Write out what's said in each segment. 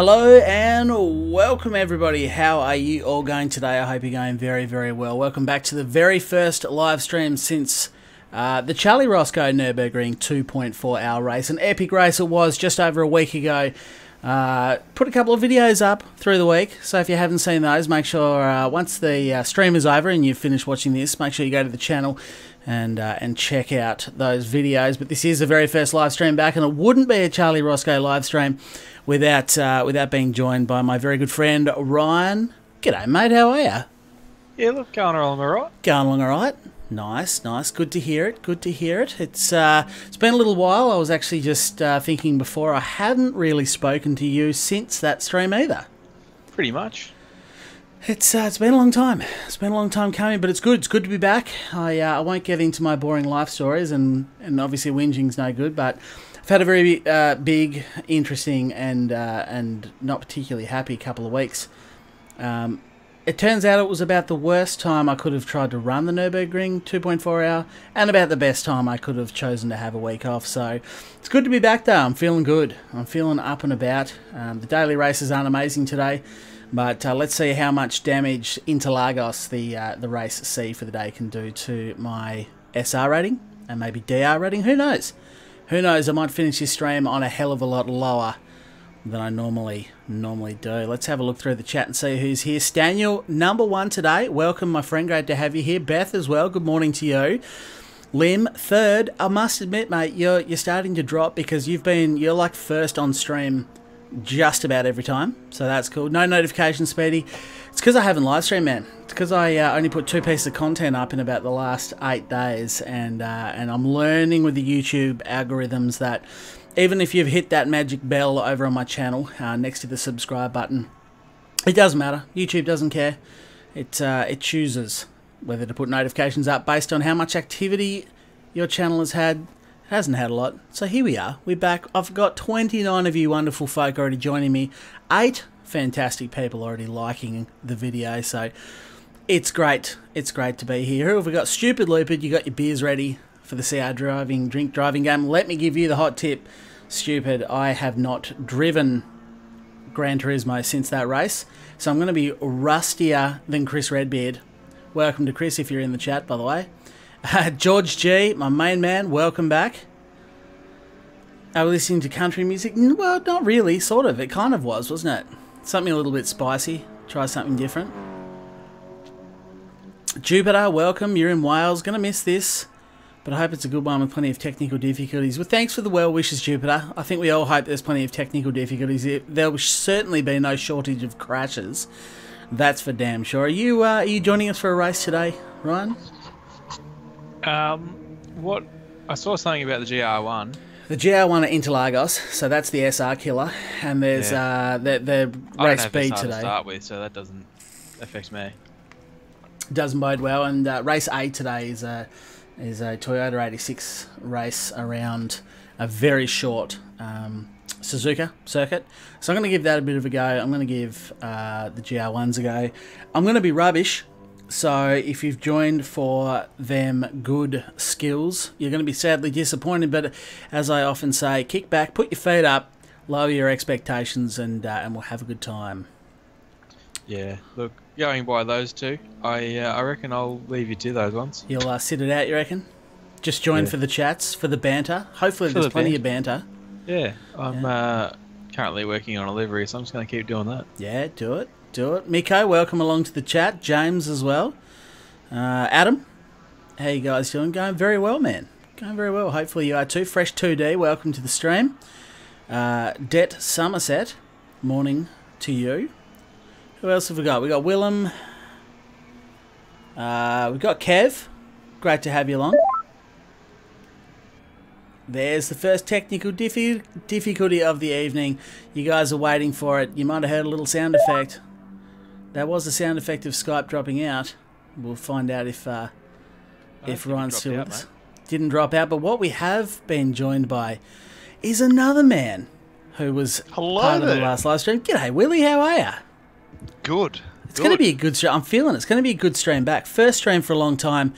Hello and welcome everybody. How are you all going today? I hope you're going very, very well. Welcome back to the very first live stream since the Charlie Roscoe Nürburgring 2.4 hour race. An epic race it was just over a week ago. Put a couple of videos up through the week, so if you haven't seen those, make sure once the stream is over and you've finished watching this, make sure you go to the channel and check out those videos. But this is the very first live stream back, and it wouldn't be a Charlie Roscoe live stream without being joined by my very good friend Ryan. G'day, mate. How are you? Yeah, look, going along all right. Going along all right. Nice, nice. Good to hear it. Good to hear it. It's been a little while. I was actually just thinking before, I hadn't really spoken to you since that stream either. Pretty much. It's been a long time. It's been a long time coming, but it's good. It's good to be back. I won't get into my boring life stories, and obviously whinging's no good, but I've had a very big, interesting, and not particularly happy couple of weeks. It turns out it was about the worst time I could have tried to run the Nürburgring 2.4 hour, and about the best time I could have chosen to have a week off. So it's good to be back though. I'm feeling good. I'm feeling up and about. The daily races aren't amazing today, but let's see how much damage Interlagos, the race C for the day, can do to my SR rating and maybe DR rating. Who knows? Who knows? I might finish this stream on a hell of a lot lower than I normally do. Let's have a look through the chat and see who's here. Staniel, number one today. Welcome, my friend. Great to have you here. Beth as well. Good morning to you. Lim, third. I must admit, mate, you're starting to drop because you're like first on stream just about every time. So that's cool. No notifications, Speedy. It's because I haven't live streamed, man. It's because I only put 2 pieces of content up in about the last 8 days, and I'm learning with the YouTube algorithms that even if you've hit that magic bell over on my channel next to the subscribe button, it doesn't matter. YouTube doesn't care. It chooses whether to put notifications up based on how much activity your channel has had. It hasn't had a lot. So here we are. We're back. I've got 29 of you wonderful folk already joining me. 8 fantastic people already liking the video. So it's great. It's great to be here. Who have we got? Stupid Lupid, you got your beers ready for the CR drink driving game. Let me give you the hot tip. Stupid, I have not driven Gran Turismo since that race, so I'm going to be rustier than Chris Redbeard. Welcome to Chris if you're in the chat, by the way. George G, my main man, welcome back. Are we listening to country music? Well, not really, sort of. It kind of was, wasn't it? Something a little bit spicy. Try something different. Jupiter, welcome. You're in Wales. Going to miss this, but I hope it's a good one with plenty of technical difficulties. Well, thanks for the well wishes, Jupiter. I think we all hope there's plenty of technical difficulties. There will certainly be no shortage of crashes. That's for damn sure. Are you joining us for a race today, Ryan? What? I saw something about the GR1. The GR1 at Interlagos, so that's the SR killer, and there's the race B today. To start with, so that doesn't affect me. Doesn't bode well, and race A today is a Toyota 86 race around a very short Suzuka circuit. So I'm going to give that a bit of a go. I'm going to give the GR1s a go. I'm going to be rubbish, so if you've joined for them good skills, you're going to be sadly disappointed. But as I often say, kick back, put your feet up, lower your expectations, and we'll have a good time. Yeah, look, going by those two, I reckon I'll leave you to those ones. You'll sit it out, you reckon? Just join for the chats, for the banter. Hopefully there's plenty of banter. Yeah, I'm currently working on a livery, so I'm just going to keep doing that. Yeah, do it. Do it. Miko, welcome along to the chat. James as well. Adam, how you guys doing? Going very well, man. Going very well. Hopefully you are too. Fresh 2D, welcome to the stream. Det Somerset, morning to you. Who else have we got? We got Willem. We've got Kev. Great to have you along. There's the first technical difficulty of the evening. You guys are waiting for it. You might have heard a little sound effect. That was the sound effect of Skype dropping out. We'll find out if Ryan's still with us. Didn't drop out, but what we have been joined by is another man who was part of the last live stream. G'day, Willie. How are you? Good. It's going to be a good stream. I'm feeling it's going to be a good stream back. First stream for a long time,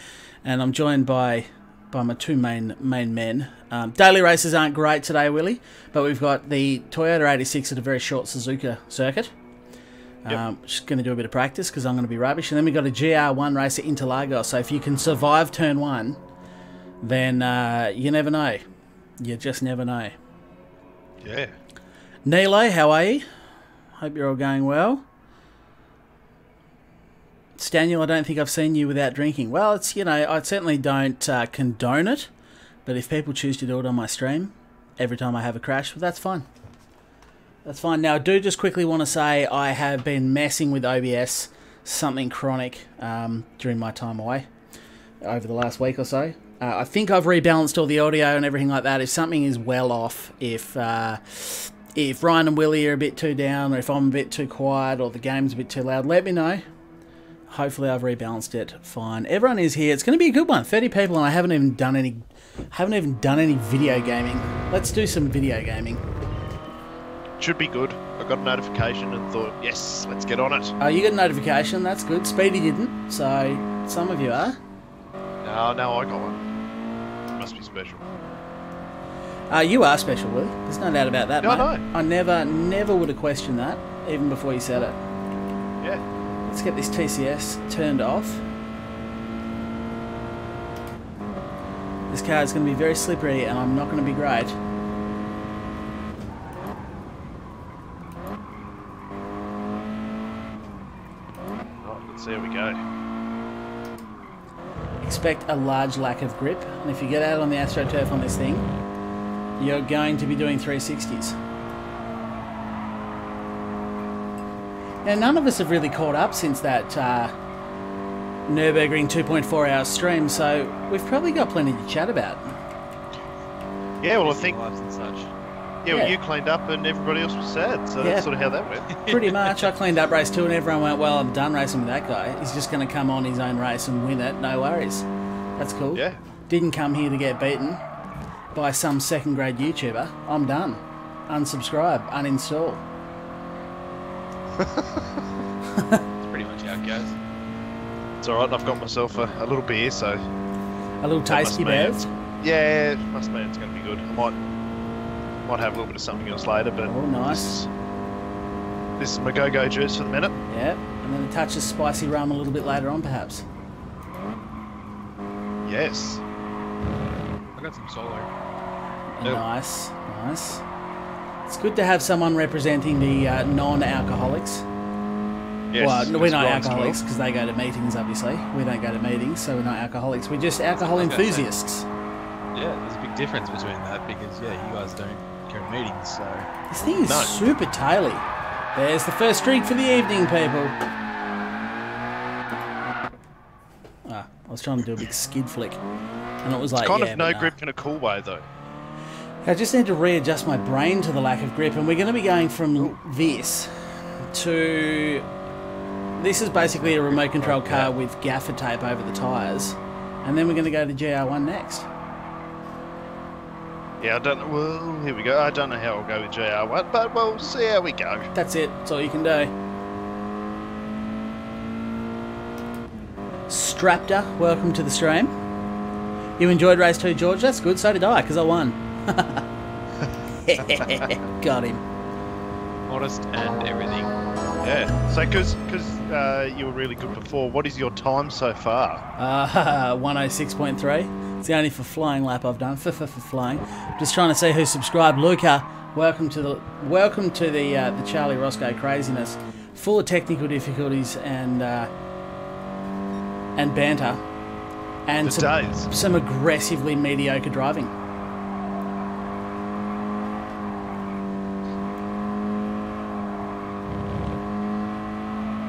and I'm joined by my two main men. Daily races aren't great today, Willie, but we've got the Toyota 86 at a very short Suzuka circuit. Just going to do a bit of practice because I'm going to be rubbish. And then we've got a GR1 race at Interlagos. So if you can survive turn 1, then you never know. You just never know. Yeah. Nilo, how are you? Hope you're all going well. Staniel, I don't think I've seen you without drinking. Well, it's, you know, I certainly don't condone it. But if people choose to do it on my stream every time I have a crash, well, that's fine. That's fine. Now, I do just quickly want to say I have been messing with OBS, something chronic, during my time away over the last week or so. I think I've rebalanced all the audio and everything like that. If something is well off, if Ryan and Willie are a bit too down, or if I'm a bit too quiet, or the game's a bit too loud, let me know. Hopefully I've rebalanced it fine. Everyone is here. It's going to be a good one. 30 people, and I haven't even done any video gaming. Let's do some video gaming. Should be good. I got a notification and thought, yes, let's get on it. Oh, you got a notification. That's good. Speedy didn't, so some of you are. No, I got one. Must be special. You are special, Willie. There's no doubt about that, No, mate. no. I never would have questioned that, even before you said it. Yeah. Let's get this TCS turned off. This car is going to be very slippery, and I'm not going to be great. So here we go. Expect a large lack of grip, and if you get out on the AstroTurf on this thing, you're going to be doing 360s. Now, none of us have really caught up since that Nürburgring 2.4 hour stream, so we've probably got plenty to chat about. Yeah, well, I think... Lives and such. Yeah, well, you cleaned up and everybody else was sad, so that's sort of how that went. Pretty much. I cleaned up race 2 and everyone went, well, I'm done racing with that guy. He's just going to come on his own race and win it. No worries. That's cool. Yeah. Didn't come here to get beaten by some second-grade YouTuber. I'm done. Unsubscribe. Uninstall. That's pretty much how it goes. It's alright, I've got myself a little beer, so... A little tasty bears? Yeah, it must mean it's going to be good. I might have a little bit of something else later, but... Oh, nice. This is my go-go juice for the minute. Yep, and then a touch of spicy rum a little bit later on, perhaps. Yes. I got some solo. Nice, nice. It's good to have someone representing the non-alcoholics. Yes, well, no, we're not Ron's alcoholics because they go to meetings, obviously. We don't go to meetings, so we're not alcoholics. We're just alcohol enthusiasts. Yeah, there's a big difference between that because, yeah, you guys don't go to meetings, so... This thing is super taily. There's the first drink for the evening, people. I was trying to do a big skid flick, and it was like, It's kind of no grip in a cool way, though. I just need to readjust my brain to the lack of grip, and we're going to be going from this to... This is basically a remote control car with gaffer tape over the tyres, and then we're going to go to GR1 next. Yeah, I don't know. Well, here we go. I don't know how I'll go with JR1, but we'll see how we go. That's it. That's all you can do. Straptor, welcome to the stream. You enjoyed race 2, George? That's good. So did I, because I won. Got him. Modest and everything. Yeah. So, because you were really good before, what is your time so far? 106.3. It's the only for flying lap I've done. For flying. Just trying to see who subscribed. Luca, welcome to the Charlie Roscoe craziness, full of technical difficulties and banter, and some aggressively mediocre driving.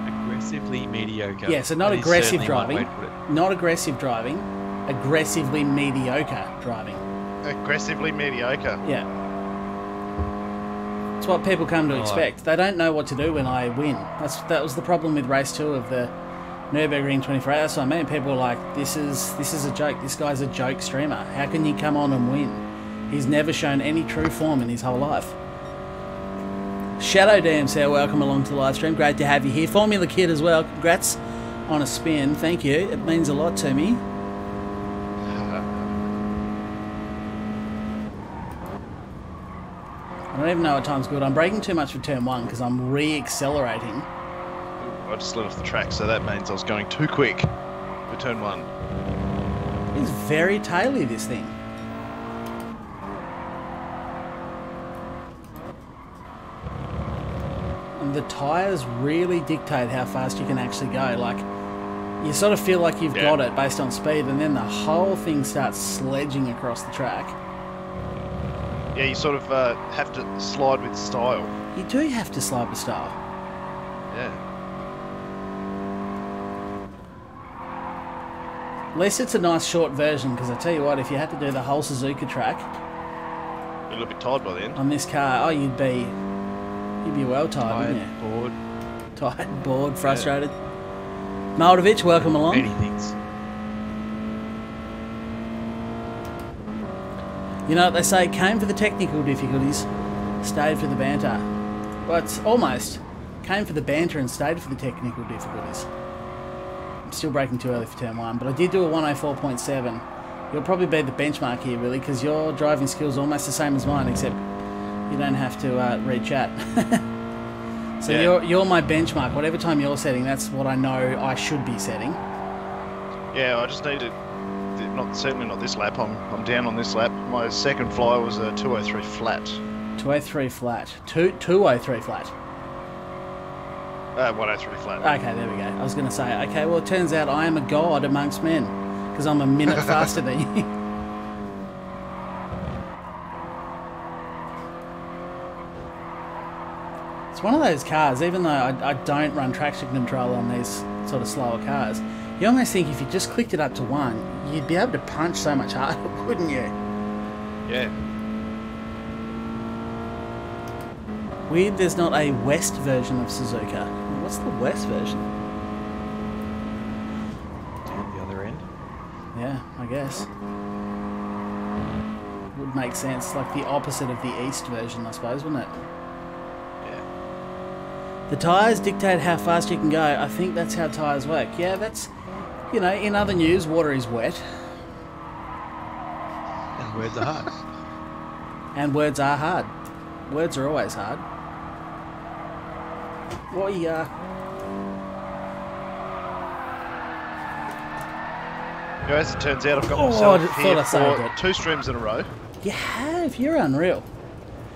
Aggressively mediocre. Yeah, so not aggressive driving. Not aggressive driving. Aggressively mediocre driving. Aggressively mediocre. Yeah. It's what people come to expect. They don't know what to do when I win. That was the problem with race 2 of the Nürburgring 24 hours. So I mean, people are like, this is a joke. This guy's a joke streamer. How can he come on and win? He's never shown any true form in his whole life. Shadow DMC, welcome along to the live stream. Great to have you here. Formula Kid as well. Congrats on a spin. Thank you. It means a lot to me. don't even know what time's good. I'm braking too much for turn 1 because I'm re-accelerating. I just let off the track, so that means I was going too quick for turn 1. It's very taily, this thing. And the tyres really dictate how fast you can actually go. Like, you sort of feel like you've got it based on speed, and then the whole thing starts sledging across the track. Yeah, you sort of have to slide with style. You do have to slide with style. Yeah. At least it's a nice short version, because I tell you what, if you had to do the whole Suzuka track You're a little bit tired by then. on this car, oh, you'd be well tired, wouldn't you? Bored. Tired, bored, frustrated. Maldovich, welcome along. Many things. You know what they say, came for the technical difficulties, stayed for the banter. Well, it's almost came for the banter and stayed for the technical difficulties. I'm still braking too early for turn 1, but I did do a 104.7. You'll probably be the benchmark here, really, because your driving skills are almost the same as mine, except you don't have to read chat. So you're my benchmark. Whatever time you're setting, that's what I know I should be setting. Yeah, I just need to. Certainly not this lap. I'm down on this lap. My second fly was a 203 flat. 203 flat. 203 flat. 103 flat. Okay, there we go. I was going to say, okay, well, it turns out I am a god amongst men, because I'm a minute faster than you. It's one of those cars, even though I don't run traction control on these sort of slower cars, you almost think if you just clicked it up to 1, you'd be able to punch so much harder, wouldn't you? Yeah. Weird there's not a West version of Suzuka. What's the West version? Down the other end. Yeah, I guess. Would make sense. Like the opposite of the East version, I suppose, wouldn't it? Yeah. The tyres dictate how fast you can go. I think that's how tyres work. Yeah, that's... You know, in other news, water is wet. And words are hard. And words are hard. Words are always hard. Well, yeah. You know, as it turns out, I've got Oh, myself I here thought I saved for it. 2 streams in a row. You have. You're unreal.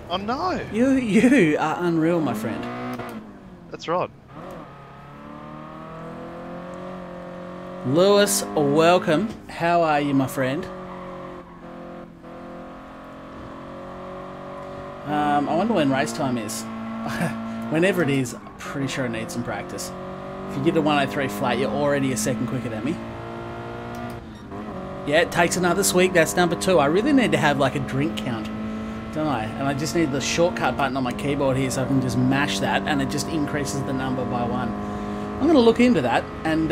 Oh no. You are unreal, my friend. That's right. Lewis, welcome. How are you, my friend? I wonder when race time is. Whenever it is, I'm pretty sure I need some practice. If you get a 103 flat, you're already a second quicker than me. Yeah, it takes another swig. That's number 2. I really need to have like a drink count, don't I? And I just need the shortcut button on my keyboard here so I can just mash that and it just increases the number by 1. I'm going to look into that, and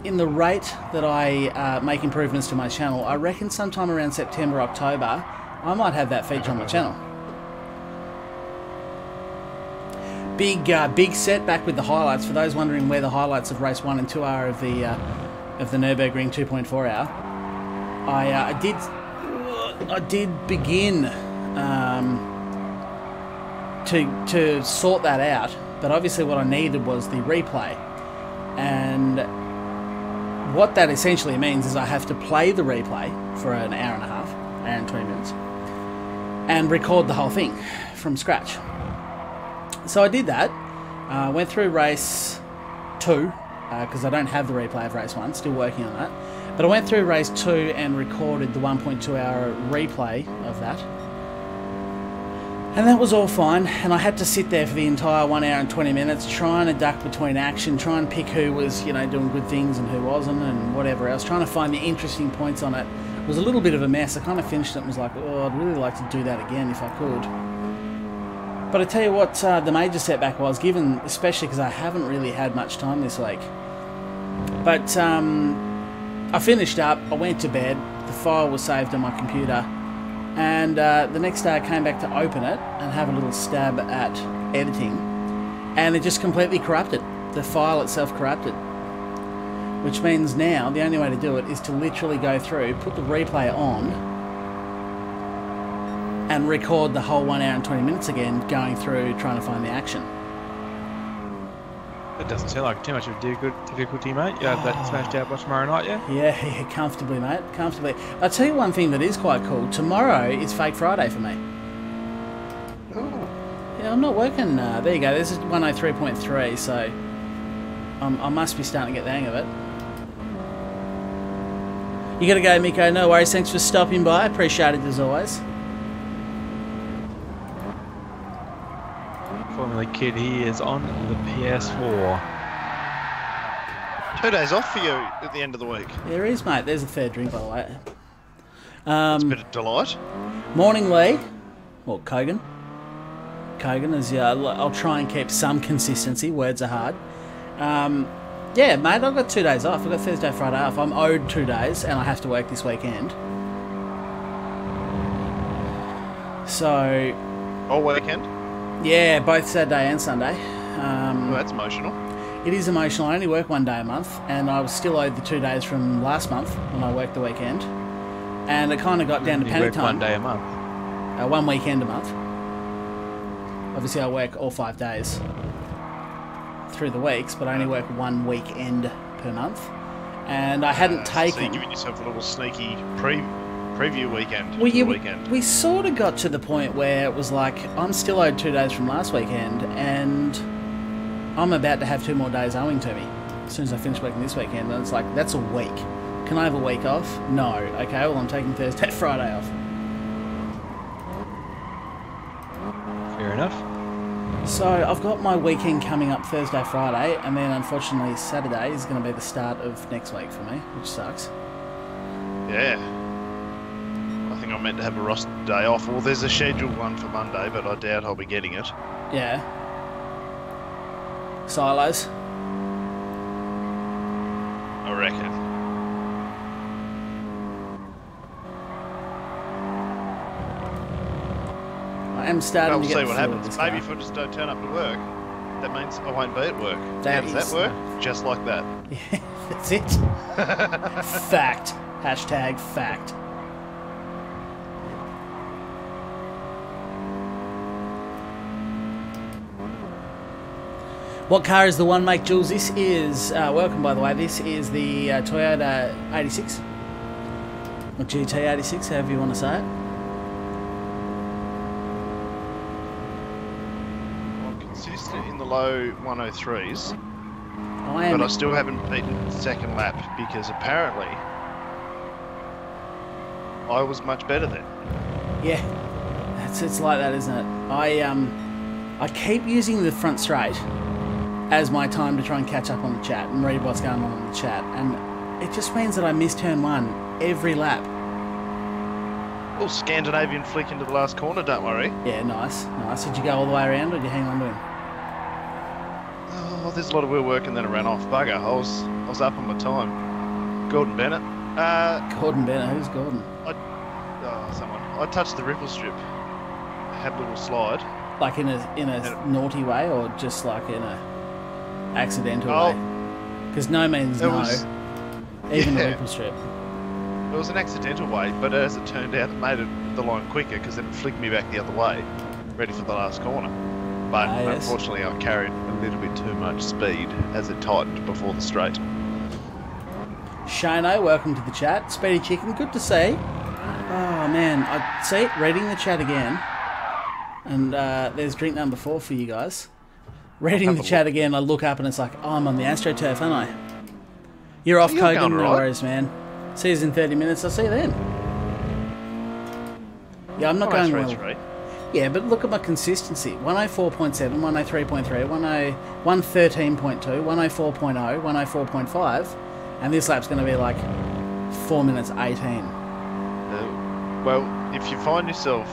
in the rate that I make improvements to my channel, I reckon sometime around September, October, I might have that feature on my channel. Big setback with the highlights. For those wondering where the highlights of race 1 and 2 are of the Nürburgring 2.4 hour, I did begin to sort that out, but obviously what I needed was the replay, and what that essentially means is I have to play the replay for an hour and a half, hour and 20 minutes, and record the whole thing from scratch. So I did that. Went through race 2, because I don't have the replay of race 1, still working on that. But I went through race 2 and recorded the 1.2 hour replay of that. And that was all fine, and I had to sit there for the entire 1 hour and 20 minutes trying to duck between action, try and pick who was, you know, doing good things and who wasn't and whatever else, trying to find the interesting points on it. It was a little bit of a mess. I kind of finished it and was like, oh, I'd really like to do that again if I could. But I tell you what, the major setback was, given, especially because I haven't really had much time this week. But I finished up, I went to bed, the file was saved on my computer, and the next day I came back to open it and have a little stab at editing, and it just completely corrupted. The file itself corrupted. Which means now the only way to do it is to literally go through, put the replay on, and record the whole 1 hour and 20 minutes again, going through trying to find the action. That doesn't sound like too much of a difficulty, mate. You have that smashed out by tomorrow night, yeah? Yeah, comfortably, mate, comfortably. I'll tell you one thing that is quite cool. Tomorrow is Fake Friday for me. Oh. Yeah, I'm not working. There you go. This is 103.3, so I must be starting to get the hang of it. You gotta go, Miko. No worries. Thanks for stopping by. Appreciate it as always. Formula Kid, he is on the PS4. 2 days off for you at the end of the week. There is, mate. There's a third drink, by the way. It's a bit of delight. Morning, Lee. Well, Kogan. Kogan is, I'll try and keep some consistency. Words are hard. Yeah, mate, I've got 2 days off. I've got Thursday, Friday off. I'm owed 2 days, and I have to work this weekend. So... All weekend? Yeah, both Saturday and Sunday. Well, that's emotional. It is emotional. I only work 1 day a month, and I was still owed the 2 days from last month when I worked the weekend. And it kind of got down to panic time. 1 day a month? 1 weekend a month. Obviously, I work all 5 days through the weeks, but I only work 1 weekend per month. And I hadn't taken... So you're giving yourself a little sneaky preview weekend. Well, Weekend. we sort of got to the point where it was like, I'm still owed 2 days from last weekend, and I'm about to have 2 more days owing to me as soon as I finish working this weekend. And it's like, that's a week. Can I have a week off? No. Okay, well, I'm taking Thursday, Friday off. Fair enough. So I've got my weekend coming up Thursday, Friday, and then unfortunately Saturday is going to be the start of next week for me, which sucks. Yeah. I think I'm meant to have a roster day off. Well, there's a scheduled one for Monday, but I doubt I'll be getting it. Yeah. Silos. I reckon. I am starting We'll to get see what the feel of happens. this Maybe car. if I just don't turn up to work, that means I won't be at work. That How does is- that work? Just like that. Yeah, that's it. Fact. Hashtag fact. What car is the one, mate, Jules? This is, welcome by the way, this is the Toyota 86. Or GT 86, however you want to say it. I'm consistent in the low 103s, I am. but I still haven't beaten the second lap because apparently I was much better then. Yeah, it's like that, isn't it? I keep using the front straight as my time to try and catch up on the chat and read what's going on in the chat, and it just means that I miss turn 1 every lap. Little Scandinavian flick into the last corner, don't worry. Yeah, nice. Did you go all the way around, or did you hang on to him? Oh, there's a lot of wheel work and then it ran off. Bugger, I was up on my time. Gordon Bennett. Gordon Bennett, who's Gordon? Someone. I touched the ripple strip. Had a little slide. Like in a naughty way, or just like in a accidental way? Because no means no. Even the ripple strip. It was an accidental way, but as it turned out, it made the line quicker because then it flicked me back the other way, ready for the last corner. But Yes. unfortunately, I carried a little bit too much speed as it tightened before the straight. Shano, welcome to the chat. Speedy Chicken, good to see. Oh man, I see it reading the chat again. And there's drink number 4 for you guys. Reading the chat again, I look up and it's like, oh, I'm on the AstroTurf, aren't I? You're off, You're Kogan, going no right. worries, man. See you in 30 minutes, I'll see you then. Yeah, I'm not going well. 103.3. Yeah, but look at my consistency. 104.7, 103.3, 113.2, 104.0, 104.5, and this lap's going to be like 4 minutes 18. Well, if you find yourself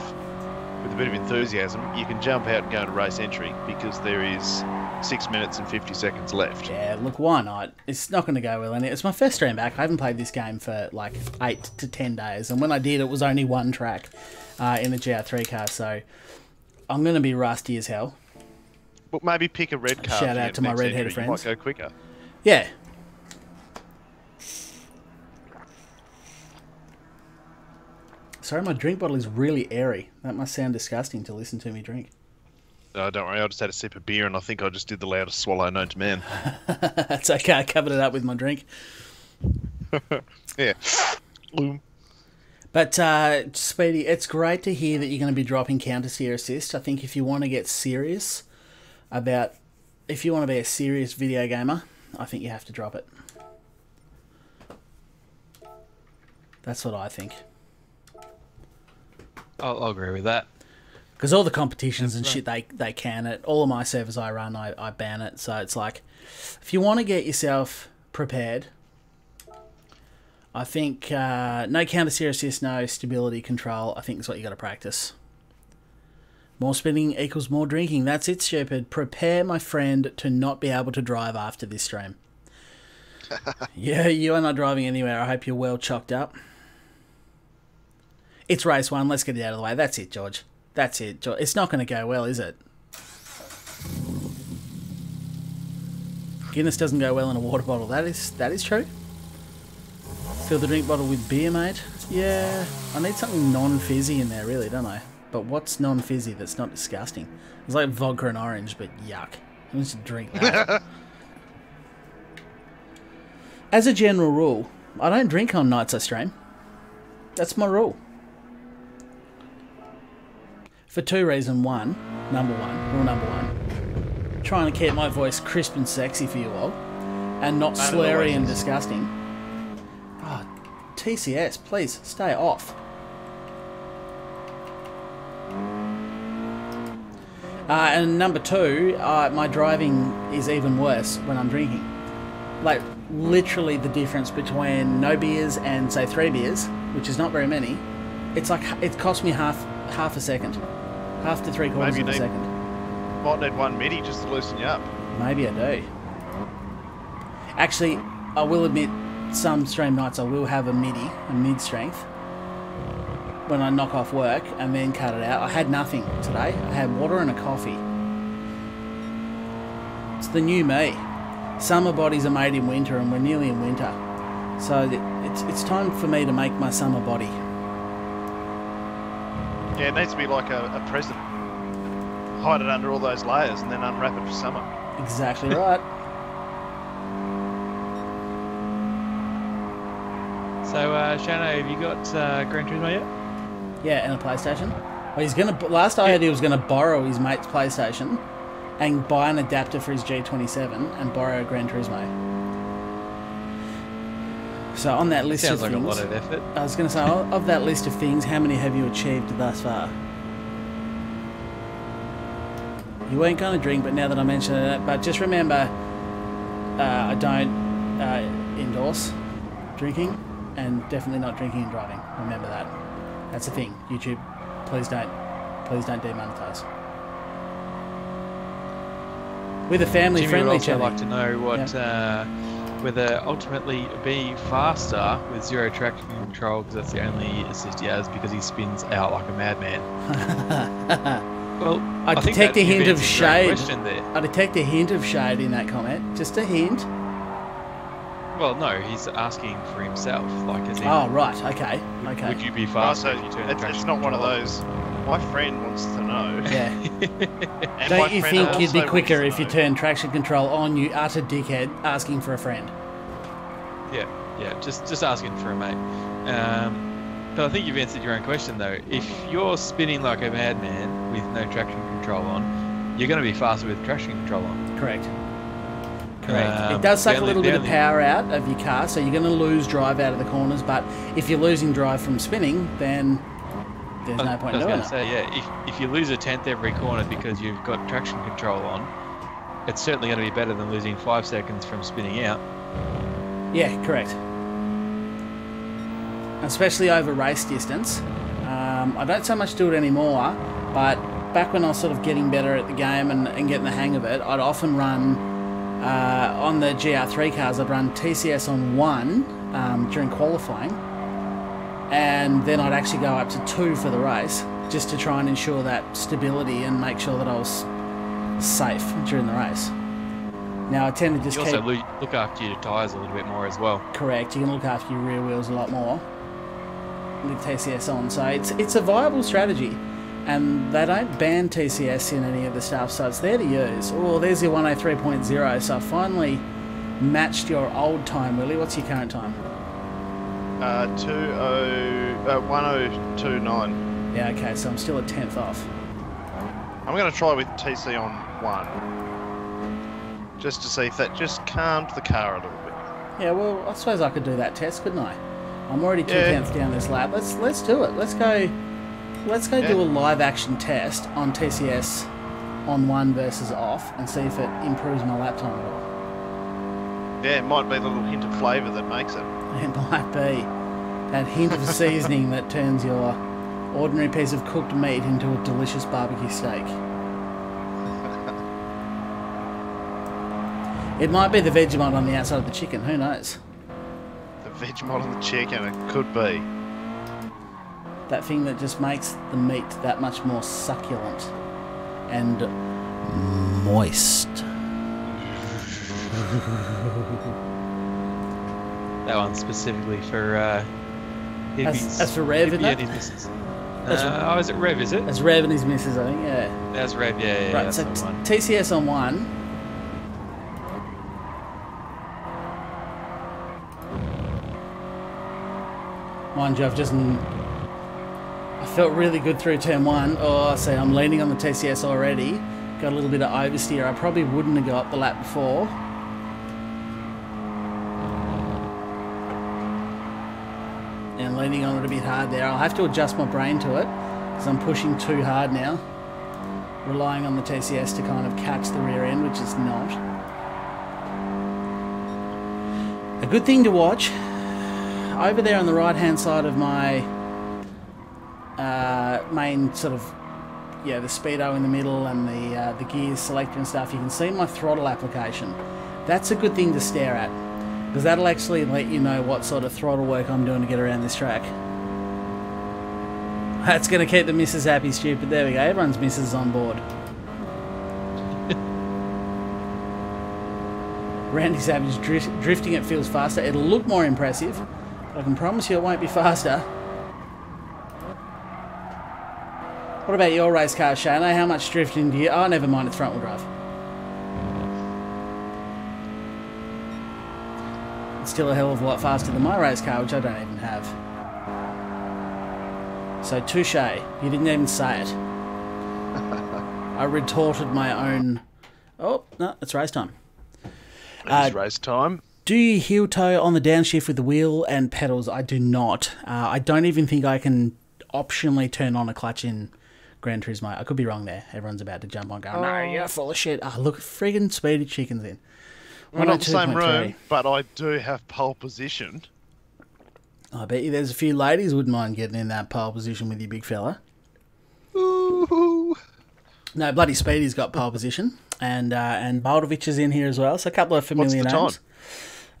with a bit of enthusiasm, you can jump out and go into race entry because there is 6 minutes and 50 seconds left. Yeah, look, why not? It's not going to go well in it. It's my first stream back. I haven't played this game for like 8 to 10 days, and when I did, it was only one track in the GR3 car, so I'm going to be rusty as hell. But maybe pick a red car. Shout for out your to my next red-headed entry. friends. You might go quicker. Sorry, my drink bottle is really airy. That must sound disgusting to listen to me drink. Don't worry, I just had a sip of beer and I think I just did the loudest swallow known to man. That's okay, I covered it up with my drink. Yeah. But, Speedy, it's great to hear that you're going to be dropping counter-steer assist. I think if you want to get serious about... If you want to be a serious video gamer, I think you have to drop it. That's what I think. I'll agree with that. Because all the competitions and shit, they can it. All of my servers I run, I ban it. So it's like, if you want to get yourself prepared, I think no counter-steer assist, no stability control, I think is what you got to practice. More spinning equals more drinking. That's it, stupid. Prepare, my friend, to not be able to drive after this stream. Yeah, you are not driving anywhere. I hope you're well chocked up. It's race 1. Let's get it out of the way. That's it, George. That's it, George. It's not going to go well, is it? Guinness doesn't go well in a water bottle. That is true. Fill the drink bottle with beer, mate. Yeah, I need something non-fizzy in there, really, don't I? But what's non-fizzy that's not disgusting? It's like vodka and orange, but yuck. I just drink that. As a general rule, I don't drink on nights I stream. That's my rule. For two reasons. Rule number one, trying to keep my voice crisp and sexy for you all, and not slurry and disgusting. Oh, TCS, please, stay off. And number 2, my driving is even worse when I'm drinking. Like, literally the difference between no beers and, say, 3 beers, which is not very many, it's like, it cost me half a second. Half to 3/4 of a second. Might need one midi just to loosen you up. Maybe I do. Actually, I will admit, some stream nights I will have a mid-strength, when I knock off work and then cut it out. I had nothing today. I had water and a coffee. It's the new me. Summer bodies are made in winter and we're nearly in winter. So it's time for me to make my summer body. Yeah, it needs to be like a present. Hide it under all those layers and then unwrap it for summer. Exactly right. So, Shano, have you got Gran Turismo yet? Yeah, and a PlayStation. Well, he's gonna. Last I heard, he was gonna borrow his mate's PlayStation and buy an adapter for his G27 and borrow a Gran Turismo. So on that list of things, sounds like a lot of effort. I was gonna say, of that list of things, how many have you achieved thus far? You weren't going to drink, but now that I mention it, but just remember, I don't endorse drinking, and definitely not drinking and driving. Remember that. That's the thing. YouTube, please don't demonetize. With a family-friendly channel. I'd like to know what whether ultimately be faster with zero traction control, because that's the only assist he has, because he spins out like a madman. Well, I detect a hint of shade. I detect a hint of shade in that comment. Just a hint. Well, no, he's asking for himself. Like, as in, oh, right. Okay. Okay. Would you be faster? It's not one of those. My friend wants to know. Yeah. Don't you think you'd be quicker if you turn traction control on, you utter dickhead, asking for a friend? Yeah. Just asking for a mate. But I think you've answered your own question, though. If you're spinning like a madman with no traction control on, you're going to be faster with traction control on. Correct. It does suck a little bit of power out of your car, so you're going to lose drive out of the corners, but if you're losing drive from spinning, then there's no point in doing it. I was going to say, yeah, if you lose a tenth every corner because you've got traction control on, it's certainly going to be better than losing 5 seconds from spinning out. Yeah, correct. Especially over race distance. I don't so much do it anymore, but back when I was sort of getting better at the game and getting the hang of it, I'd often run, on the GR3 cars, I'd run TCS on 1 during qualifying, and then I'd actually go up to 2 for the race, just to try and ensure that stability and make sure that I was safe during the race. Now I tend to just also look after your tyres a little bit more as well. Correct, you can look after your rear wheels a lot more. with TCS on. So it's a viable strategy. And they don't ban TCS in any of the stuff, so it's there to use. Oh, there's your 103.0. So I finally matched your old time, Willie. What's your current time? 1029. Yeah, okay, so I'm still a tenth off. I'm going to try with TC on 1. Just to see if that just calmed the car a little bit. Yeah, well, I suppose I could do that test, couldn't I? I'm already 2 tenths down this lap. Let's do it. Let's go do a live action test on TCS on 1 versus off and see if it improves my lap time at all. Yeah, it might be the little hint of flavour that makes it. It might be that hint of seasoning that turns your ordinary piece of cooked meat into a delicious barbecue steak. It might be the Vegemite on the outside of the chicken, who knows? The Vegemite on the chicken, it could be. That thing that just makes the meat that much more succulent and moist. That one's specifically for That's for Rev, isn't it? and his missus. Is it Rev, is it? That's Rev and his missus, I think, yeah. That's Rev, yeah, Right, that's so the one. TCS on 1. Mind you, I felt really good through turn 1. Oh, see, I'm leaning on the TCS already. Got a little bit of oversteer. I probably wouldn't have got the lap before. And leaning on it a bit hard there. I'll have to adjust my brain to it because I'm pushing too hard now. Relying on the TCS to kind of catch the rear end, which is not. A good thing to watch. Over there on the right hand side of my main sort of, yeah, the speedo in the middle and the gears selector and stuff, you can see my throttle application. That's a good thing to stare at because that'll actually let you know what sort of throttle work I'm doing to get around this track. That's going to keep the missus happy, stupid. There we go, everyone's missus is on board. Randy Savage drifting it feels faster. It'll look more impressive. I can promise you it won't be faster. What about your race car, Shano? How much drifting do you... Oh, never mind, it's front-wheel drive. It's still a hell of a lot faster than my race car, which I don't even have. So, touche. You didn't even say it. I retorted my own... Oh, no, it's race time. It's race time. Do you heel toe on the downshift with the wheel and pedals? I do not. I don't even think I can optionally turn on a clutch in Gran Turismo. I could be wrong there. Everyone's about to jump on going, no, you're full of shit. Oh, look, friggin' Speedy Chicken's in. We're not the same room, but I do have pole position. I bet you there's a few ladies wouldn't mind getting in that pole position with you, big fella. Ooh. No, bloody Speedy's got pole position. And Baldovich is in here as well. So a couple of familiar names. What's the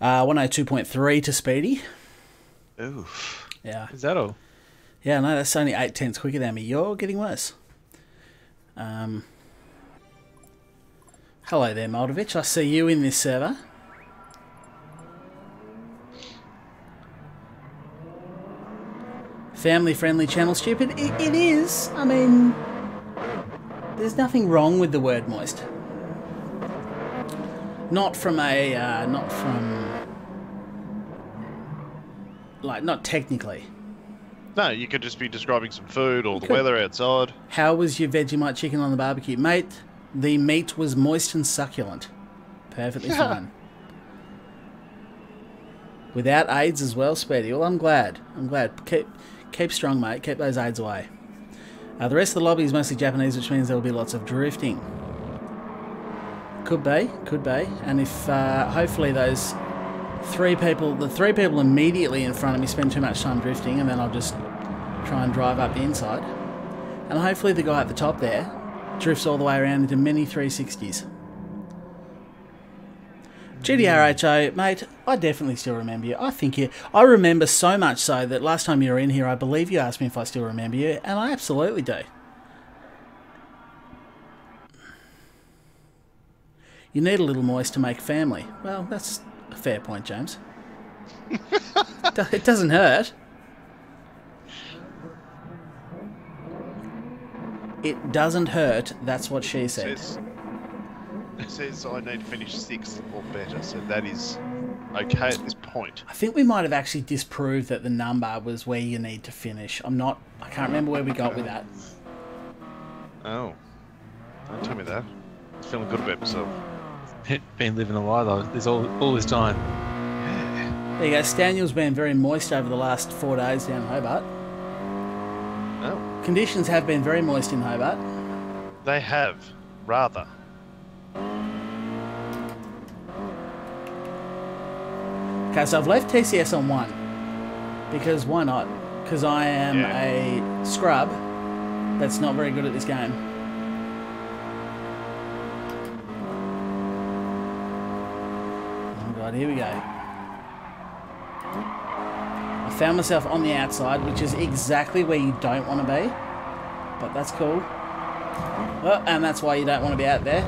time? 102.3 to Speedy. Oof. Yeah. Is that all? Yeah, no, that's only 8 tenths quicker than me. You're getting worse. Hello there, Moldovich. I see you in this server. Family-friendly channel, stupid. It is. I mean, there's nothing wrong with the word moist. Not technically. No, you could just be describing some food or the weather outside. How was your Vegemite chicken on the barbecue? Mate, the meat was moist and succulent. Perfectly fine. Without AIDS as well, Speedy. Well, I'm glad. Keep strong, mate. Keep those AIDS away. The rest of the lobby is mostly Japanese, which means there will be lots of drifting. Could be. And if hopefully those the three people immediately in front of me spend too much time drifting, and then I'll just try and drive up the inside. And hopefully the guy at the top there drifts all the way around into many 360s. GDRHO, mate, I definitely still remember you. I remember so much so that last time you were in here, I believe you asked me if I still remember you, and I absolutely do. You need a little moist to make family. Well, that's a fair point, James. It doesn't hurt. It doesn't hurt. That's what she said. Says I need to finish 6th or better, so that is okay at this point. I think we might have actually disproved that the number was where you need to finish. I can't remember where we got with that. Oh. Don't tell me that. I'm feeling good about myself. Been living a lie though. There's all this time. Yeah. There you go. Staniel's been very moist over the last 4 days down Hobart. Oh. Conditions have been very moist in Hobart. They have, rather. Okay, so I've left TCS on 1. Because why not? Because I am a scrub that's not very good at this game. Oh god, here we go. I found myself on the outside, which is exactly where you don't want to be. But that's cool. Oh, and that's why you don't want to be out there.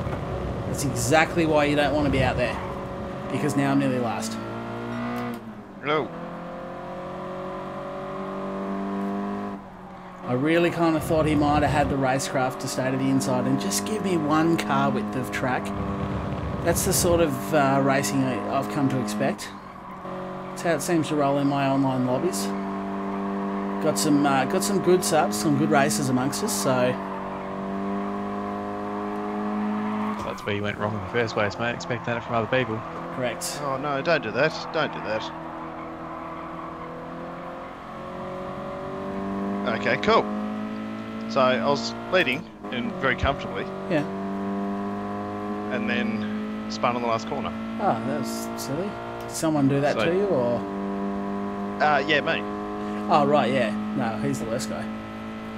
That's exactly why you don't want to be out there. Because now I'm nearly last. No. I really kind of thought he might have had the racecraft to stay to the inside and just give me 1 car width of track. That's the sort of racing I've come to expect. That's how it seems to roll in my online lobbies. Got some good subs, some good races amongst us, so... That's where you went wrong in the first place, mate. Expect that from other people. Correct. Oh no, don't do that. Don't do that. Okay, cool. So I was leading and very comfortably, Yeah. and then spun on the last corner. Oh, that was silly. Did someone do that So- to you, or...? Yeah, me. Oh, right, yeah. No, he's the worst guy.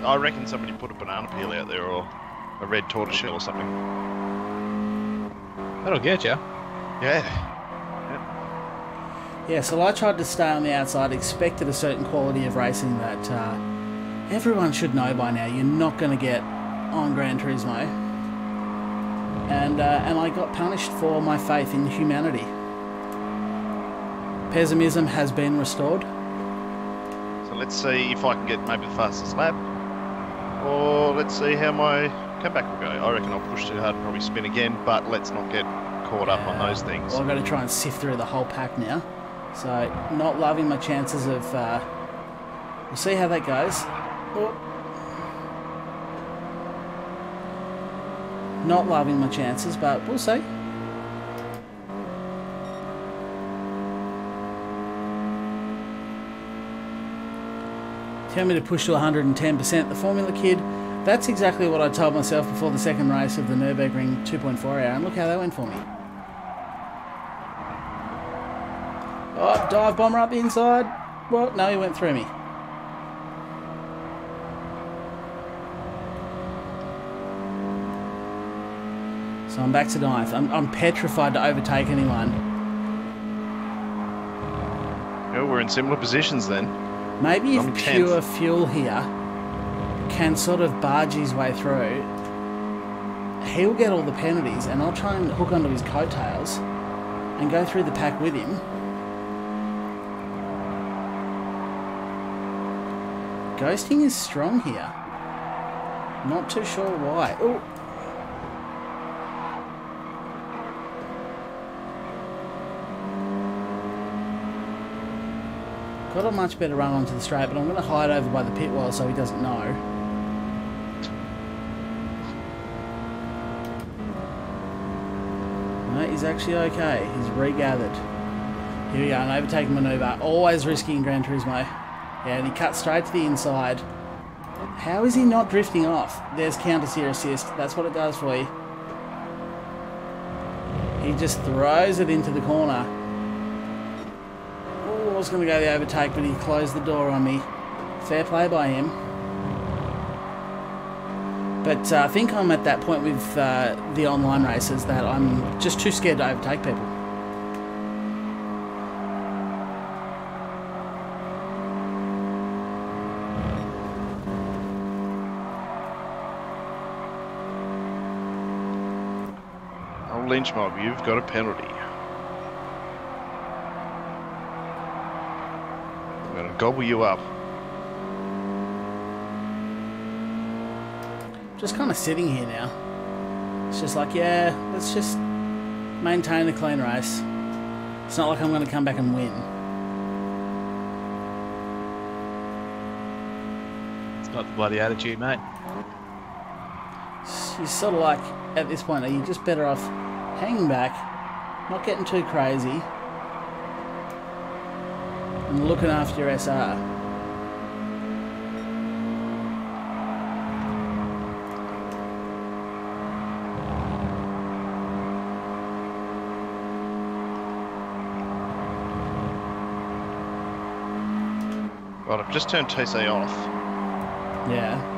I reckon somebody put a banana peel out there or a red tortoiseshell or something. That'll get you. Yeah. Yeah, so I tried to stay on the outside, expected a certain quality of racing that everyone should know by now. You're not going to get on Gran Turismo. And I got punished for my faith in humanity. Pessimism has been restored. So let's see if I can get maybe the fastest lap. Or let's see how my comeback will go. I reckon I'll push too hard and probably spin again, but let's not get caught up on those things. Well, I've got to try and sift through the whole pack now. So, not loving my chances of... we'll see how that goes. Oh. Not loving my chances, but we'll see. Tell me to push to 110%. The Formula Kid, that's exactly what I told myself before the second race of the Nürburgring 2.4 hour, and look how that went for me. Oh, dive bomber up the inside. Well, no, he went through me. So I'm back to 9th. I'm petrified to overtake anyone. Yeah, we're in similar positions then. Maybe I'm if 10th. Pure Fuel here can sort of barge his way through, he'll get all the penalties, and I'll try and hook onto his coattails and go through the pack with him. Ghosting is strong here. Not too sure why. Ooh. Got a much better run onto the straight, but I'm going to hide over by the pit wall so he doesn't know. No, he's actually okay. He's regathered. Here we go, an overtaking manoeuvre. Always risky in Gran Turismo. Yeah, and he cuts straight to the inside. How is he not drifting off? There's counter-steer assist. That's what it does for you. He just throws it into the corner. Oh, I was going to go the overtake, but he closed the door on me. Fair play by him. But I think I'm at that point with the online races that I'm just too scared to overtake people. Oh, Lynch Mob, you've got a penalty. I'm going to gobble you up. just kind of sitting here now. It's just like, yeah, let's just maintain a clean race. It's not like I'm going to come back and win. It's not the bloody attitude, mate. You're sort of like, at this point, are you just better off hanging back, not getting too crazy, and looking after your SR? Right, I've just turned TC off. Yeah.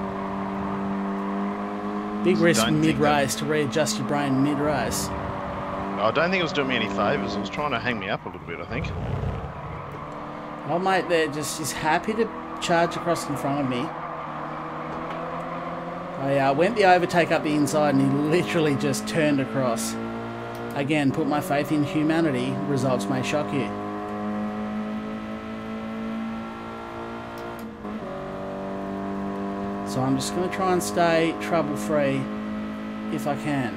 Big risk mid-race to readjust your brain mid-race. I don't think it was doing me any favours. It was trying to hang me up a little bit, I think. Oh, mate, they're just he's happy to charge across in front of me. I went the overtake up the inside and he literally just turned across. Again, put my faith in humanity. Results may shock you. So I'm just going to try and stay trouble-free if I can.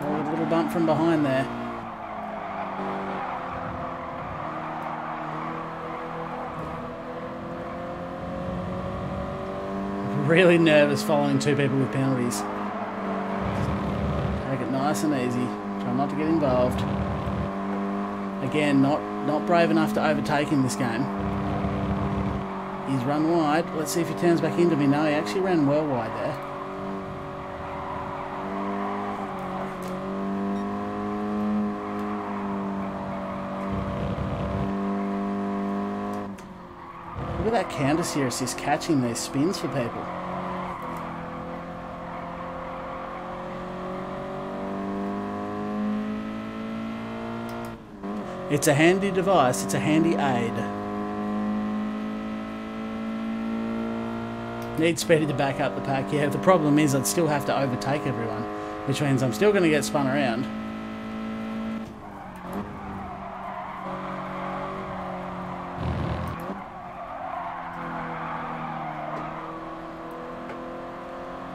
Oh, a little bump from behind there. Really nervous following two people with penalties. Take it nice and easy. Try not to get involved. Again, not brave enough to overtake in this game. He's run wide. Let's see if he turns back into me. No, he actually ran well wide there. Look at that counter steer assist catching these spins for people. It's a handy device. It's a handy aid. Need speed to back up the pack. Yeah, the problem is I'd still have to overtake everyone, which means I'm still going to get spun around.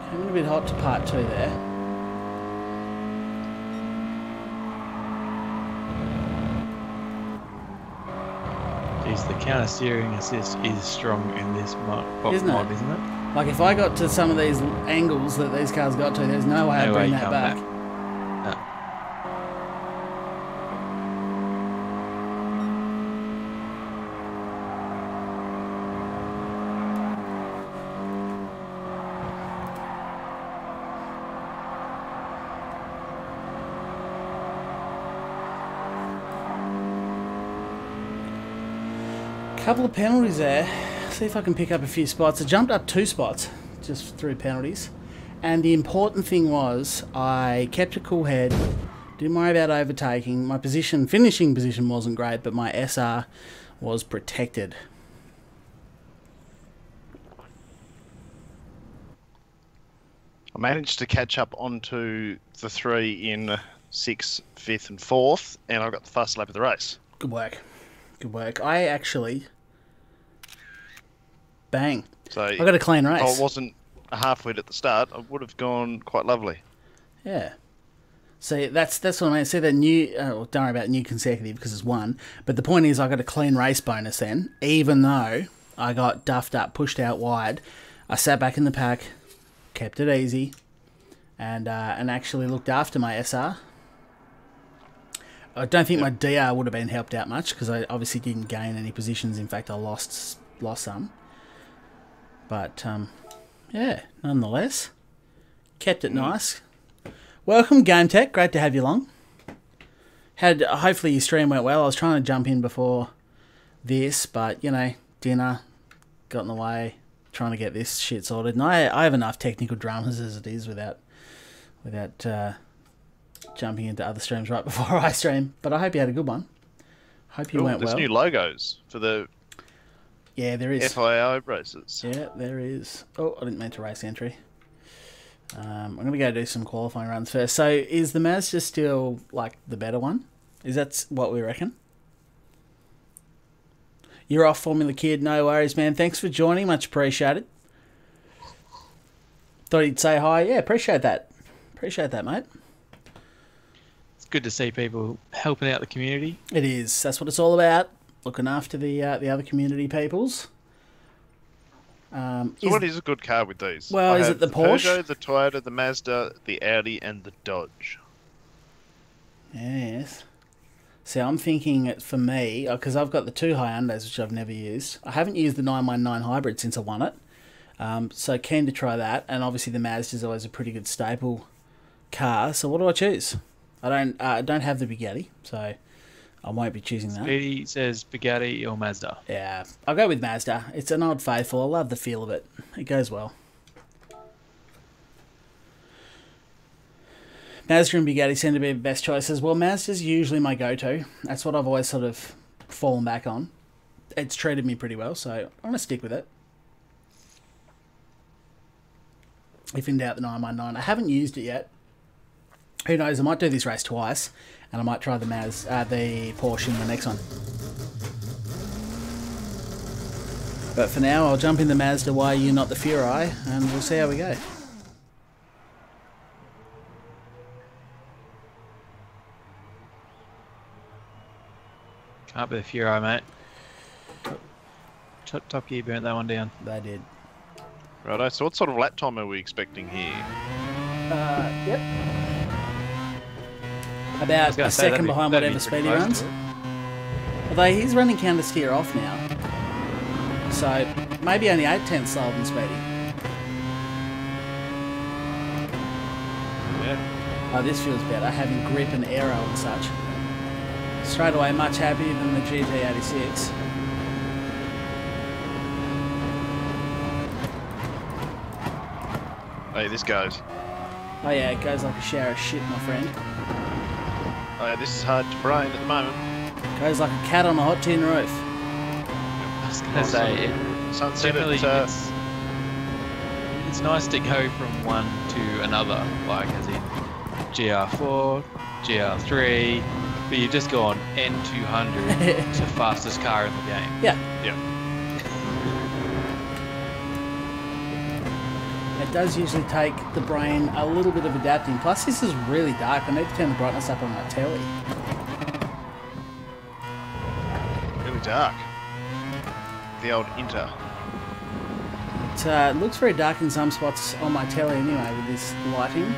Coming a bit hot to part two there. Geez, the counter steering assist is strong in this mod, Isn't isn't it? Like if I got to some of these angles that these cars got to, there's no way I'd bring that back. No. Couple of penalties there. See if I can pick up a few spots. I jumped up 2 spots just through penalties. And the important thing was I kept a cool head. Didn't worry about overtaking. My position, finishing position wasn't great, but my SR was protected. I managed to catch up onto the 3 in 6th, 5th and 4th, and I got the fastest lap of the race. Good work. Good work. I actually... Bang. So I got a clean race. If I wasn't a half wet at the start, I would have gone quite lovely. Yeah. See, that's what I mean. See that new... well, don't worry about new consecutive because it's 1. But the point is I got a clean race bonus then, even though I got duffed up, pushed out wide. I sat back in the pack, kept it easy, and actually looked after my SR. I don't think my DR would have been helped out much because I obviously didn't gain any positions. In fact, I lost some. But, yeah, nonetheless, kept it nice. Welcome, Game Tech. Great to have you along. Hopefully your stream went well. I was trying to jump in before this, but, you know, dinner got in the way, trying to get this shit sorted. And I have enough technical dramas as it is without jumping into other streams right before I stream. But I hope you had a good one. Hope you went well. There's new logos for the there is FIO races. Yeah, there is. Oh, I didn't mean to race entry. I'm going to go do some qualifying runs first. So is the Mazda still like the better one? Is that what we reckon? You're off, Formula Kid. No worries, man. Thanks for joining. Much appreciated. thought he'd say hi. Yeah, appreciate that. Appreciate that, mate. It's good to see people helping out the community. It is. That's what it's all about. Looking after the other community peoples. So what is a good car with these? Well, is it the Porsche? Peugeot, the Toyota, the Mazda, the Audi, and the Dodge. Yes. See, I'm thinking for me, because I've got the 2 Hyundais, which I've never used. I haven't used the 919 hybrid since I won it. So keen to try that. And obviously the Mazda is always a pretty good staple car. So what do I choose? I don't have the Bugatti, so I won't be choosing that. Speedy says Bugatti or Mazda. Yeah, I'll go with Mazda. It's an old faithful. I love the feel of it. It goes well. Mazda and Bugatti seem to be the best choices. Well, Mazda's usually my go-to. That's what I've always sort of fallen back on. It's treated me pretty well, so I'm going to stick with it. If in doubt, the 919. I haven't used it yet. Who knows, I might do this race twice, and I might try the Porsche in the next one. But for now, I'll jump in the Mazda Why You Not the Furai, and we'll see how we go. Can't be the Furai, mate. Top Gear burnt that one down. They did. Righto, so what sort of lap time are we expecting here? Yep. About a second behind whatever speed he runs. Although he's running counter steer off now. So maybe only 8/10 slower than Speedy. Yeah. Oh, this feels better, having grip and aero and such. Straight away, much happier than the GT86. Hey, this goes. Oh yeah, it goes like a shower of shit, my friend. Oh yeah, this is hard to brain at the moment. Goes like a cat on a hot tin roof. I was going to say, Sunset generally at, it's nice to go from one to another, like as in GR4, GR3, but you just go on N200 to fastest car in the game. Yeah. Yeah. It does usually take the brain a little bit of adapting. Plus, this is really dark. I need to turn the brightness up on my telly. Really dark. The old Inter. It looks very dark in some spots on my telly anyway with this lighting.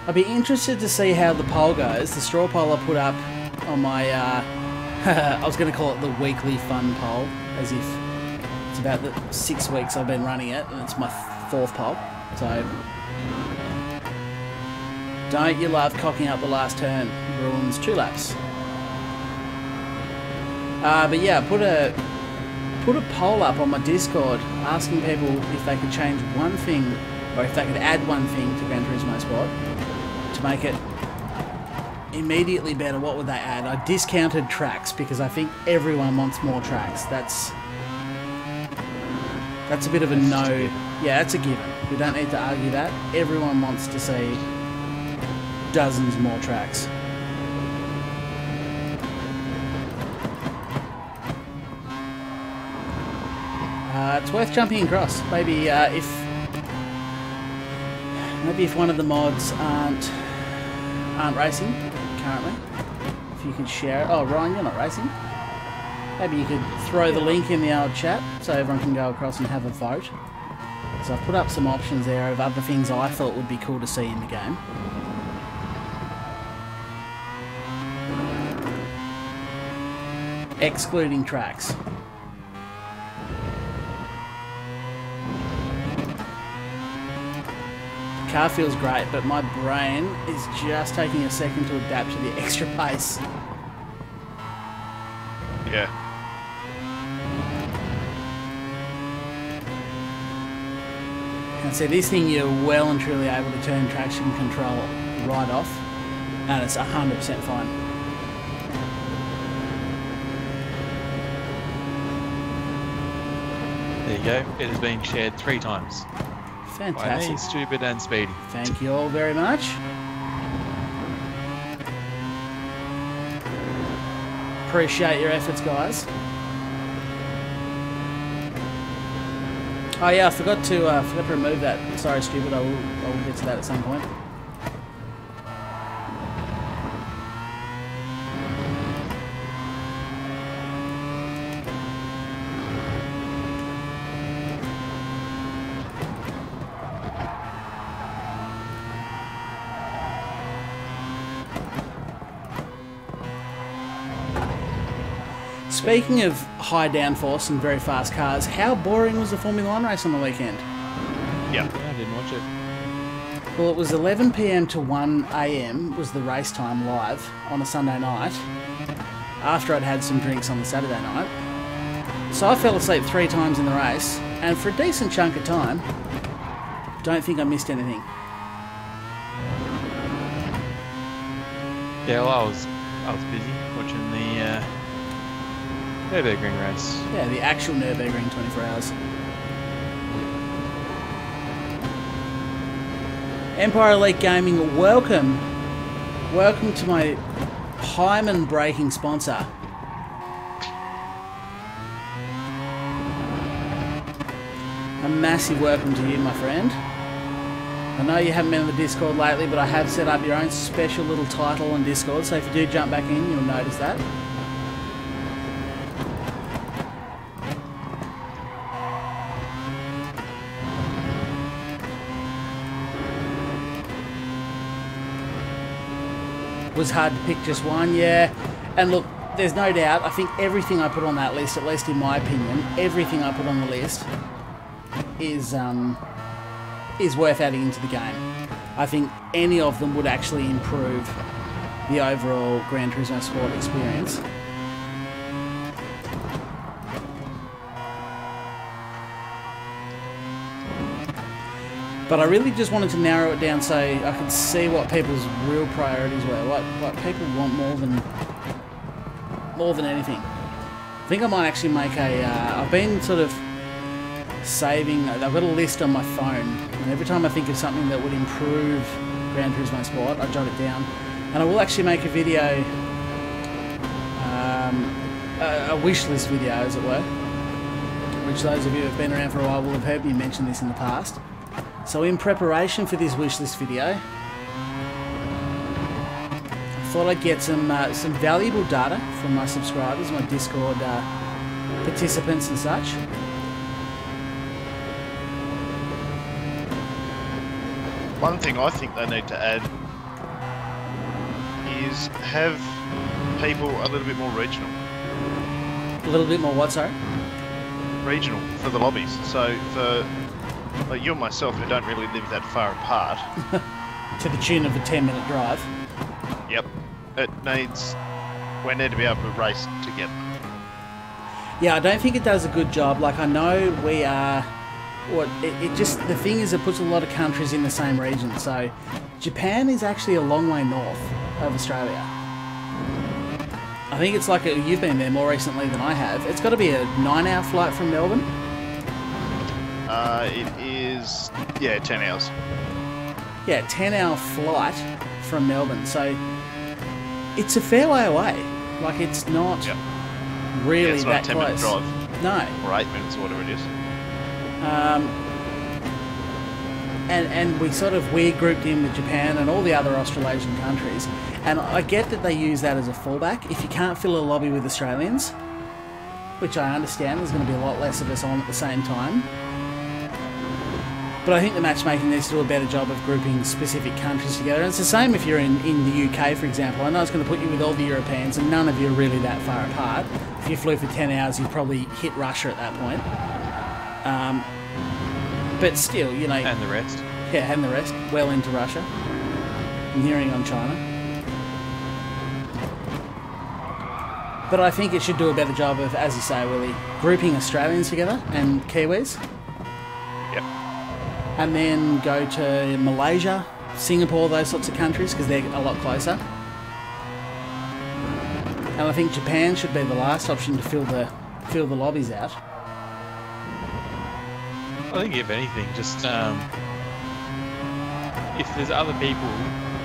I'd be interested to see how the poll goes. The straw poll I put up on my... I was going to call it the weekly fun poll, as if it's about the 6 weeks I've been running it, and it's my 4th poll. So, don't you love cocking up the last turn? Ruins 2 laps. But yeah, put a poll up on my Discord asking people if they could change one thing, or if they could add one thing to Gran Turismo Sport to make it immediately better. What would they add? I discounted tracks because I think everyone wants more tracks. That's a bit of a no. Yeah, that's a given. We don't need to argue that. Everyone wants to see dozens more tracks. It's worth jumping across. Maybe if one of the mods aren't racing currently, if you could share it. Oh, Ryan, you're not racing. Maybe you could throw the link in the old chat so everyone can go across and have a vote. So I've put up some options there of other things I thought would be cool to see in the game. Excluding tracks. The car feels great, but my brain is just taking a second to adapt to the extra pace. Yeah. And see, this thing you're well and truly able to turn traction control right off, and it's 100% fine. There you go. It has been shared 3 times. Fantastic. By me, Stupid and Speedy. Thank you all very much. Appreciate your efforts, guys. Oh yeah, I forgot to remove that. Sorry, stupid. I will get to that at some point. Speaking of high downforce and very fast cars, how boring was the Formula 1 race on the weekend? Yeah. I didn't watch it. Well, it was 11 PM to 1 AM was the race time live on a Sunday night, after I'd had some drinks on the Saturday night. So I fell asleep 3 times in the race, and for a decent chunk of time, don't think I missed anything. Yeah, well, I was busy watching the Nürburgring race. Yeah, the actual Nürburgring 24 hours. Empire Elite Gaming, welcome. Welcome to my Hyman braking sponsor. A massive welcome to you, my friend. I know you haven't been on the Discord lately, but I have set up your own special little title on Discord, so if you do jump back in, you'll notice that. Was hard to pick just one, yeah. And look, there's no doubt, I think everything I put on that list, at least in my opinion, everything I put on the list is worth adding into the game. I think any of them would actually improve the overall Gran Turismo Sport experience. But I really just wanted to narrow it down so I could see what people's real priorities were, what people want more than anything. I think I might actually make I've been sort of saving, I've got a list on my phone, and every time I think of something that would improve Gran Turismo Sport, I jot it down. And I will actually make a video, a wish list video as it were, which those of you who have been around for a while will have heard me mention this in the past. So in preparation for this wishlist video, I thought I'd get some valuable data from my subscribers, my Discord participants and such. One thing I think they need to add is have people a little bit more regional. A little bit more what, sorry? Regional for the lobbies. So for like you and myself, who don't really live that far apart. To the tune of a 10-minute drive. Yep. We need to be able to race together. Yeah, I don't think it does a good job. Like, I know we are... the thing is, it puts a lot of countries in the same region. So, Japan is actually a long way north of Australia. I think it's like you've been there more recently than I have. It's got to be a 9-hour flight from Melbourne. It is, 10 hours. Yeah, 10-hour flight from Melbourne. So it's a fair way away. Like, it's not really it's that not a 10-minute close. drive. No. Or 8 minutes or whatever it is. And we grouped in with Japan and all the other Australasian countries. And I get that they use that as a fallback. If you can't fill a lobby with Australians, which I understand, there's going to be a lot less of us on at the same time. But I think the matchmaking needs to do a better job of grouping specific countries together. And it's the same if you're in the UK, for example. I know it's going to put you with all the Europeans, and none of you are really that far apart. If you flew for 10 hours, you'd probably hit Russia at that point. But still, you know... And the rest. Yeah, and the rest. Well into Russia. Nearing on China. But I think it should do a better job of, as you say, Willie, grouping Australians together and Kiwis. Yep. And then go to Malaysia, Singapore, those sorts of countries, because they're a lot closer. And I think Japan should be the last option to fill the lobbies out. I think if anything, just if there's other people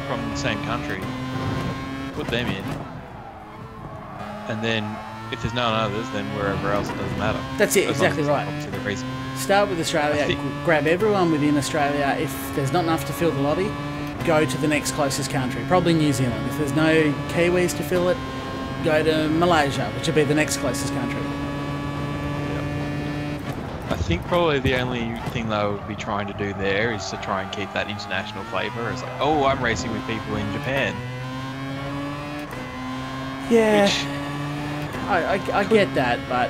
from the same country, put them in, and then if there's none others, then wherever else it doesn't matter. That's it, As long as exactly it's not right. obviously the reason. Start with Australia, grab everyone within Australia. If there's not enough to fill the lobby, go to the next closest country, probably New Zealand. If there's no Kiwis to fill it, go to Malaysia, which would be the next closest country. I think probably the only thing they would be trying to do there is to try and keep that international flavour. It's like, oh, I'm racing with people in Japan. Yeah, Which I get that, but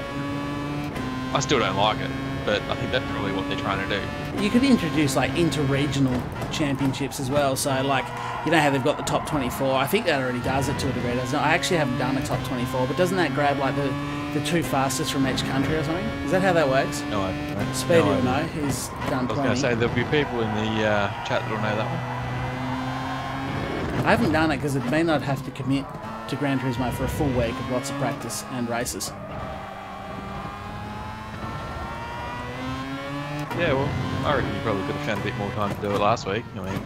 I still don't like it. But I think that's probably what they're trying to do. you could introduce like inter-regional championships as well. So like, you know how they've got the top 24. I think that already does it to a degree, doesn't it? I actually haven't done a top 24, but doesn't that grab like the two fastest from each country or something? Is that how that works? No, I don't. Speedy no, will know. He's done I was 20. going to say there'll be people in the chat that'll know that one. I haven't done it because it mean I'd have to commit to Gran Turismo for a full week of lots of practice and races. Yeah, well, I reckon you probably could have found a bit more time to do it last week. I mean,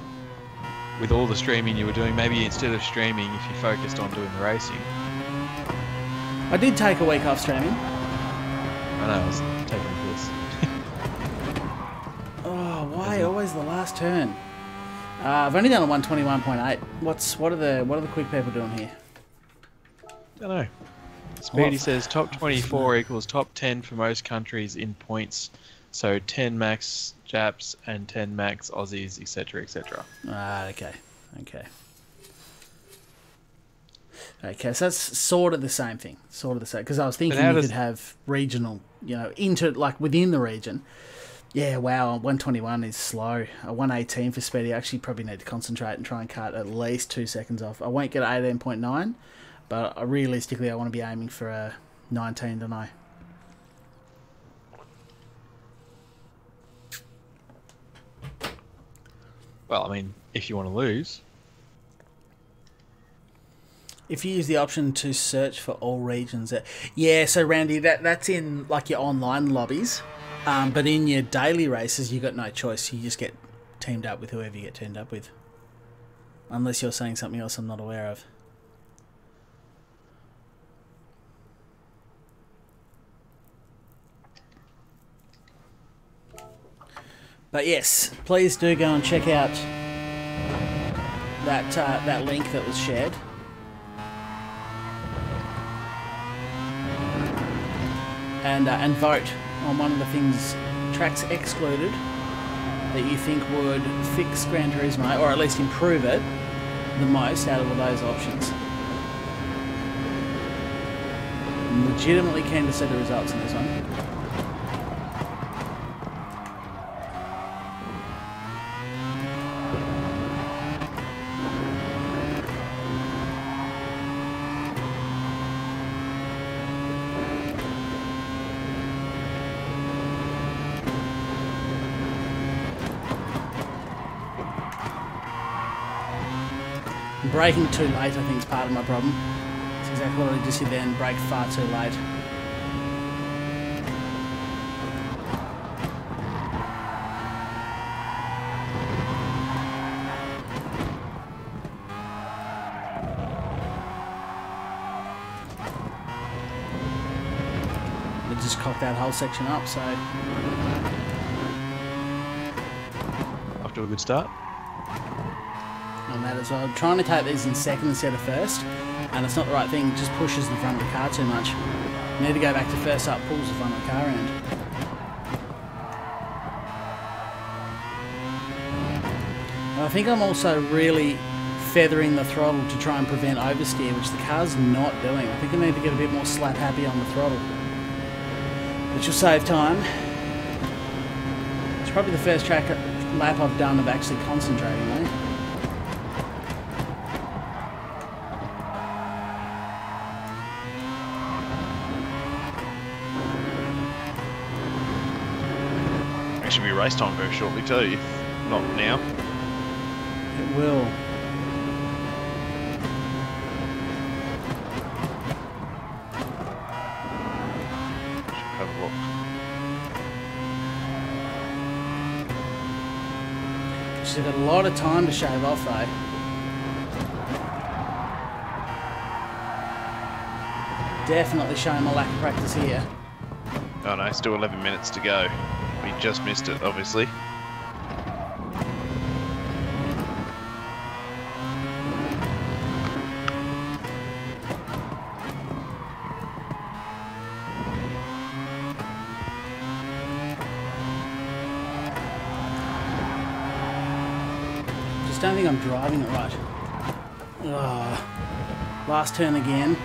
with all the streaming you were doing, maybe instead of streaming, if you focused on doing the racing. I did take a week off streaming. I know, I was taking this. Oh, why always the last turn? I've only done a 121.8. What are the quick people doing here? Don't know. Speedy says top 24 equals top 10 for most countries in points. So 10 max Japs and 10 max Aussies, etc., etc. Okay. Okay, so that's sort of the same thing. Sort of the same. Because I was thinking you could have regional, like within the region. Yeah, wow, 121 is slow. A 118 for Speedy. I actually probably need to concentrate and try and cut at least 2 seconds off. I won't get 18.9, but realistically I want to be aiming for a 19, don't I? Well, I mean, if you want to lose. If you use the option to search for all regions. Yeah, so Randy, that's in like your online lobbies. But in your daily races, you got no choice. You just get teamed up with whoever you get teamed up with. Unless you're saying something else I'm not aware of. But yes, please do go and check out that link that was shared. And vote on one of the things, tracks excluded, that you think would fix Gran Turismo, or at least improve it the most out of all those options. I'm legitimately keen to see the results in this one. Braking too late, I think, is part of my problem. That's exactly what I just did then, brake far too late. It just cocked that whole section up, so... Off to a good start. On that as well. I'm trying to take these in second instead of first, and it's not the right thing. It just pushes the front of the car too much. You need to go back to first up, pulls the front of the car around. And I think I'm also really feathering the throttle to try and prevent oversteer, which the car's not doing. I think I need to get a bit more slap happy on the throttle, which will save time. It's probably the first lap I've done of actually concentrating, eh? Should be race time very shortly too, if not now. It will. Should have a look. She's got a lot of time to shave off though. Definitely showing my lack of practice here. Oh no, still 11 minutes to go. We just missed it, obviously. Just don't think I'm driving it right. Oh, last turn again.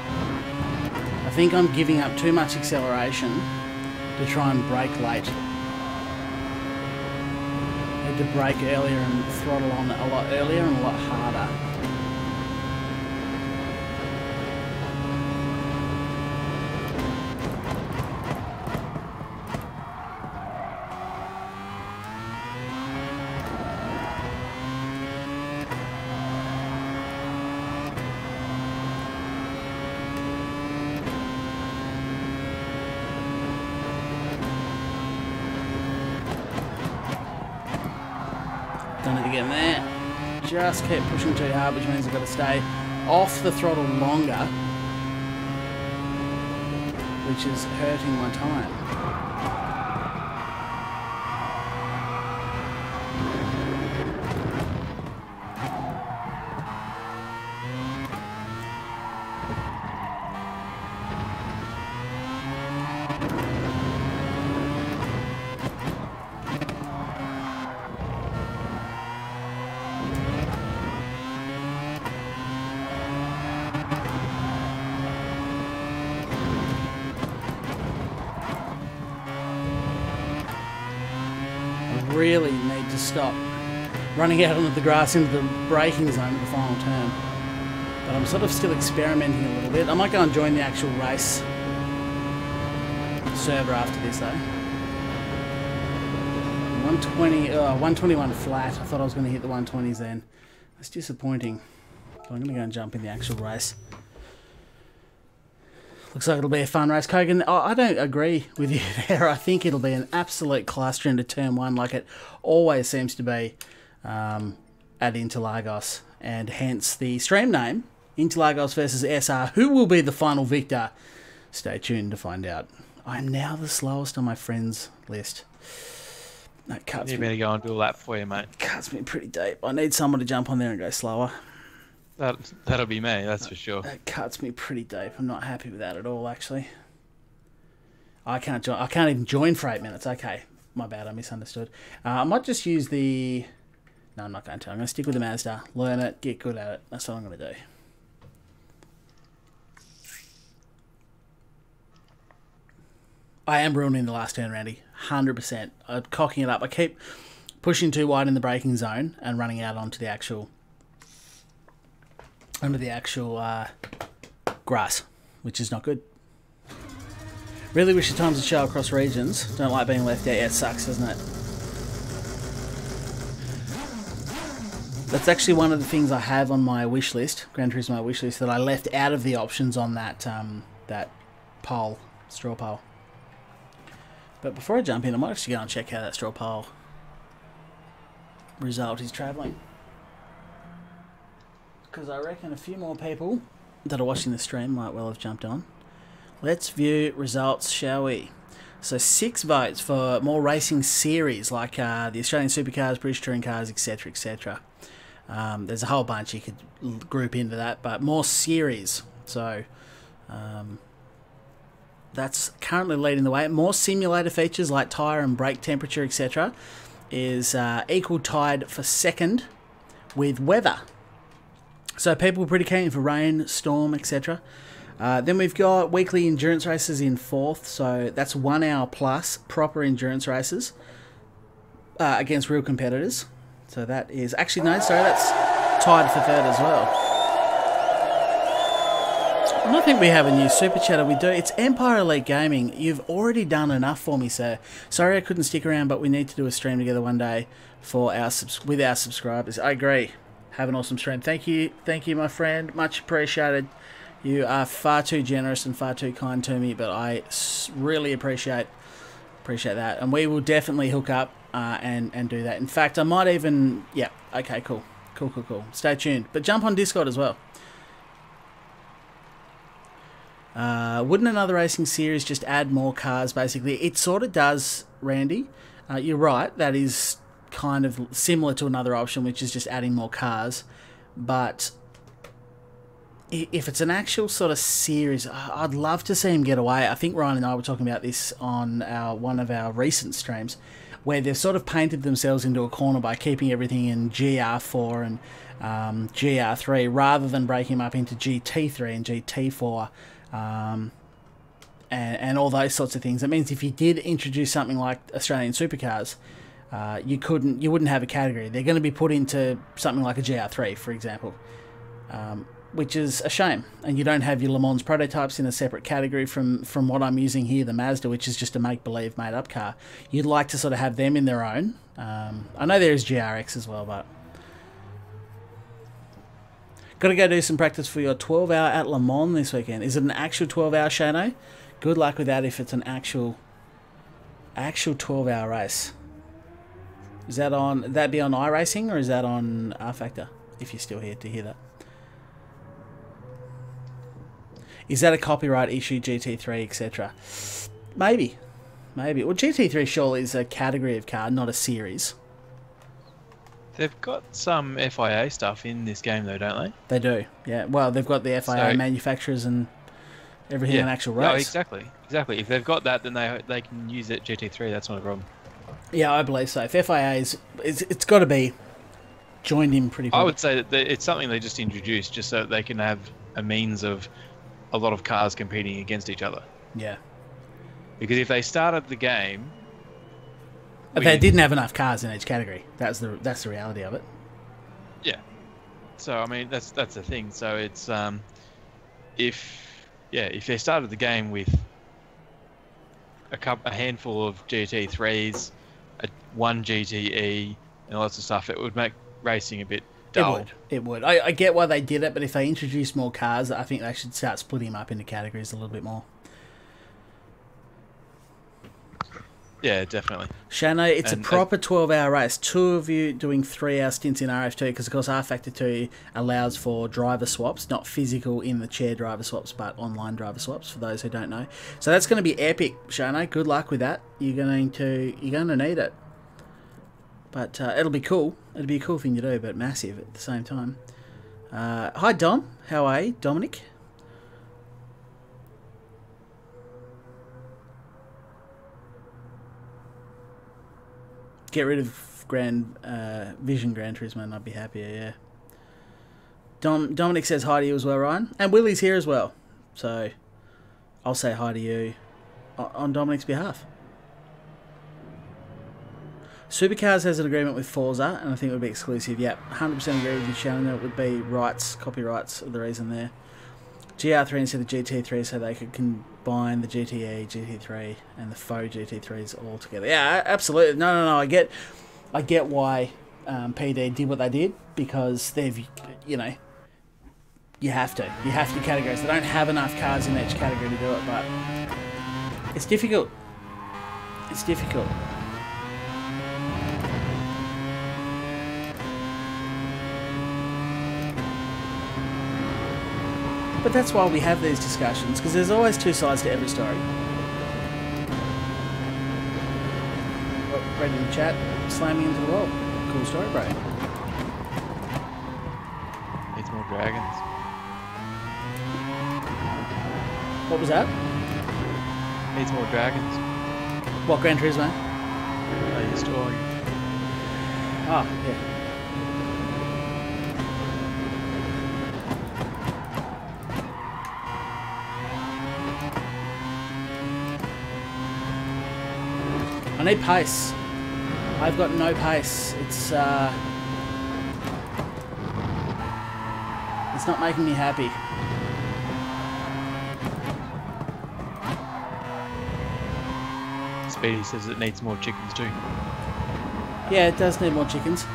I think I'm giving up too much acceleration to try and brake late. Need to brake earlier and throttle on a lot earlier and a lot harder. Don't need to get in there. Just keep pushing too hard, which means I've got to stay off the throttle longer, which is hurting my time. Really need to stop running out onto the grass into the braking zone at the final turn. But I'm sort of still experimenting a little bit. I might go and join the actual race server after this though. 121 flat. I thought I was going to hit the 120s then. That's disappointing. But I'm going to go and jump in the actual race. Looks like it'll be a fun race, Kogan. Oh, I don't agree with you there. I think it'll be an absolute cluster into turn one, like it always seems to be at Interlagos. And hence the stream name, Interlagos versus SR. Who will be the final victor? Stay tuned to find out. I'm now the slowest on my friends list. That cuts me. You better go and do a lap for you, mate. Cuts me pretty deep. I need someone to jump on there and go slower. That'll be me, that's for sure. That cuts me pretty deep. I'm not happy with that at all, actually. I can't even join for 8 minutes. Okay, my bad. I misunderstood. I might just use the... No, I'm not going to. I'm going to stick with the Mazda. Learn it. Get good at it. That's what I'm going to do. I am ruining the last turn, Randy. 100%. I'm cocking it up. I keep pushing too wide in the braking zone and running out onto the actual... grass, which is not good. Really wish the times would show across regions. Don't like being left out. Yeah, it sucks, doesn't it? That's actually one of the things I have on my wish list, Gran Turismo wish list, that I left out of the options on that that pole, straw pole. But before I jump in, I might actually go and check how that straw pole result is travelling. Because I reckon a few more people that are watching the stream might well have jumped on. Let's view results, shall we? So 6 votes for more racing series, like the Australian Supercars, British Touring Cars, etc, etc. There's a whole bunch you could group into that, but more series. So that's currently leading the way. More simulator features like tyre and brake temperature, etc. is equal tied for second with weather. So people are pretty keen for rain, storm, etc. Then we've got weekly endurance races in 4th. So that's 1 hour plus proper endurance races against real competitors. So that is... Actually, no, sorry, that's tied for 3rd as well. I don't think we have a new super chatter. We do. It's Empire Elite Gaming. You've already done enough for me, sir. Sorry I couldn't stick around, but we need to do a stream together one day for with our subscribers. I agree. Have an awesome stream. Thank you, my friend. Much appreciated. You are far too generous and far too kind to me, but I really appreciate that. And we will definitely hook up and do that. In fact, I might even... Yeah, okay, cool. Cool. Stay tuned. But jump on Discord as well. Wouldn't another racing series just add more cars, basically? It sort of does, Randy. You're right. That is kind of similar to another option, which is just adding more cars. But if it's an actual sort of series, I'd love to see him get away. I think Ryan and I were talking about this on one of our recent streams, where they've sort of painted themselves into a corner by keeping everything in GR4 and GR3 rather than breaking them up into GT3 and GT4 and all those sorts of things. That means if you did introduce something like Australian supercars, you wouldn't have a category. They're going to be put into something like a GR3, for example, which is a shame. And you don't have your Le Mans prototypes in a separate category from what I'm using here, the Mazda, which is just a make-believe, made-up car. You'd like to sort of have them in their own. I know there is GRX as well, but... Got to go do some practice for your 12-hour at Le Mans this weekend. Is it an actual 12-hour, Shano? Good luck with that if it's an actual 12-hour race. Is that on... That be on iRacing or is that on R Factor? If you're still here to hear that. Is that a copyright issue, GT3, etc.? Maybe. Maybe. Well, GT3 surely is a category of car, not a series. They've got some FIA stuff in this game, though, don't they? They do, yeah. Well, they've got the FIA manufacturers and everything in actual race. No, exactly. Exactly. If they've got that, then they can use it GT3. That's not a problem. Yeah, I believe so. If FIA it's got to be joined in pretty quickly. I would say that it's something they just introduced just so that they can have a means of a lot of cars competing against each other. Yeah. Because if they started the game... They didn't have enough cars in each category. That's the reality of it. Yeah. So, I mean, that's the thing. So, it's... If they started the game with a handful of GT3s, one GTE, and lots of stuff, it would make racing a bit dull. It would. I get why they did it, but if they introduce more cars, I think they should start splitting them up into categories a little bit more. Yeah, definitely. Shano, it's a proper 12-hour race. 2 of you doing 3-hour stints in RF2, because, of course, R Factor 2 allows for driver swaps, not physical in the chair driver swaps, but online driver swaps, for those who don't know. So that's going to be epic, Shano. Good luck with that. You're going to need it. But it'll be cool. It'll be a cool thing to do, but massive at the same time. Hi, Dom. How are you? Dominic? Get rid of Vision Gran Turismo and I'd be happier, yeah. Dominic says hi to you as well, Ryan. And Willie's here as well. So I'll say hi to you on Dominic's behalf. Supercars has an agreement with Forza, and I think it would be exclusive. Yep, 100% agree with you, Shannon. It would be copyrights are the reason there. GR3 instead of GT3, so they could combine the GTE, GT3, and the faux GT3s all together. Yeah, absolutely. No. I get why PD did what they did, because they've, you have to categorize. They don't have enough cars in each category to do it, but it's difficult. It's difficult. But that's why we have these discussions, because there's always 2 sides to every story. Ready to chat, slamming into the wall. Cool story, bro. Needs more dragons. What was that? Needs more dragons. What, Gran Turismo? Your story. Ah, yeah. I need pace. I've got no pace. It's not making me happy. Speedy says it needs more chickens too. Yeah, it does need more chickens.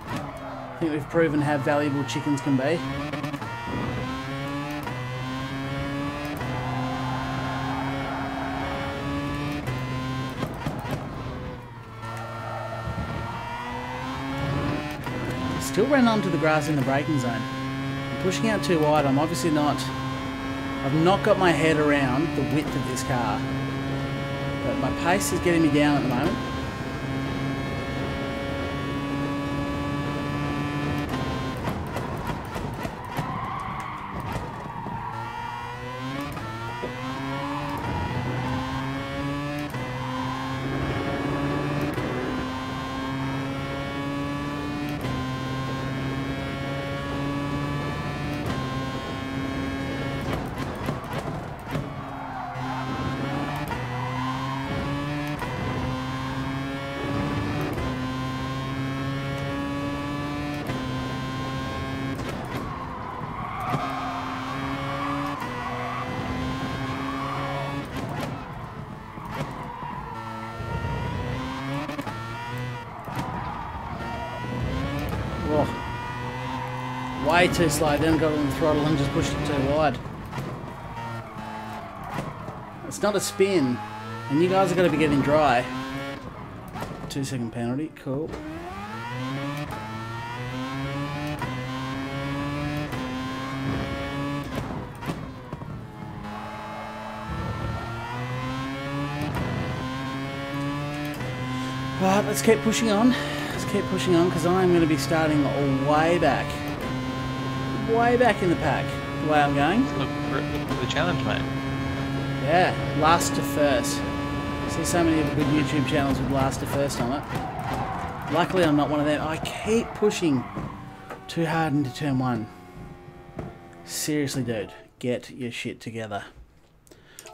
I think we've proven how valuable chickens can be. Still ran onto the grass in the braking zone. I'm pushing out too wide. I'm obviously not... I've not got my head around the width of this car. But my pace is getting me down at the moment. Way too slow, then got on the throttle and just pushed it too wide. It's not a spin, and you guys are going to be getting dry. 2-second penalty, cool. Right, let's keep pushing on. Let's keep pushing on because I'm going to be starting way back. Way back in the pack, the way I'm going. Look for the challenge, mate. Yeah, last to first. See so many of the good YouTube channels with last to first on it. Luckily I'm not one of them. I keep pushing too hard into turn 1. Seriously, dude, get your shit together.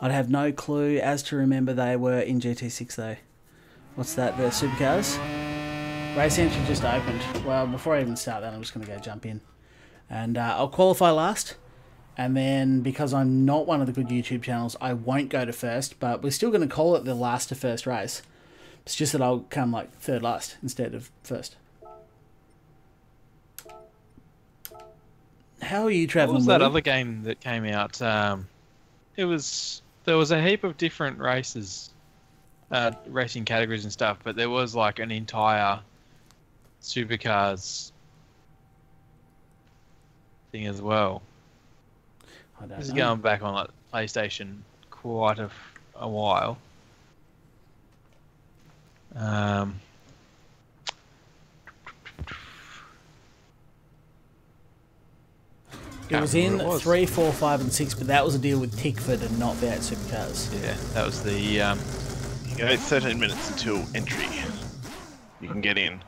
I'd have no clue as to remember they were in GT6 though. What's that, the supercars? Race entry just opened. Well, before I even start that, I'm just going to go jump in. And I'll qualify last, and then because I'm not one of the good YouTube channels, I won't go to first, but we're still going to call it the last to first race. It's just that I'll come like third last instead of first. How are you travelling? What was that other game that came out? There was a heap of different races, racing categories and stuff, but there was like an entire supercars thing as well. I don't know. This is going back on like PlayStation quite a while. It was in 3, 4, 5 and 6, but that was a deal with Tickford and not V8 Supercars. Yeah, that was the... You go 13 minutes until entry. You can get in.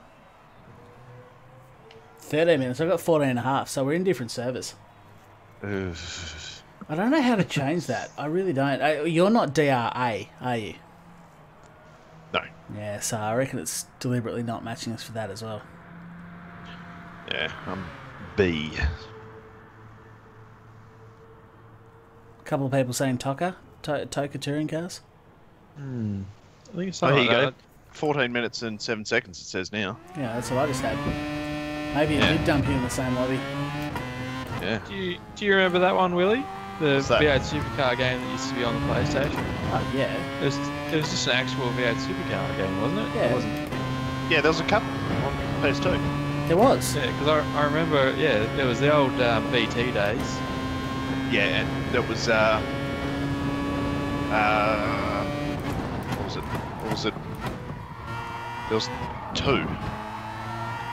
13 minutes. I've got 14 and a half, so we're in different servers. I don't know how to change that. I really don't. You're not DRA, are you? No. Yeah, so I reckon it's deliberately not matching us for that as well. Yeah, I'm B. A couple of people saying Toka touring cars. I think it's Oh, something here you like go. 14 minutes and 7 seconds, it says now. Yeah, that's what I just had. Maybe it did dump you in the same lobby. Yeah. Do you remember that one, Willie? The What's that? V8 Supercar game that used to be on the PlayStation? Oh, yeah. It was just an actual V8 Supercar game, wasn't it? Yeah. It wasn't. Yeah, there was a couple on PS2. There was. Yeah, because I remember, there was the old VT days. Yeah, and there was, what was it? There was 2.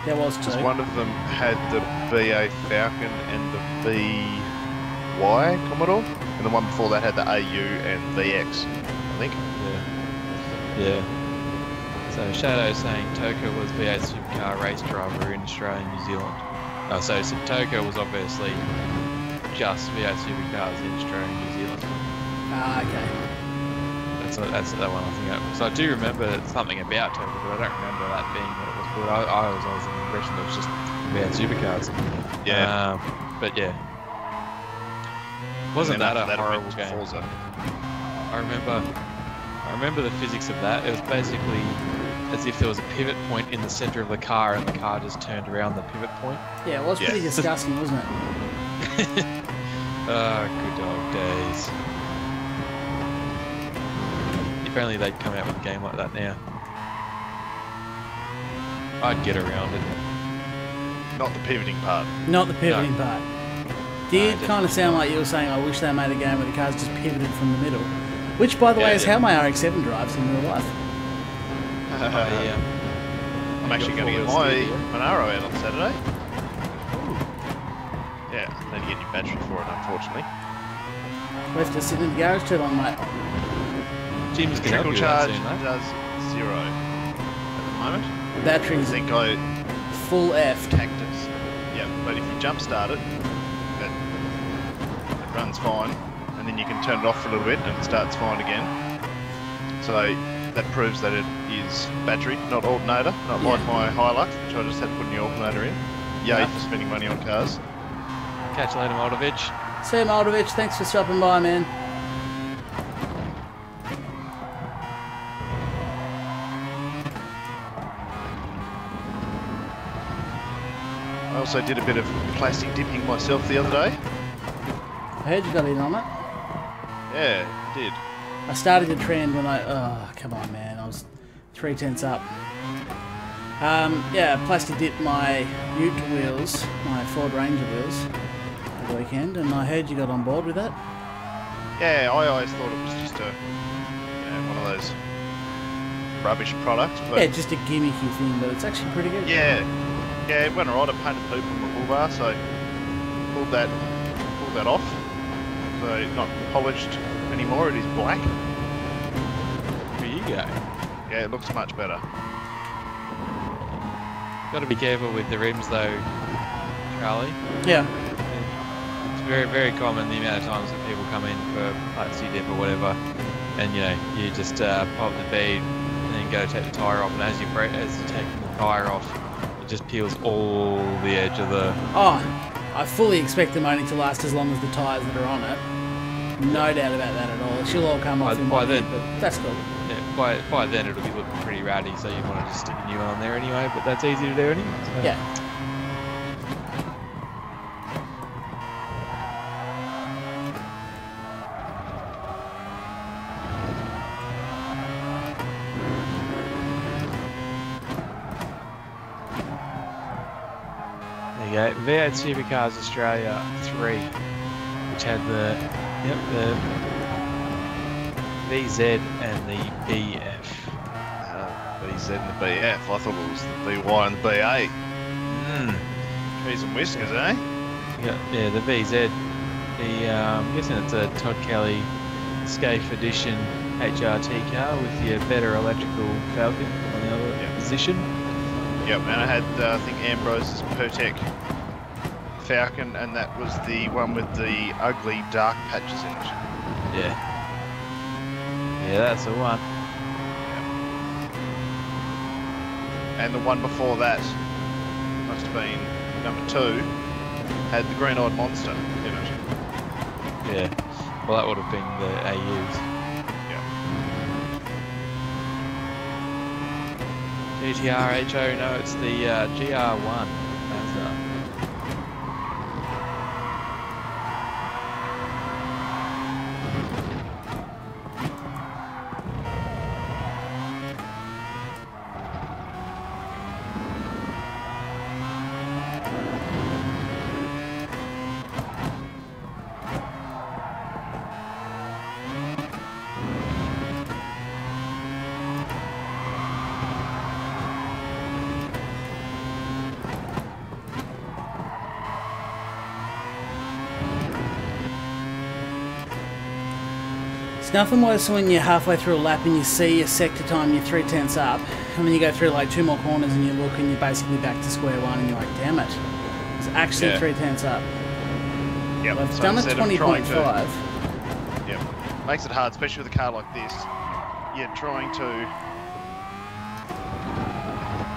There was Because 2. one of them had the BA Falcon and the VY Commodore, and the one before that had the AU and VX, I think. Yeah. So Shadow's saying Toka was V8 Supercar race driver in Australia and New Zealand. So Toka was obviously just V8 Supercars in Australia and New Zealand. Ah, okay. That's that one I think of. So I do remember something about Toka, but I don't remember that being what it was called. I was under the impression that it was just V8 Supercars. Yeah. But yeah. Wasn't that a That horrible went to game? Forza. I remember the physics of that. It was basically as if there was a pivot point in the center of the car and the car just turned around the pivot point. Yeah, it was pretty disgusting, wasn't it? Good old days. If only they'd come out with a game like that now. I'd get around it. Not the pivoting part. Not the pivoting part. Did No, kind of sound like you were saying, I wish they made a game where the cars just pivoted from the middle. Which, by the way, is how my RX-7 drives in real life. Yeah. I'm actually going to get my Monaro out on Saturday. Yeah, need to get your battery for it, unfortunately. Left us sitting in the garage too long, mate. Jim's going to help Trickle you charge with that soon, mate. does 0 at the moment. The battery's I think I full F. cactus. Yeah, but if you jump start it, it runs fine, and then you can turn it off for a little bit and it starts fine again. So that proves that it is battery, not alternator, not like my Hilux, which I just had to put the alternator in. Yay for spending money on cars. Catch you later, Moldovich. See you, Moldovich. Thanks for stopping by, man. I also did a bit of plastic dipping myself the other day. I heard you got in on it. Yeah, I did. I started the trend when oh, come on, man. I was 3/10 up. Yeah, plastic dipped my Ute wheels, my Ford Ranger wheels, over the weekend, and I heard you got on board with that. Yeah, I always thought it was just a, one of those rubbish products. But Yeah, just a gimmicky thing, but it's actually pretty good. yeah, it went alright. I painted poop on the bull bar, so pulled that off. So it's not polished anymore. It is black. There you go. Yeah, it looks much better. Got to be careful with the rims though, Charlie. Yeah. It's very, very common the amount of times that people come in for plastic dip or whatever, and you just pop the bead and then go take the tyre off, and as you're taking the tyre off, it just peels all the edge of the. Oh, I fully expect them only to last as long as the tyres that are on it. No doubt about that at all. She'll all come off in by one then, hit, but that's cool. Yeah, by then it'll be looking pretty ratty, so you want to just stick a new one on there anyway. But that's easy to do anyway. So. Yeah. There you go. V8 Supercars Australia 3, which had the VZ and the BF. BZ and the BF. I thought it was the BY and the BA. Cheese and whiskers, eh? Yeah, the VZ. I'm guessing it's a Todd Kelly Scaife Edition HRT car with your better electrical Falcon on the other position. Yep, and I had, I think, Ambrose's Pertec Falcon, and that was the one with the ugly dark patches in it. Yeah. Yeah, that's the one. And the one before that, must have been number 2, had the green-eyed monster in it. Yeah. Well, that would have been the AUs. GTR HO, no, it's the GR1 Mazda. It's nothing worse when you're halfway through a lap and you see your sector time, you're 3/10 up, and then you go through like 2 more corners and you look and you're basically back to square one and you're like, damn it, it's actually 3/10 up. Yep. I've So done a instead of trying 20.5. Yep. Makes it hard, especially with a car like this. You're trying to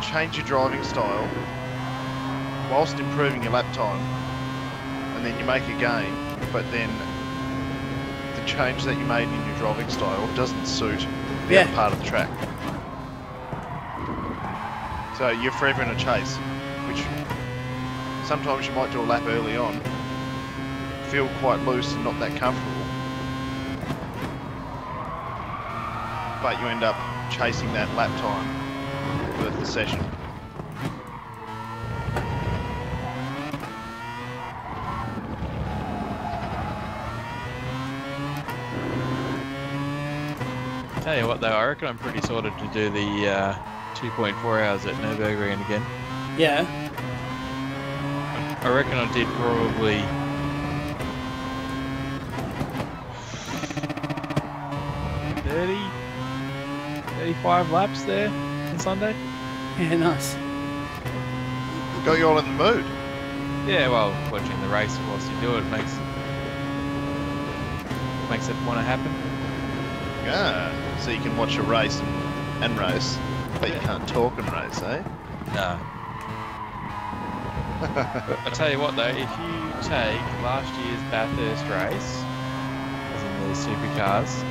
change your driving style whilst improving your lap time, and then you make a gain, but then the change that you made in your driving style doesn't suit the other part of the track. So you're forever in a chase, which sometimes you might do a lap early on, feel quite loose and not that comfortable, but you end up chasing that lap time worth the session. Tell you what though, I reckon I'm pretty sorted to do the 2.4 hours at Nürburgring again. Yeah. I reckon I did probably 35 laps there on Sunday. Yeah, nice. Got you all in the mood. Yeah, well, watching the race whilst you do it makes it want to happen. Yeah. So you can watch a race and race, but you can't talk and race, eh? No. I tell you what though, if you take last year's Bathurst race, as in the supercars,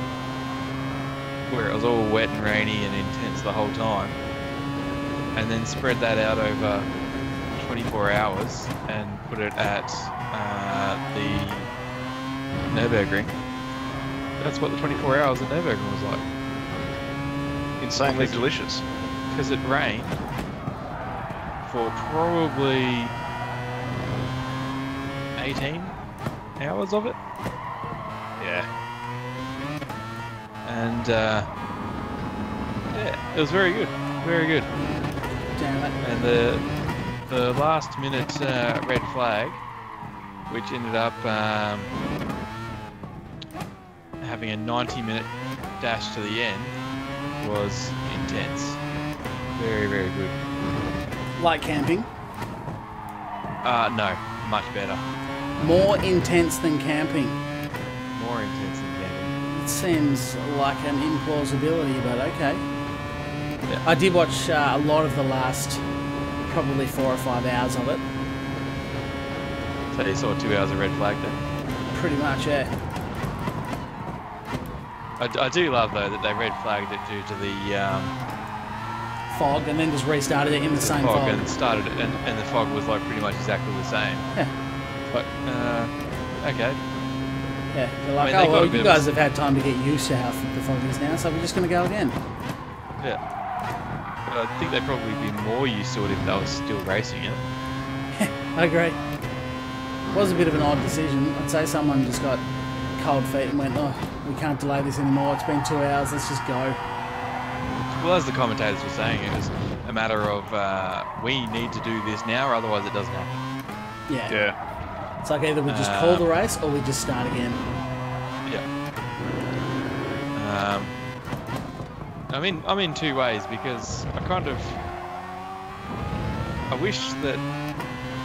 where it was all wet and rainy and intense the whole time, and then spread that out over 24 hours and put it at the Nürburgring, that's what the 24 hours at Nürburgring was like. Insanely delicious. Because it rained for probably 18 hours of it. Yeah. And yeah, it was very good. Very good. Damn it. And the last minute red flag, which ended up having a 90-minute dash to the end, was intense. Very, very good. Like camping? No, much better. More intense than camping. More intense than camping. It seems like an implausibility, but okay. Yeah. I did watch a lot of the last probably 4 or 5 hours of it. So you saw 2 hours of red flag then? Pretty much, yeah. I do love though that they red flagged it due to the Fog, and then just restarted it in the same fog. and started it, and the fog was like pretty much exactly the same. Yeah. But okay. Yeah, they're like, I mean, they oh, well, got a you bit guys of have had time to get used to how thick the fog is now, so we're just going to go again. Yeah. But I think they'd probably be more used to it if they were still racing it. I agree. It was a bit of an odd decision. I'd say someone just got cold feet and went, oh, we can't delay this anymore. It's been 2 hours. Let's just go. Well, as the commentators were saying, it was a matter of we need to do this now, or otherwise it doesn't happen. Yeah. Yeah. It's like either we just call the race or we just start again. Yeah. I'm in two ways, because I wish that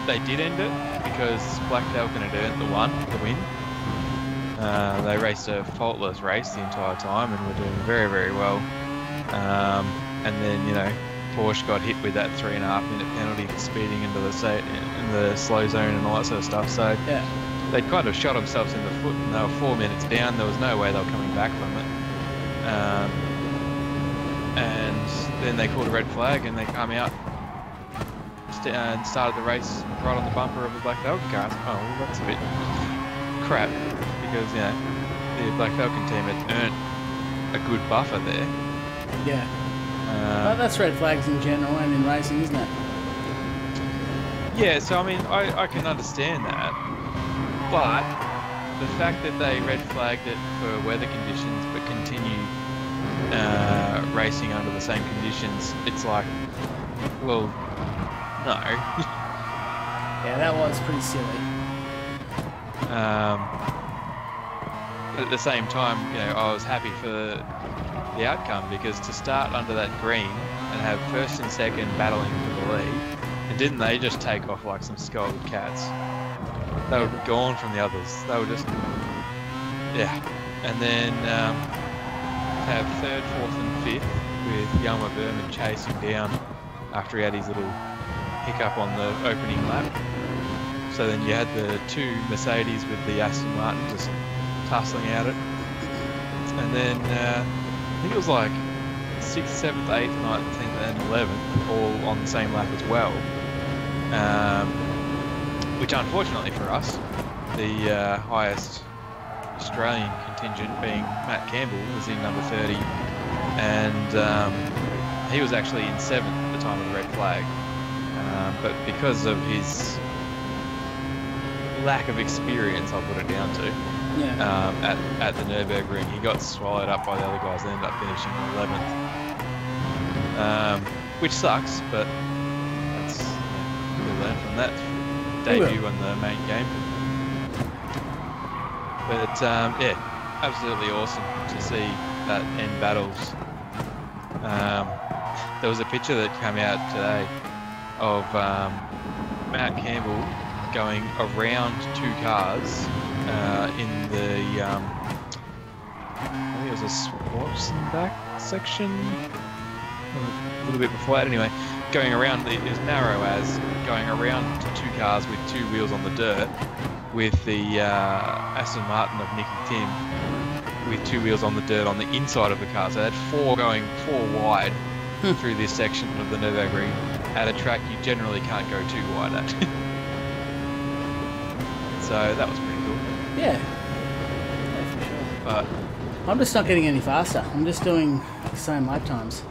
they did end it, because Black Falcon had earned the win. They raced a faultless race the entire time and were doing very, very well. And then, you know, Porsche got hit with that 3.5 minute penalty for speeding into the slow zone and all that sort of stuff. So yeah, they kind of shot themselves in the foot, and they were 4 minutes down. There was no way they were coming back from it. And then they called a red flag, and they come out and started the race right on the bumper of the Black Falcon cars. Oh, well, that's a bit crap, because, you know, the Black Falcon team had earned a good buffer there. Yeah. Well, that's red flags in general and in racing, isn't it? Yeah, so I mean, I can understand that, but the fact that they red flagged it for weather conditions but continue racing under the same conditions, it's like, well, no. Yeah, that was pretty silly. At the same time, you know, I was happy for the outcome, because to start under that green and have first and second battling for the lead, and didn't they just take off like some scalded cats? They were gone from the others. They were just, yeah. And then have third, fourth and fifth with Yelmer Berman chasing down after he had his little hiccup on the opening lap. So then you had the two Mercedes with the Aston Martin just tussling at it. And then I think it was like 6th, 7th, 8th, 9th, 10th and 11th all on the same lap as well. Which unfortunately for us, the highest Australian contingent being Matt Campbell was in number 30, and he was actually in 7th at the time of the red flag. But because of his lack of experience, I'll put it down to, at the Nürburgring. He got swallowed up by the other guys and ended up finishing 11th, which sucks, but that's we'll learn from that debut on the main game. But yeah, absolutely awesome to see that end battles. There was a picture that came out today of Matt Campbell going around 2 cars in the I think it was a sports back section, a little bit before that anyway, going around, it was narrow as going around to 2 cars with 2 wheels on the dirt with the Aston Martin of Nicky Tim with 2 wheels on the dirt on the inside of the car. So they had 4 going 4 wide through this section of the Nürburgring at a track you generally can't go too wide at. So that was pretty cool. Yeah, for sure. But I'm just not getting any faster. I'm just doing the same lap times.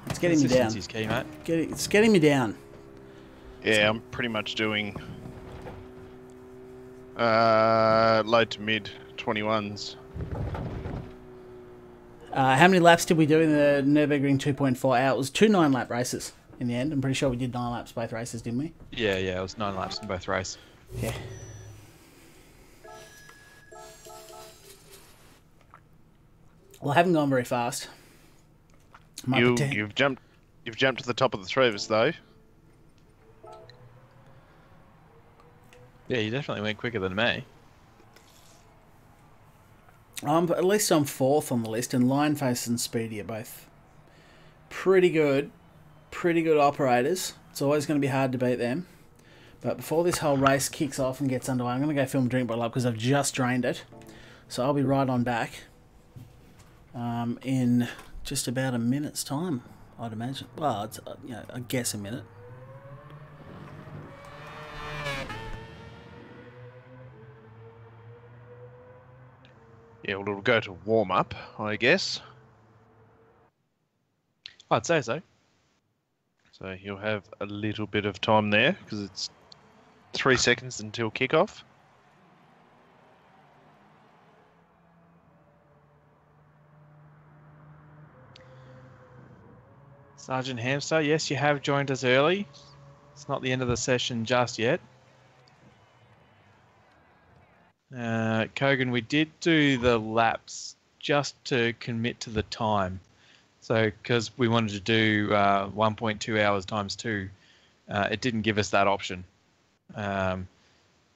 It's getting me down. Consistency's key, mate. It's getting me down. Yeah, I'm pretty much doing low to mid 21s. How many laps did we do in the Nürburgring 2.4 hours? It was 2 9-lap races in the end. I'm pretty sure we did 9 laps both races, didn't we? Yeah, it was 9 laps in both races. Yeah. Well, I haven't gone very fast. You've jumped to the top of the 3 of us though. Yeah, you definitely went quicker than me. At least I'm 4th on the list, and Lionface and Speedy are both pretty good operators. It's always going to be hard to beat them. But before this whole race kicks off and gets underway, I'm going to go fill my drink bottle up because I've just drained it. So I'll be right on back in just about a minute's time, I'd imagine. Well, it's, I guess a minute. Yeah, well, it'll go to warm up, I guess. I'd say so. So you'll have a little bit of time there because it's 3 seconds until kickoff. Sergeant Hamster, yes, you have joined us early. It's not the end of the session just yet. Kogan, we did do the laps just to commit to the time. So, because we wanted to do 1.2 hours times 2, it didn't give us that option. I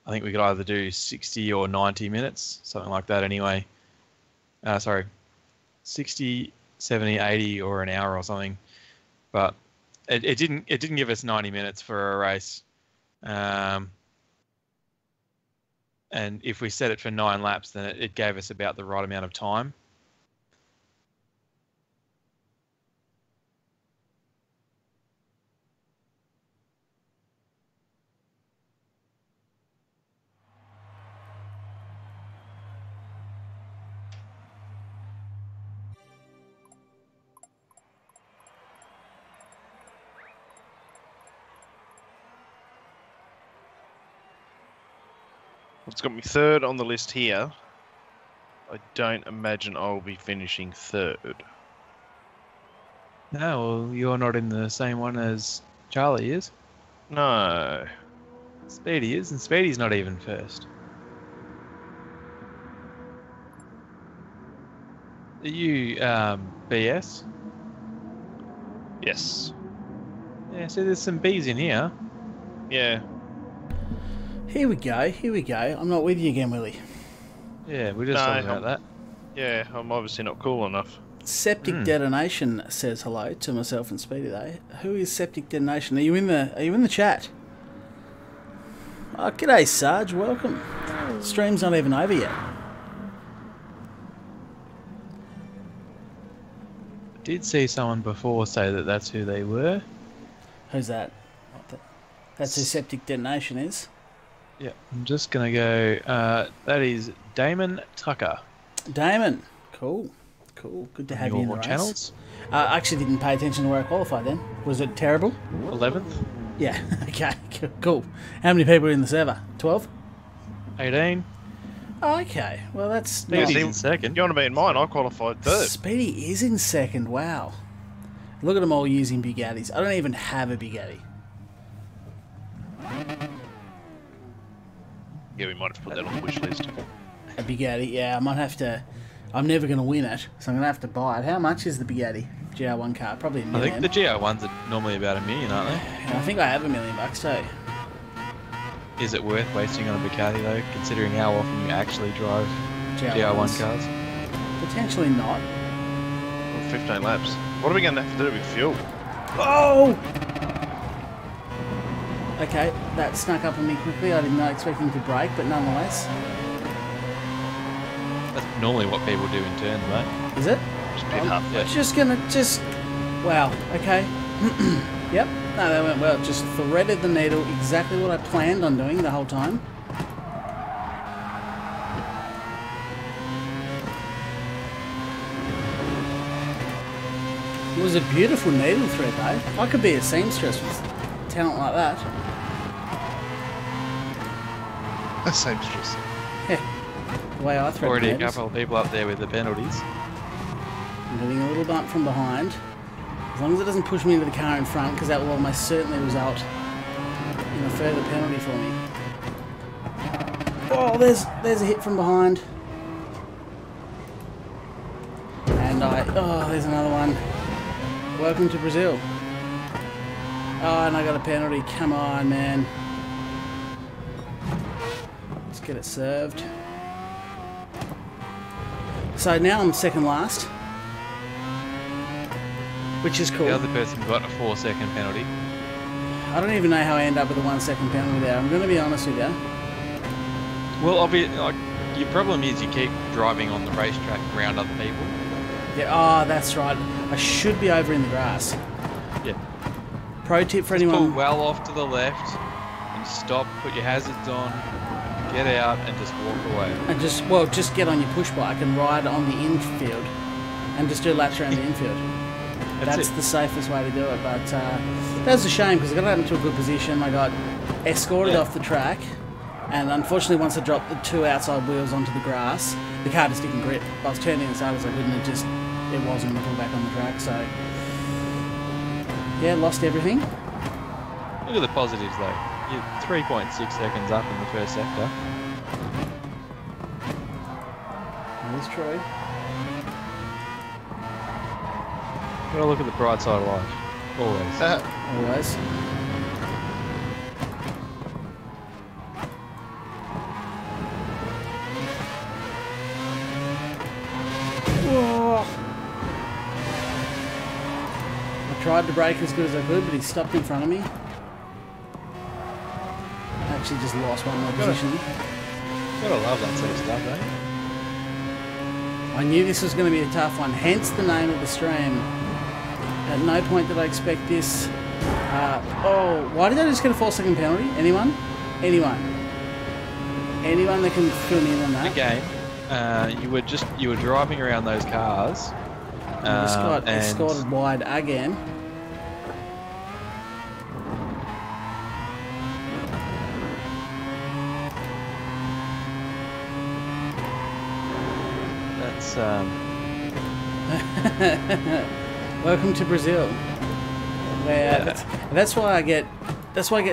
think we could either do 60 or 90 minutes, something like that anyway. Sorry, 60, 70, 80 or an hour or something. But it didn't give us 90 minutes for a race. And if we set it for 9 laps, then it gave us about the right amount of time. It's got me 3rd on the list here. I don't imagine I'll be finishing 3rd. No, well, you're not in the same one as Charlie is. No. Speedy is, and Speedy's not even 1st. Are you BS? Yes. Yeah, so there's some Bs in here. Yeah. Here we go. I'm not with you again, Willie. Yeah, we're just talking about that. Yeah, I'm obviously not cool enough. Septic Detonation says hello to myself and Speedy though. Who is Septic Detonation? Are you in the chat? Oh, g'day Sarge, welcome. Stream's not even over yet. Did see someone before say that that's who they were. Who's that? That's who Septic Detonation is. Yeah, I'm just going to go, that is Damon Tucker. Damon, cool. Good to have you in the race. Channels? I actually didn't pay attention to where I qualified then. Was it terrible? 11th. Yeah, okay, cool. How many people are in the server? 12? 18. Oh, okay. Well, that's Speedy's not... in second. You want to be in mine? I qualified third. Speedy is in second. Wow. Look at them all using Bugattis. I don't even have a Bugatti. Yeah, we might have put that on the wish list. A Bugatti, yeah. I might have to... I'm never going to win it, so I'm going to have to buy it. How much is the Bugatti GR1 car? Probably $1 I million. think the GR1s are normally about $1 million, aren't they? And I think I have $1 million too. Is it worth wasting on a Bugatti though, considering how often you actually drive GR1 cars? Potentially not. Well, 15 laps. What are we going to have to do with fuel? Oh! Okay, that snuck up on me quickly. I did not expect him to brake, but nonetheless. That's normally what people do in turns, mate. Is it? Just pit halfway. Just gonna, wow, okay. Yep, no, that went well. Just threaded the needle, exactly what I planned on doing the whole time. It was a beautiful needle thread though. I could be a seamstress with talent like that. Seamstress. Yeah, the way I thread Already a needles. couple of people up there with the penalties. I'm getting a little bump from behind. As long as it doesn't push me into the car in front, because that will almost certainly result in a further penalty for me. Oh, there's a hit from behind. And there's another one. Welcome to Brazil. Oh, and I got a penalty. Come on, man. Let's get it served. So now I'm second last. Which is cool. The other person got a 4-second penalty. I don't even know how I end up with a 1-second penalty there. I'm going to be honest with you. Well, obviously, like, your problem is you keep driving on the racetrack around other people. Yeah, oh, that's right. I should be over in the grass. Yeah. Pro tip for Just pull anyone. well off to the left and stop, put your hazards on, get out and just walk away. And just get on your push bike and ride on the infield and just do laps around the infield. That's the safest way to do it, but that was a shame because I got out into a good position. I got escorted off the track, and unfortunately once I dropped the 2 outside wheels onto the grass, the car just didn't grip. I was turning as hard as I could and it wasn't going to pull back on the track, so yeah, lost everything. Look at the positives though. You're 3.6 seconds up in the first sector. That is true. Gotta look at the bright side of life. Always. Always. Whoa. I tried to brake as good as I could, but he stopped in front of me. I actually just lost one more position. Gotta love that sort of stuff, eh? I knew this was going to be a tough one, hence the name of the stream. At no point did I expect this. Why did I just get a 4-second penalty? Anyone? Anyone? Anyone that can fill me in on that? Again, you were driving around those cars. I just got escorted wide again. That's Welcome to Brazil. Where that's why I get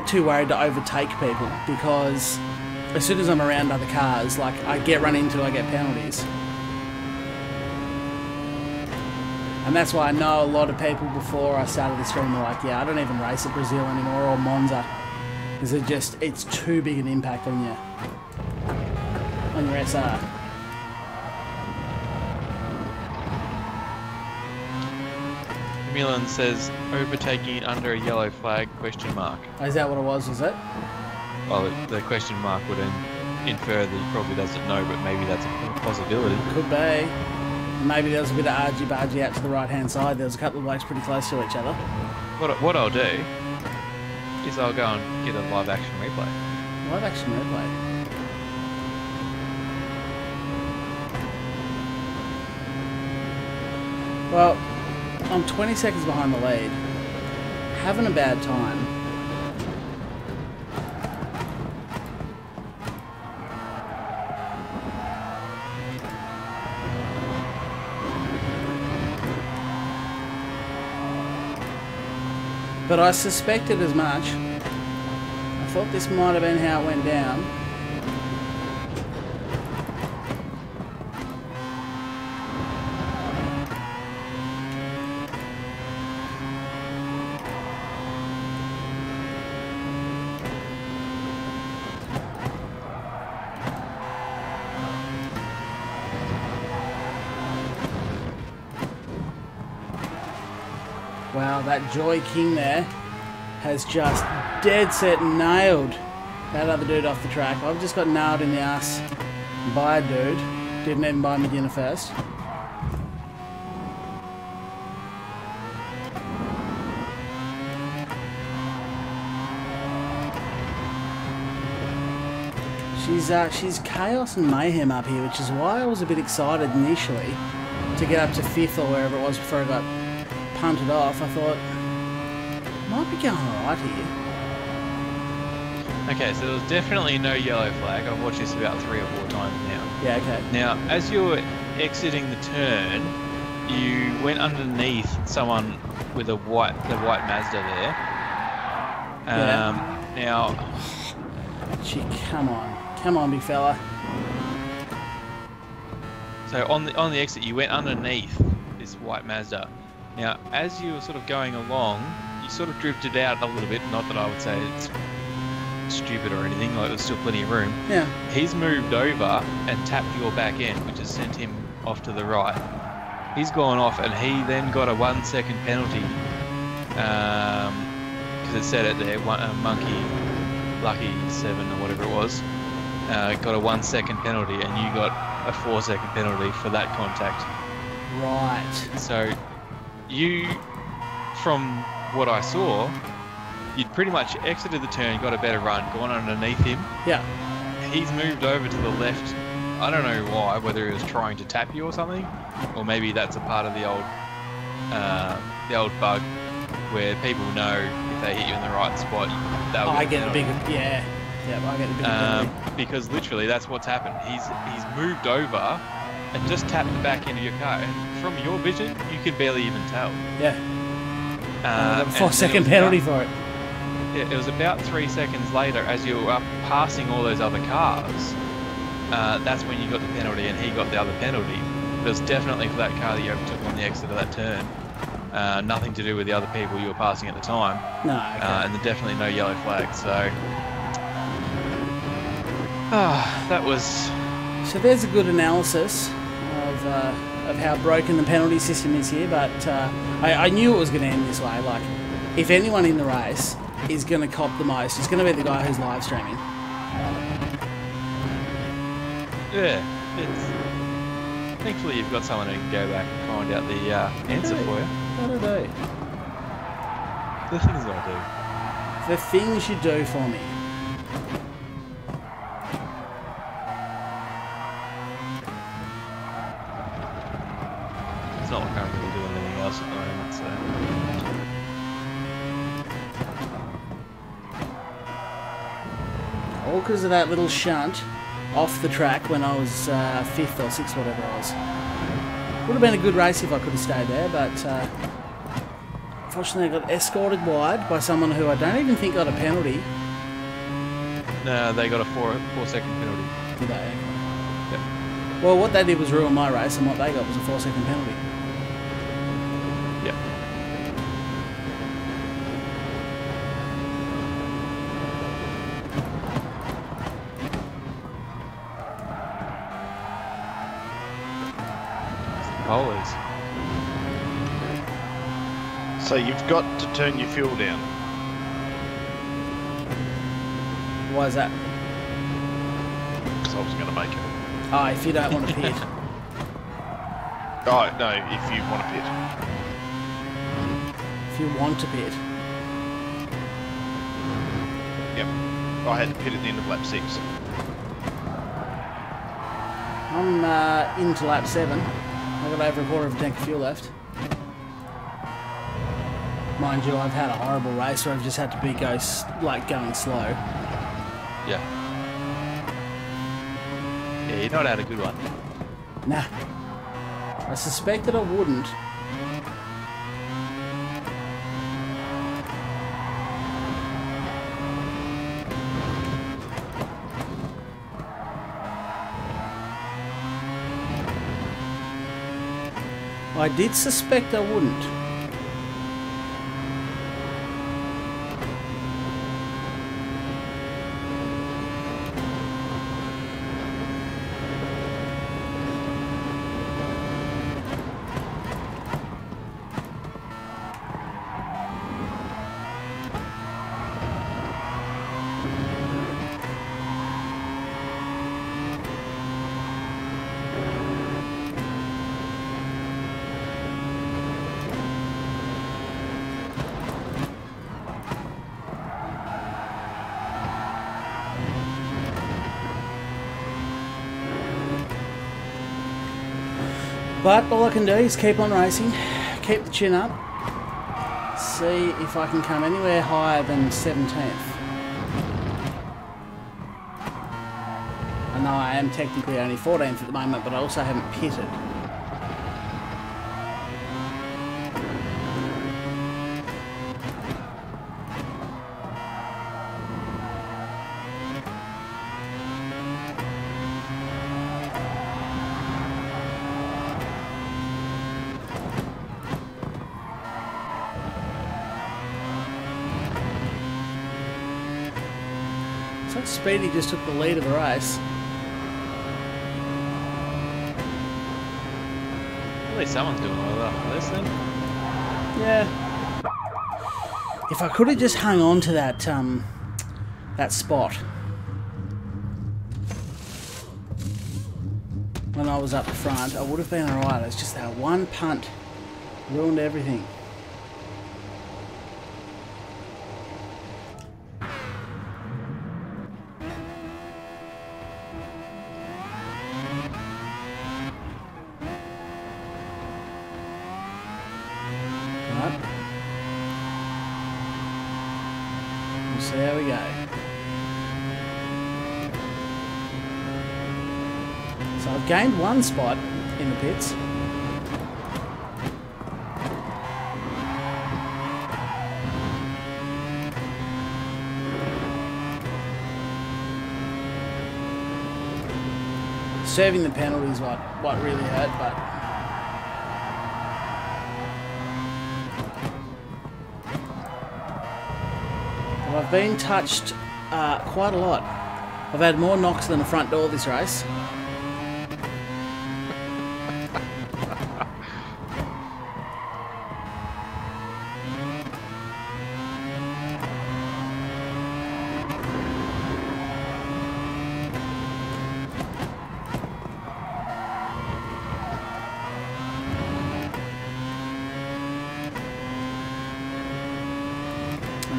too worried to overtake people, because as soon as I'm around other cars, like I get run into, I get penalties. And that's why I know a lot of people before I started the stream were like, yeah, I don't even race at Brazil anymore or Monza, because it's too big an impact on your SR. Milan says overtaking under a yellow flag ? Oh, is that what it was it? Well, the question mark would infer that he probably doesn't know, but maybe that's a possibility. Could be. Maybe there was a bit of argy-bargy out to the right-hand side. There was a couple of blokes pretty close to each other. What I'll do is I'll go and get a live action replay. Live action replay. Well, I'm 20 seconds behind the lead. Having a bad time. But I suspected as much. I thought this might have been how it went down. Wow, that Joy King there has just dead set nailed that other dude off the track. I've just got nailed in the ass by a dude. Didn't even buy me dinner first. She's chaos and mayhem up here, which is why I was a bit excited initially to get up to 5th or wherever it was before I got punted off. I thought, might be going alright here. Okay, so there's definitely no yellow flag. I've watched this about 3 or 4 times now. Yeah, okay. Now, as you're exiting the turn, you went underneath someone with the white Mazda there. Yeah. Now, Gee, come on, big fella. so on the exit, you went underneath this white Mazda. Now, as you were sort of going along, you sort of drifted out a little bit. Not that I would say it's stupid or anything, like there's still plenty of room. Yeah. He's moved over and tapped your back end, which has sent him off to the right. He's gone off and he then got a 1 second penalty. Because it said it there, Monkey Lucky 7 or whatever it was. Got a 1 second penalty and you got a 4 second penalty for that contact. Right. So you, from what I saw, you'd pretty much exited the turn, got a better run, gone underneath him. Yeah. He's moved over to the left. I don't know why, whether he was trying to tap you or something, or maybe that's a part of the old bug where people know if they hit you in the right spot, they'll I get the bigger, yeah, I get the bigger penalty. because literally that's what's happened. He's moved over and just tapped the back end of your car, and from your vision, you can barely even tell. Yeah. A 4 second penalty for it. Yeah, it was about 3 seconds later, as you were up passing all those other cars, that's when you got the penalty and he got the other penalty. But it was definitely for that car that you overtook on the exit of that turn. Nothing to do with the other people you were passing at the time. No, okay. And there's definitely no yellow flag, so... that was... So there's a good analysis of how broken the penalty system is here, but I knew it was going to end this way. Like, if anyone in the race is going to cop the most, it's going to be the guy who's live streaming. Yeah, it's... Thankfully you've got someone who can go back and find out the answer for you. What do I do? The things I The things you do for me. It's not like I'm really doing anything else at the moment, so... All because of that little shunt off the track when I was 5th or 6th, whatever it was. Would have been a good race if I could have stayed there, but unfortunately I got escorted wide by someone who I don't even think got a penalty. No, they got a 4 second penalty. Did they? Yep. Well, what they did was ruin my race, and what they got was a 4 second penalty. Yep. Polies. So you've got to turn your fuel down. Why is that? Because I was going to make it. Oh, if you don't want to pit. Oh, no, if you want to pit. If you want to pit. Yep. I had to pit at the end of lap 6. I'm into lap 7. I've got over a quarter of a tank of fuel left. Mind you, I've had a horrible race where I've just had to be going slow. Yeah. Yeah, you've not had a good one. Nah. I suspected I wouldn't. I did suspect I wouldn't. But all I can do is keep on racing, keep the chin up, see if I can come anywhere higher than 17th. I know I am technically only 14th at the moment, but I also haven't pitted. So Speedy just took the lead of the race. At least someone's doing well after this then. Yeah. If I could have just hung on to that that spot when I was up front, I would have been alright. It's just that one punt ruined everything. We'll see how we go. So I've gained one spot in the pits. Serving the penalty is what really hurt, but I've been touched quite a lot. I've had more knocks than a front door this race.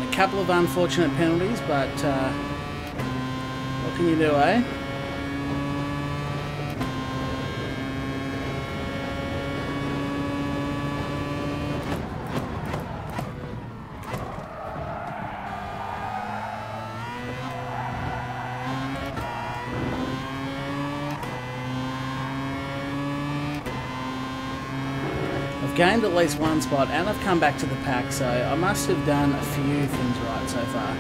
A couple of unfortunate penalties, but what can you do, eh? I've gained at least one spot and I've come back to the pack, so I must have done a few things right so far.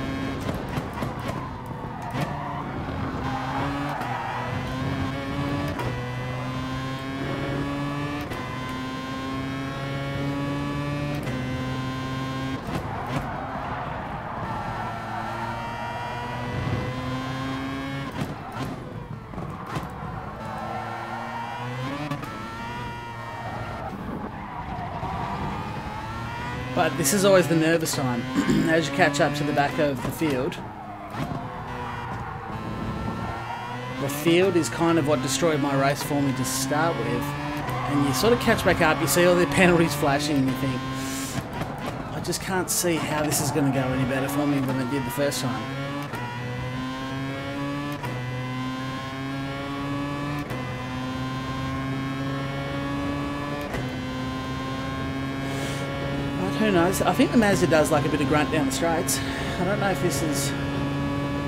But this is always the nervous time, as you catch up to the back of the field. The field is kind of what destroyed my race for me to start with. And you sort of catch back up, you see all the penalties flashing and you think, I just can't see how this is going to go any better for me than it did the first time. Who knows? I think the Mazda does like a bit of grunt down the straights. I don't know if this is...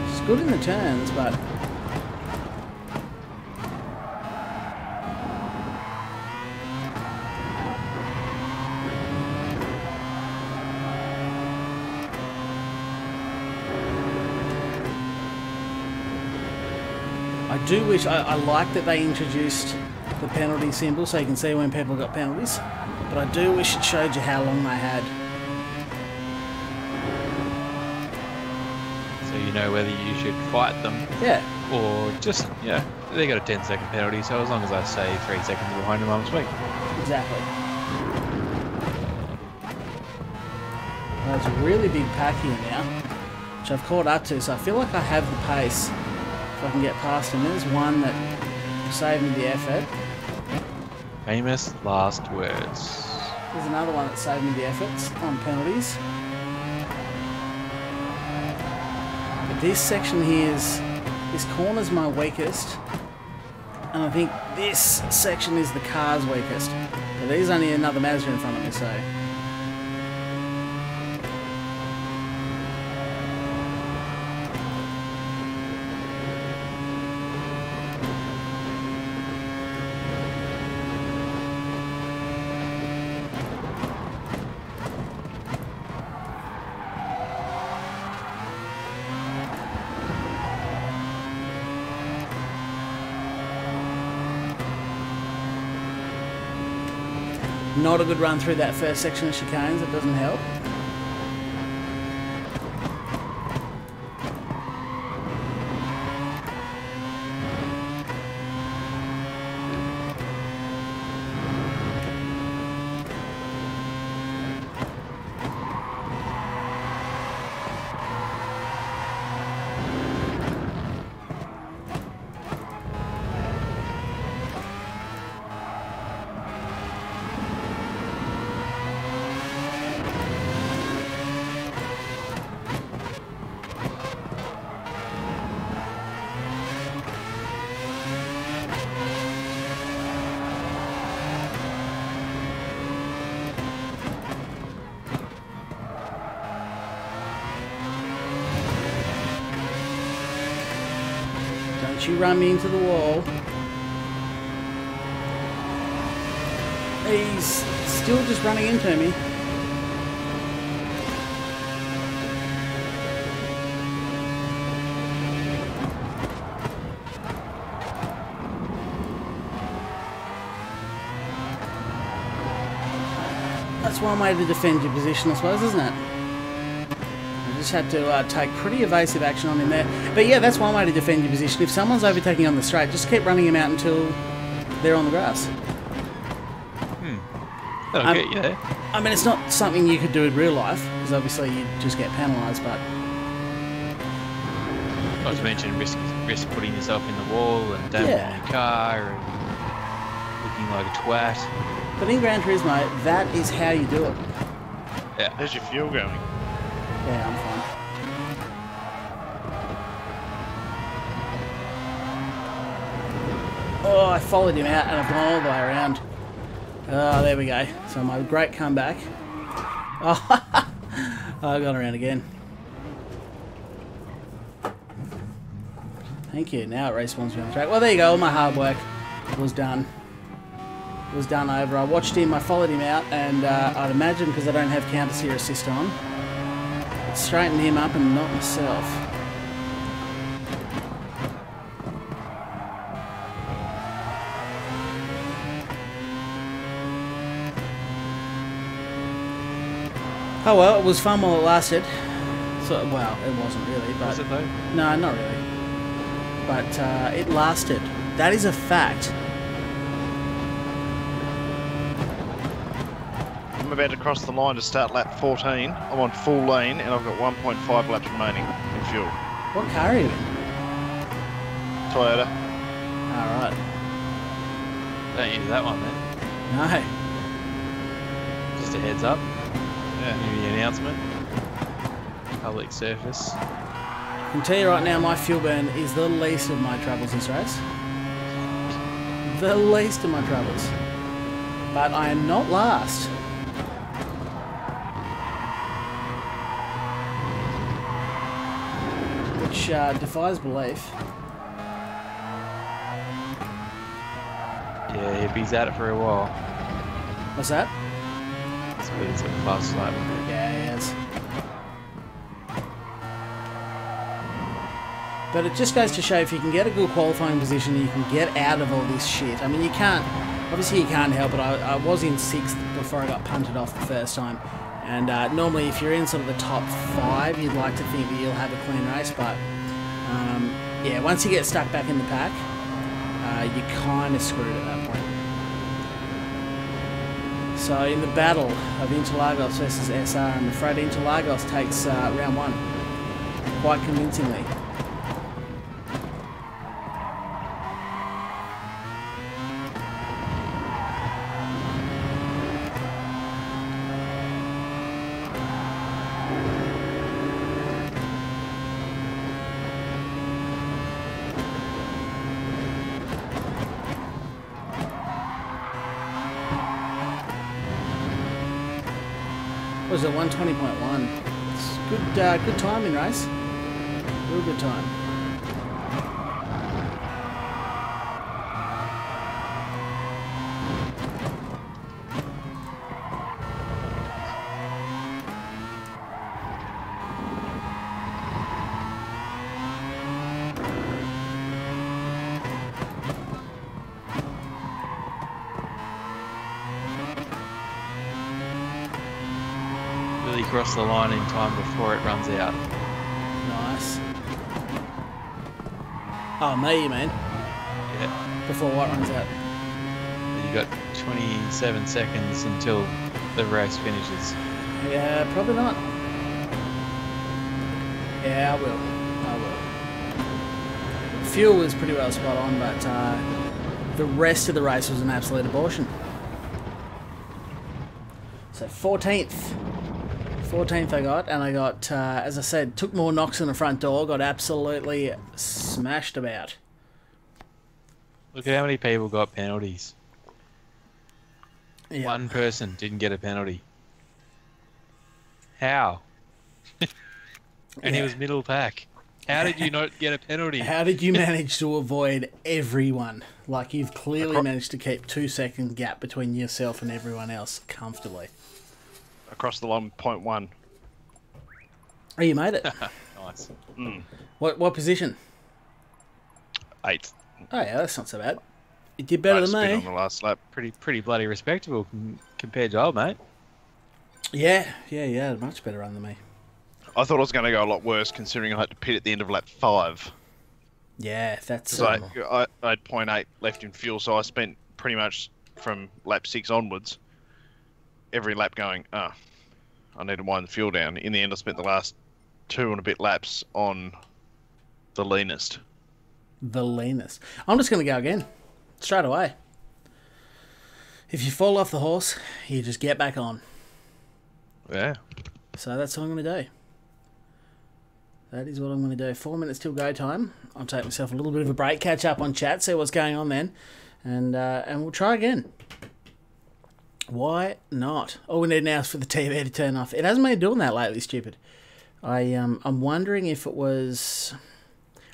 It's good in the turns, but... I do wish... I like that they introduced the penalty symbol so you can see when people got penalties. But I do wish it showed you how long they had. So you know whether you should fight them. Yeah. Or just, they got a 10-second penalty, so as long as I stay 3 seconds behind them, I'm sweet. Exactly. Well, there's a really big pack here now, which I've caught up to, so I feel like I have the pace if I can get past them. There's one that saved me the effort. Famous last words. There's another one that saved me the efforts on penalties. But this section here is... This corner's my weakest, and I think this section is the car's weakest. But there's only another Mazda in front of me, so... Not a good run through that first section of chicanes, it doesn't help. Don't you run me into the wall. He's still just running into me. That's one way to defend your position, I suppose, isn't it? Just had to take pretty evasive action on him there. But yeah, that's one way to defend your position. If someone's overtaking on the straight, just keep running him out until they're on the grass. That'll get you there. I mean, it's not something you could do in real life, because obviously you just get penalised, but... Not to mention risk putting yourself in the wall and damaging your car and looking like a twat. But in Gran Turismo, that is how you do it. Yeah. There's your fuel going. Yeah, I'm fine. Oh, I followed him out and I've gone all the way around. Oh, there we go. So my great comeback. Oh, I got around again. Thank you. Now it respawns me on the track. Well, there you go. All my hard work was done. Was done over. I watched him, I followed him out, and I'd imagine because I don't have counter steer assist on, it straightened him up and not myself. Oh well, it was fun while it lasted. So, well, it wasn't really, but... Was it though? No, not really. But it lasted. That is a fact. I'm about to cross the line to start lap 14. I'm on full lane and I've got 1.5 laps remaining in fuel. What car are you in? Toyota. Alright. Don't use that one then. No. Just a heads up. Yeah. Maybe an announcement. Public surface. I can tell you right now, my fuel burn is the least of my troubles this race. The least of my troubles. But I am not last. Which defies belief. Yeah, he's at it for a while. What's that? It's a fast lap. Yeah, he is. But it just goes to show if you can get a good qualifying position, you can get out of all this shit. I mean, you can't, obviously you can't help it. I was in 6th before I got punted off the first time. And normally if you're in sort of the top 5, you'd like to think that you'll have a clean race. But yeah, once you get stuck back in the pack, you're kind of screwed at that point. So in the battle of Interlagos versus SR, I'm afraid Interlagos takes round 1 quite convincingly. What was it, 120.1? It's good time in race. Real good time. Really cross the line in time before it runs out. Nice. Oh, me, you mean? Yeah. Before what runs out? You got 27 seconds until the race finishes. Yeah, probably not. Yeah, I will. Fuel was pretty well spot on, but the rest of the race was an absolute abortion. So 14th. 14th I got, and I got, as I said, took more knocks in the front door, got absolutely smashed about. Look at how many people got penalties. Yeah. One person didn't get a penalty. How? And he was middle pack. How did you not get a penalty? How did you manage to avoid everyone? Like, you've clearly managed to keep 2-second gap between yourself and everyone else comfortably. Across the line, 0.1. Oh, you made it. Nice. Mm. What position? 8th. Oh yeah, that's not so bad. You did better than me. On the last lap. Pretty bloody respectable compared to old mate. Yeah, much better run than me. I thought I was going to go a lot worse, considering I had to pit at the end of lap 5. Yeah, that's. I had 0.8 left in fuel, so I spent pretty much from lap 6 onwards every lap going, I need to wind the fuel down. In the end, I spent the last 2 and a bit laps on the leanest. The leanest. I'm just going to go again, straight away. If you fall off the horse, you just get back on. Yeah. So that's what I'm going to do. That is what I'm going to do. 4 minutes till go time. I'll take myself a little bit of a break, catch up on chat, see what's going on then, and we'll try again. Why not? All we need now is for the TV to turn off. It hasn't been doing that lately, stupid. I'm wondering if it was...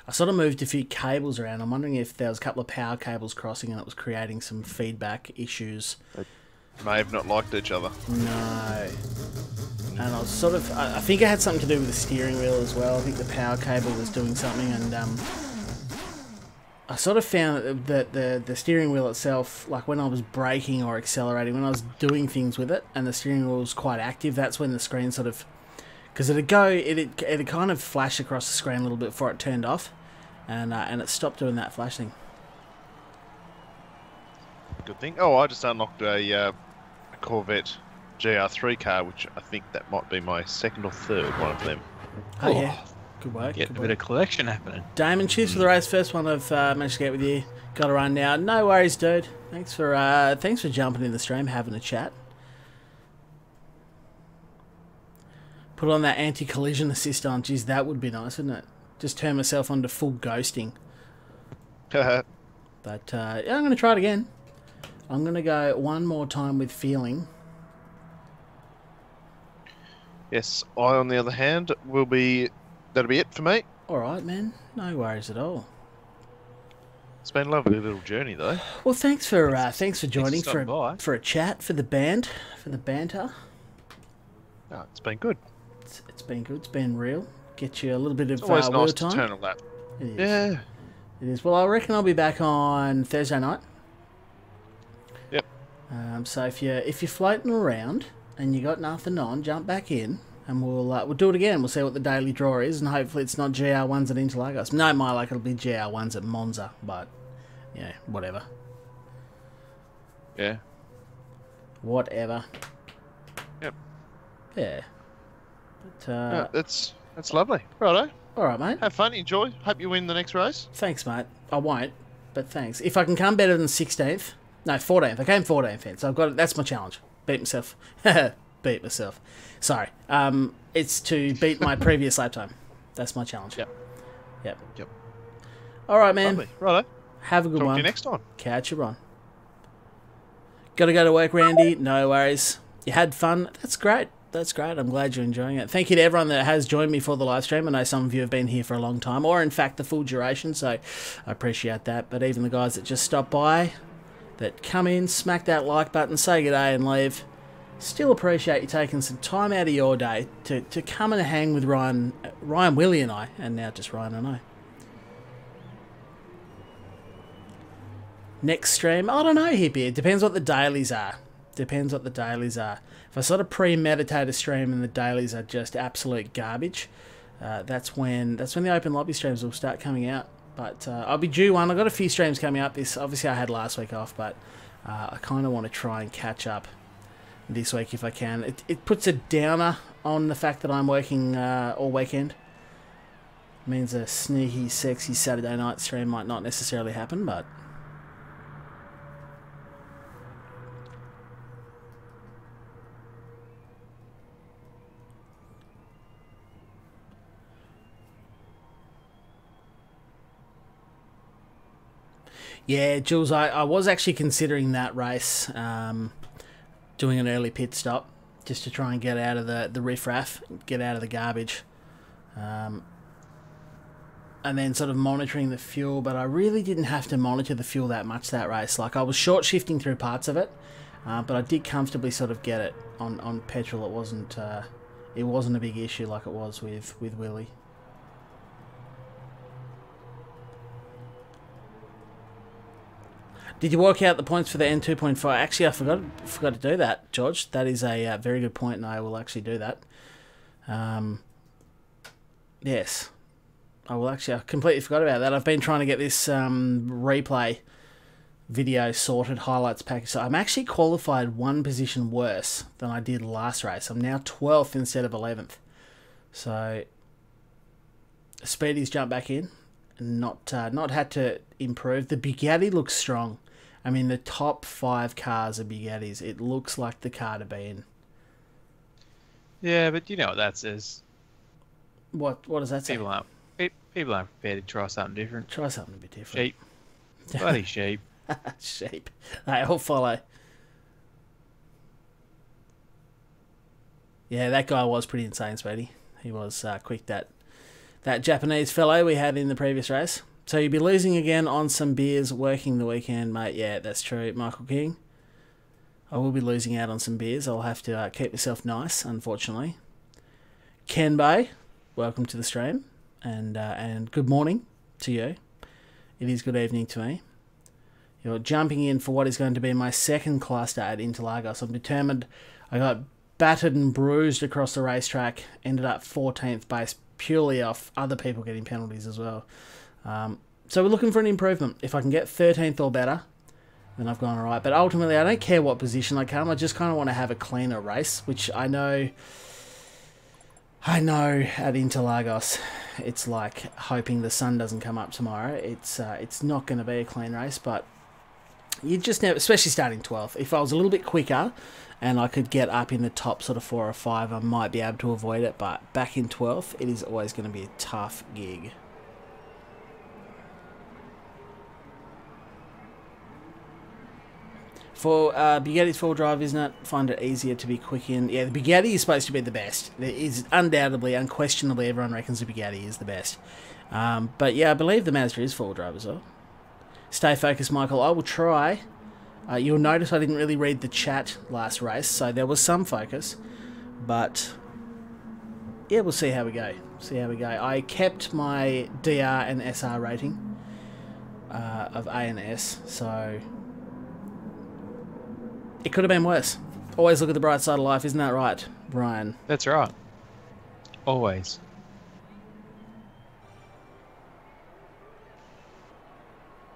I sort of moved a few cables around. I'm wondering if there was a couple of power cables crossing and it was creating some feedback issues. They may have not liked each other. No. And I was sort of... I think it had something to do with the steering wheel as well. I think the power cable was doing something, and I sort of found that the steering wheel itself, like when I was braking or accelerating, when I was doing things with it and the steering wheel was quite active, that's when the screen sort of... Because it'd kind of flash across the screen a little bit before it turned off, and it stopped doing that flash thing. Good thing. Oh, I just unlocked a Corvette GR3 car, which I think that might be my 2nd or 3rd one of them. Oh, yeah. Good work. Getting a bit of collection happening. Damon, cheers for the race. First one I've managed to get with you. Got to run now. No worries, dude. Thanks for jumping in the stream, having a chat. Put on that anti-collision assist on. Geez, that would be nice, wouldn't it? Just turn myself onto full ghosting. But yeah, I'm going to try it again. I'm going to go one more time with feeling. Yes, I, on the other hand, that'll be it for me. Alright, man. No worries at all. It's been a lovely little journey, though. Well, thanks for joining for a chat, for the banter. Oh, it's been good. It's been good. It's been real. Get you a little bit of It's always wheel nice time. to turn a lap. It is. Yeah. It is. Well, I reckon I'll be back on Thursday night. Yep. So if you're floating around and you got nothing on, jump back in, and we'll do it again. We'll see what the daily draw is, and hopefully it's not GR1s at Interlagos. No, my luck, it'll be GR1s at Monza, but yeah, whatever. Yeah. Whatever. Yep. Yeah. But, Yeah, that's lovely. Righto. all right, mate. Have fun. Enjoy. Hope you win the next race. Thanks, mate. I won't, but thanks. If I can come better than 16th, no, 14th. I came 14th then, so I've got it. That's my challenge. Beat myself. Beat myself. Sorry. It's to beat my previous lap time. That's my challenge. Yep. Yep. All right, man. Lovely. Righto. Have a good Talk one. to you next time. Catch you on. Got to go to work, Randy. No worries. You had fun. That's great. That's great. I'm glad you're enjoying it. Thank you to everyone that has joined me for the live stream. I know some of you have been here for a long time, or in fact the full duration, so I appreciate that. But even the guys that just stop by, that come in, smack that like button, say good day and leave, still appreciate you taking some time out of your day to come and hang with Ryan, Willie and I, and now just Ryan and I. Next stream, I don't know, Hippie. It depends what the dailies are. Depends what the dailies are. If I sort of premeditate a stream and the dailies are just absolute garbage, that's when the open lobby streams will start coming out. But I'll be due one. I've got a few streams coming up. Obviously I had last week off, but I kind of want to try and catch up this week if I can. It puts a downer on the fact that I'm working all weekend. It means a sneaky, sexy Saturday night stream might not necessarily happen, but yeah, Jules, I was actually considering that race, doing an early pit stop, just to try and get out of the riffraff, get out of the garbage, and then sort of monitoring the fuel, but I really didn't have to monitor the fuel that much that race. Like, I was short shifting through parts of it, but I did comfortably sort of get it on petrol. It wasn't a big issue like it was with Willie. Did you work out the points for the N2.5? Actually, I forgot to do that, George. That is a very good point, and I will actually do that. Yes. I completely forgot about that. I've been trying to get this replay video sorted, highlights package. So I'm actually qualified one position worse than I did last race. I'm now 12th instead of 11th. So Speedy's jumped back in. Not had to improve. The Bugatti looks strong. I mean, the top 5 cars are Bugattis. It looks like the car to be in. Yeah, but you know what that says. What does that say? People aren't prepared to try something different. Try something a bit different. Sheep. Bloody sheep. Sheep. They all follow. Yeah, that guy was pretty insane, Speedy. He was quick, that Japanese fellow we had in the previous race. So you'll be losing again on some beers working the weekend, mate. Yeah, that's true, Michael King. I will be losing out on some beers. I'll have to keep myself nice, unfortunately. Ken Bay, welcome to the stream, and good morning to you. It is good evening to me. You're jumping in for what is going to be my second cluster at Interlagos. I'm determined. I got battered and bruised across the racetrack, ended up 14th based purely off other people getting penalties as well. So we're looking for an improvement. If I can get 13th or better, then I've gone alright. But ultimately, I don't care what position I come. I just kind of want to have a cleaner race, which I know at Interlagos, it's like hoping the sun doesn't come up tomorrow. It's not going to be a clean race, but you just never, especially starting 12th. If I was a little bit quicker and I could get up in the top sort of 4 or 5, I might be able to avoid it. But back in 12th, it is always going to be a tough gig. For Bugatti's full drive, isn't it? Find it easier to be quick in. Yeah, the Bugatti is supposed to be the best. It is undoubtedly, unquestionably, everyone reckons the Bugatti is the best. But yeah, I believe the Mazda is full drive as well. Stay focused, Michael. I will try. You'll notice I didn't really read the chat last race, so there was some focus. But yeah, we'll see how we go. See how we go. I kept my DR and SR rating of A and S, so it could have been worse. Always look at the bright side of life, isn't that right, Brian? That's right. Always.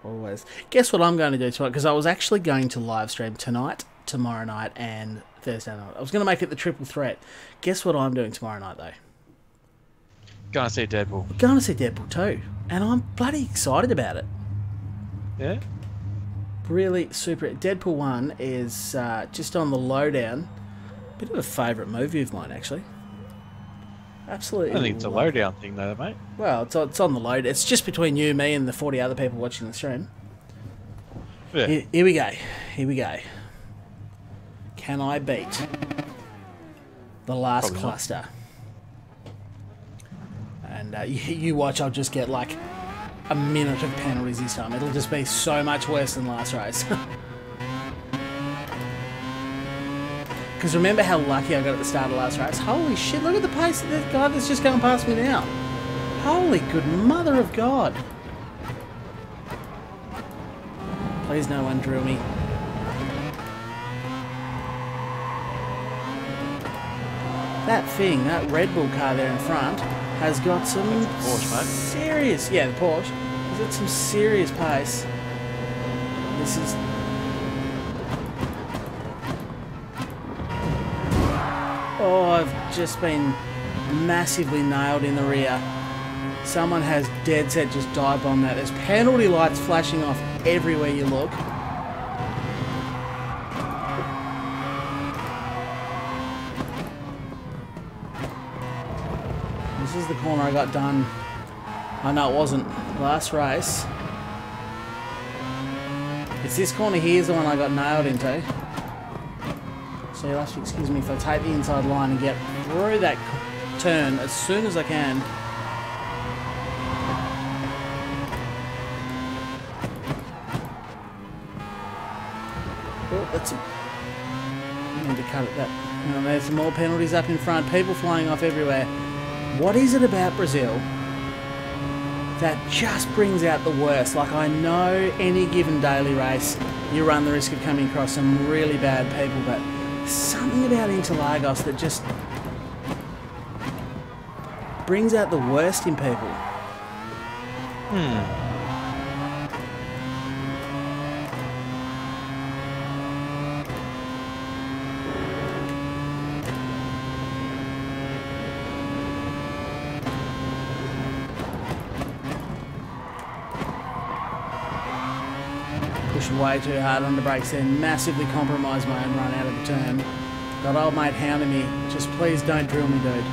Always. Guess what I'm going to do tonight? Because I was actually going to live stream tonight, tomorrow night, and Thursday night. I was going to make it the triple threat. Guess what I'm doing tomorrow night, though? Going to see Deadpool. I'm going to see Deadpool 2, and I'm bloody excited about it. Yeah? Really super. Deadpool 1 is just on the lowdown. Bit of a favourite movie of mine, actually. Absolutely. I don't think it's a lowdown thing, though, mate. Well, it's on the load. It's just between you, me, and the 40 other people watching the stream. Yeah. Here we go. Here we go. Can I beat the last Probably cluster? And you watch, I'll just get like a minute of penalties this time. It'll just be so much worse than last race. Because remember how lucky I got at the start of last race? Holy shit, look at the pace of that guy that's just going past me now. Holy good mother of God. Please no one drill me. That thing, that Red Bull car there in front, has got some Porsche, mate. serious... Yeah, the Porsche. Has got some serious pace. This is... Oh, I've just been massively nailed in the rear. Someone has dead set just dive bombed that. There's penalty lights flashing off everywhere you look. This is the corner I got done. Oh no, it wasn't. Last race. It's this corner here is the one I got nailed into. So you'll have to excuse me if I take the inside line and get through that turn as soon as I can. Oh, that's a... I need to cut it that. And there's some more penalties up in front. People flying off everywhere. What is it about Brazil that just brings out the worst? Like, I know any given daily race you run the risk of coming across some really bad people, but something about Interlagos that just brings out the worst in people. Pushing way too hard on the brakes then, massively compromised my own run out of the turn. Got old mate hounding me, just please don't drill me, dude.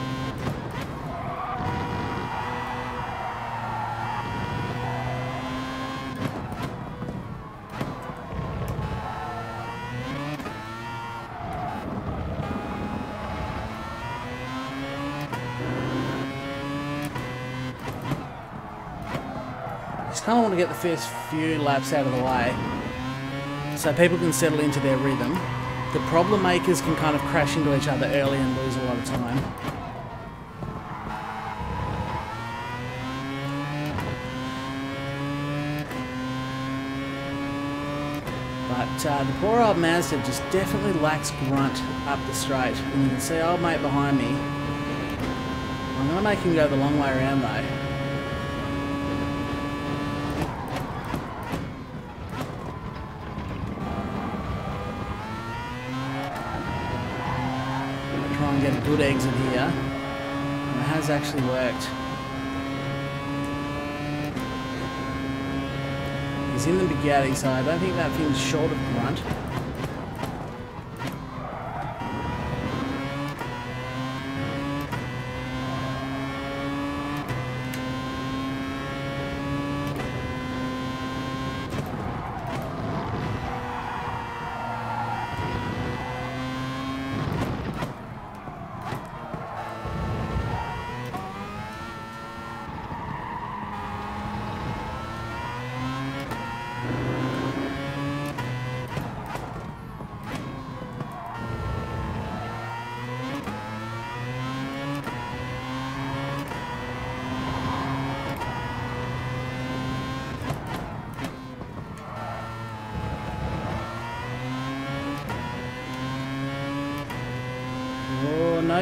Just kind of want to get the first few laps out of the way so people can settle into their rhythm. The problem makers can kind of crash into each other early and lose a lot of time. But the poor old Mazda just definitely lacks grunt up the straight. And you can see old mate behind me. I'm going to make him go the long way around though. Get a good exit here, and it has actually worked. He's in the Bugatti, so I don't think that thing's short of grunt.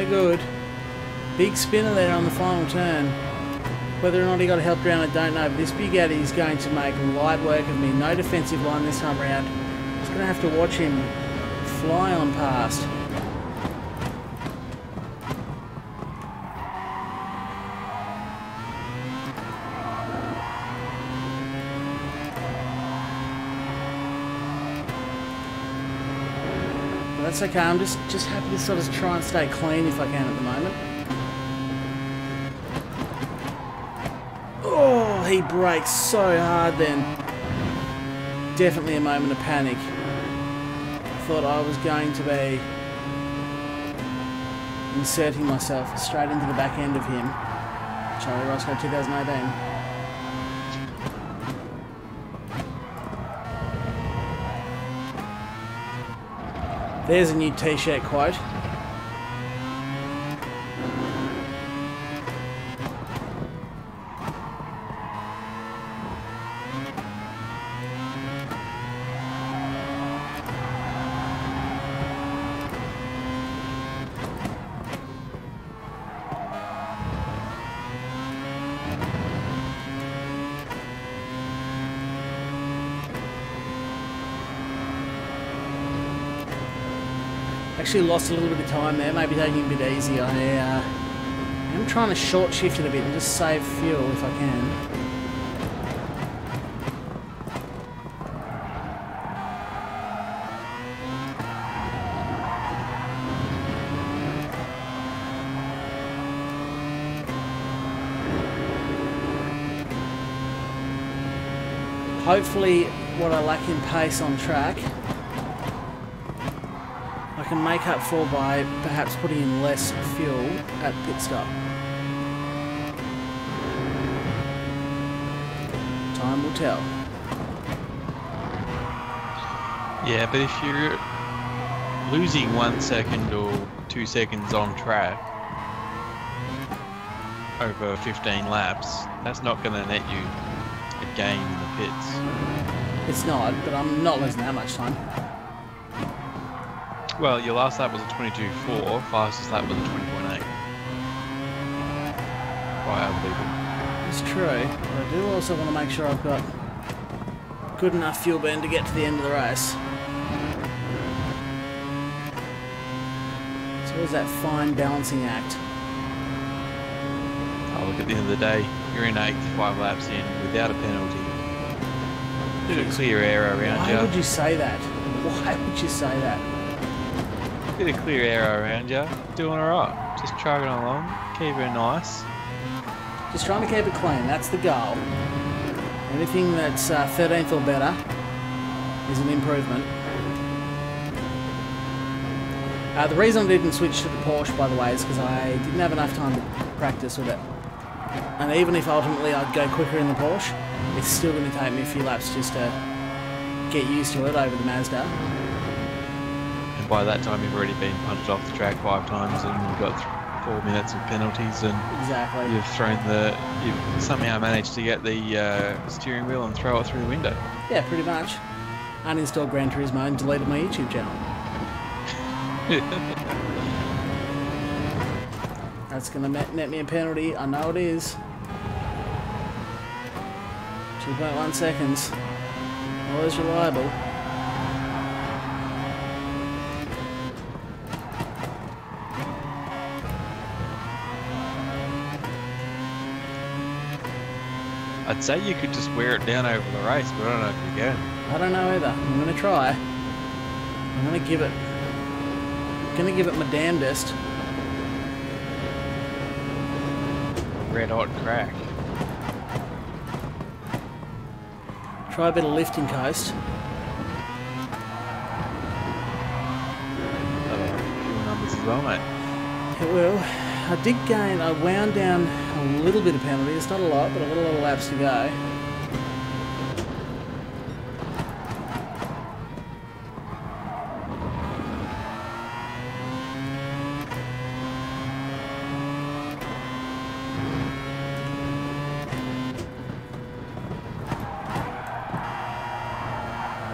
no good. Big spinner there on the final turn. Whether or not he got helped around, I don't know. But this Big Eddie is going to make light work of me. No defensive line this time around. Just going to have to watch him fly on past. But that's okay. I'm just happy to sort of try and stay clean if I can at the moment. Oh, he brakes so hard then. Definitely a moment of panic. Thought I was going to be inserting myself straight into the back end of him. Charlie Roscoe 2018. There's a new t-shirt quote. Actually lost a little bit of time there, maybe taking it a bit easy. I am trying to short shift it a bit and just save fuel if I can. Hopefully what I lack in pace on track I can make up for by perhaps putting in less fuel at pit stop. Time will tell. Yeah, but if you're losing 1 second or 2 seconds on track over 15 laps, that's not going to net you a gain in the pits. It's not, but I'm not losing that much time. Well, your last lap was a 22.4, fastest lap was a 20.8. Quite unbelievable. It's true, but I do also want to make sure I've got good enough fuel burn to get to the end of the race. So there's that fine balancing act. Oh, look, at the end of the day, you're in 8th, 5 laps in, without a penalty. Bit of clear air around you. Why would you say that? Why would you say that? Bit of clear air around you. Doing alright. Just chugging along. Keep it nice. Just trying to keep it clean. That's the goal. Anything that's 13th or better is an improvement. The reason I didn't switch to the Porsche, by the way, is because I didn't have enough time to practice with it. And even if ultimately I'd go quicker in the Porsche, it's still going to take me a few laps just to get used to it over the Mazda. And by that time you've already been punted off the track 5 times and you've got 4 minutes of penalties and exactly. You've somehow managed to get the steering wheel and throw it through the window. Yeah, pretty much. Uninstalled Gran Turismo and deleted my YouTube channel. That's going to net me a penalty. I know it is. 2.1 seconds. Always reliable. I'd say you could just wear it down over the race, but I don't know if you can. I don't know either. I'm going to try. I'm going to give it my damnedest. Red hot crack. Try a bit of lifting coast. Fuel numbers as well, mate. It will. I did gain, I wound down a little bit of penalty. It's not a lot, but I've got a lot of laps to go.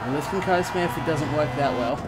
The lifting coast method doesn't work that well.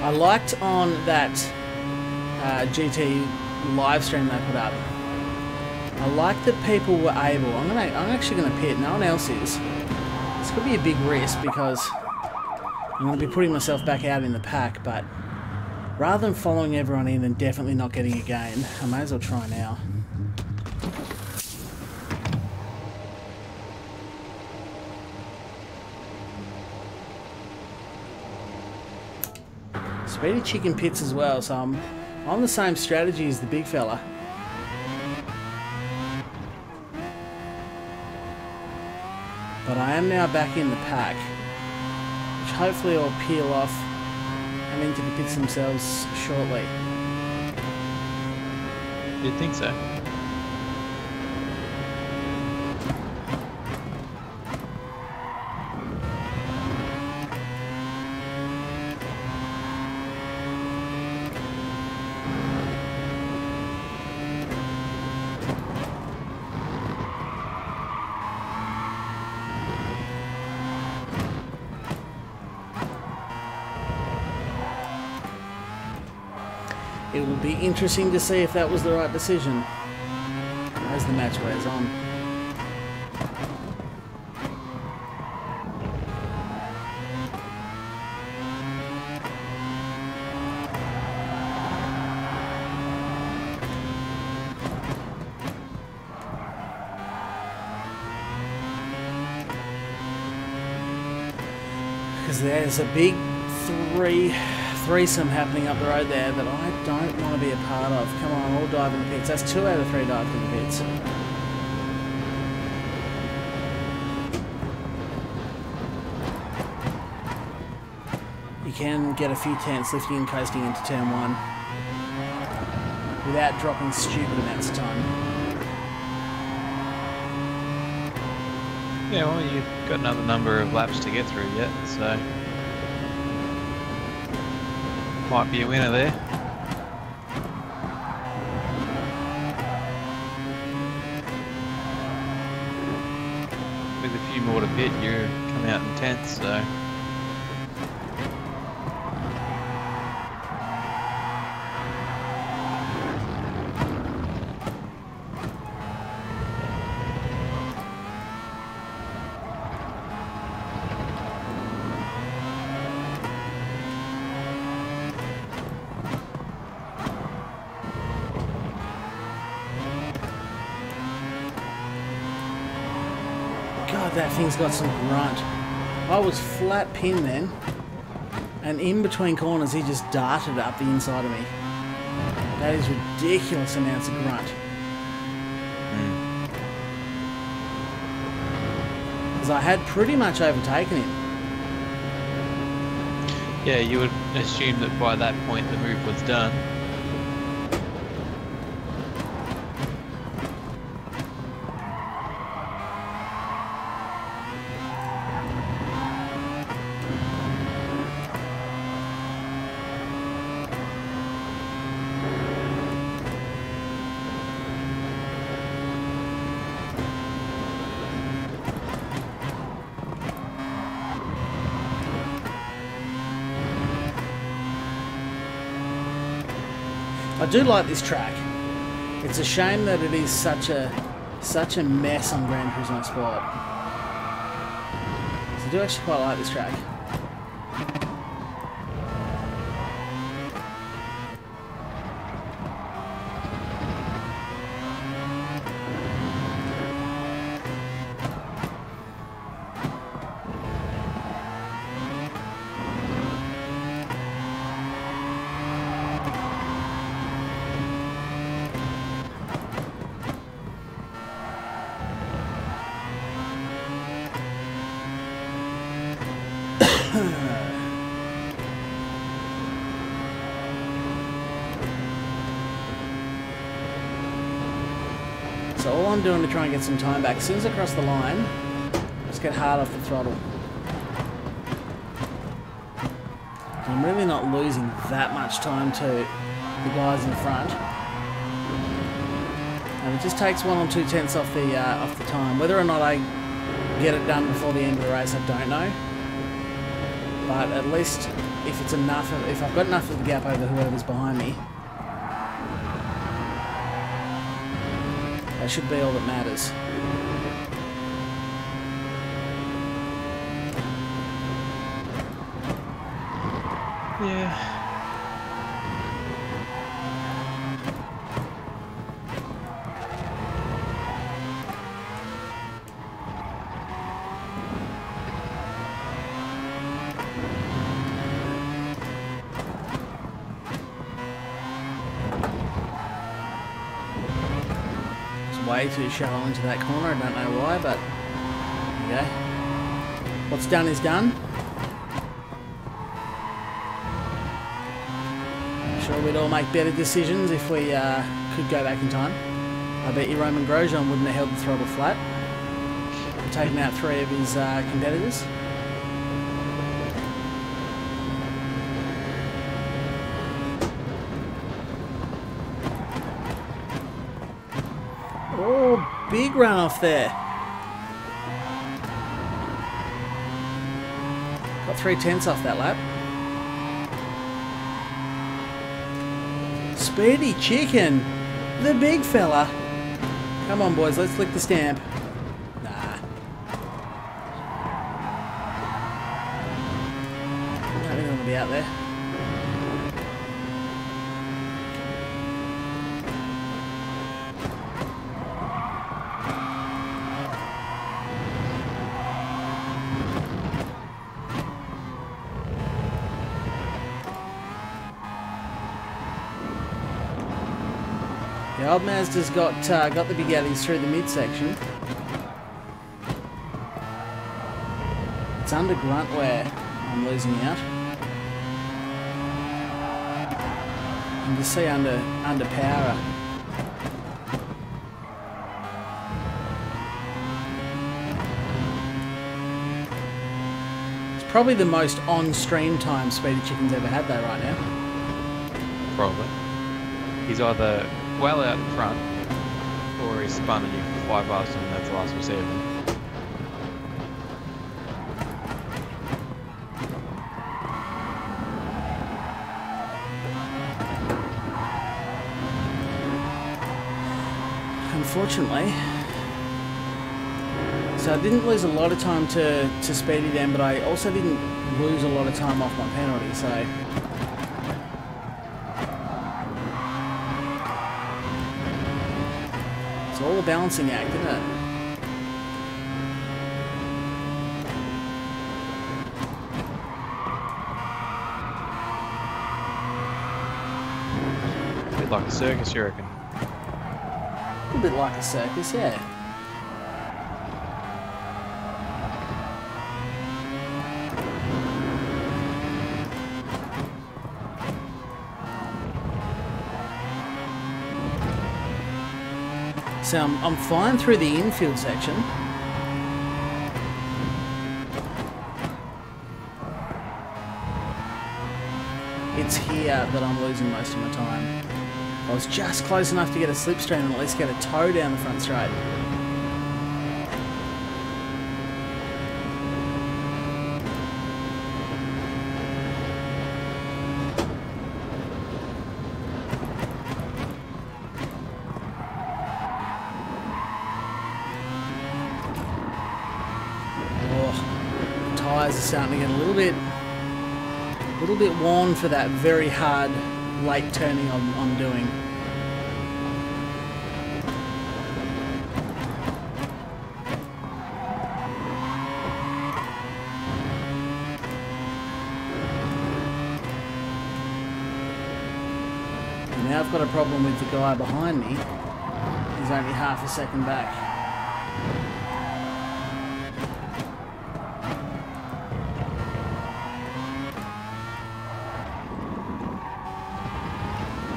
I liked on that GT live stream they put up. I like that people were able. I'm actually gonna pit. No one else is. It's gonna be a big risk because I'm gonna be putting myself back out in the pack. But rather than following everyone in and definitely not getting a gain, I may as well try now. Speedy Chicken pits as well, so I'm on the same strategy as the big fella. But I am now back in the pack, which hopefully will peel off and into the pits themselves shortly. You'd think so. It will be interesting to see if that was the right decision as the match wears on. Because there's a big threesome happening up the road there that I don't want to be a part of. Come on, all dive in the pits. That's 2 out of 3 dived in the pits. You can get a few tenths lifting and coasting into turn 1 without dropping stupid amounts of time. Yeah, well, you've got another number of laps to get through yet, so might be a winner there. With a few more to pit, you're coming out in 10th, so God, that thing's got some grunt. I was flat pinned then, and in between corners he just darted up the inside of me. That is ridiculous amounts of grunt. Because I had pretty much overtaken him. yeah, you would assume that by that point the move was done. I do like this track. It's a shame that it is such a mess on Gran Turismo Sport. So I do actually quite like this track. So all I'm doing to try and get some time back, as soon as I cross the line, just get hard off the throttle. I'm really not losing that much time to the guys in front. And it just takes 1 or 2 tenths off the time. Whether or not I get it done before the end of the race, I don't know. But at least if it's enough, if I've got enough of the gap over whoever's behind me. That should be all that matters. Yeah. Way too shallow into that corner, I don't know why, but there you go. What's done is done. I'm sure we'd all make better decisions if we could go back in time. I bet you Roman Grosjean wouldn't have held the throttle flat, taking out 3 of his competitors. Oh, big run off there. Got 3/10 off that lap. Speedy Chicken, the big fella. Come on, boys, let's lick the stamp. Nah. I don't think I'm gonna be out there. The old Mazda's got the big Addies through the midsection. It's under grunt where I'm losing out. And you see under power. It's probably the most on-stream time Speedy Chicken's ever had though right now. Probably. He's either well out in front, or he's spun and you fly past him and that's the last we see of him. Unfortunately. So I didn't lose a lot of time to Speedy then, but I also didn't lose a lot of time off my penalty, so... It's all a balancing act, isn't it? A bit like a circus, you reckon? A bit like a circus, yeah. So I'm flying through the infield section. It's here that I'm losing most of my time. I was just close enough to get a slipstream and at least get a toe down the front straight. Tyres are starting to get a little bit worn for that very hard late turning I'm doing. And now I've got a problem with the guy behind me. He's only half a second back.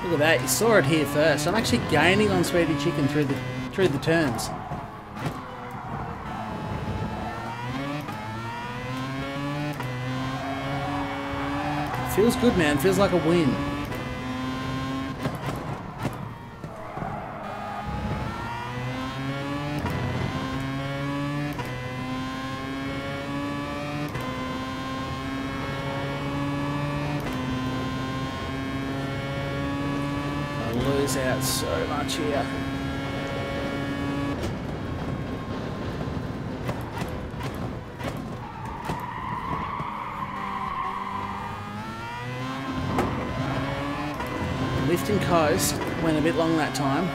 Look at that, you saw it here first. I'm actually gaining on Speedy Chicken through the turns. Feels good, man. Feels like a win. lose out so much here. Lift and coast went a bit long that time.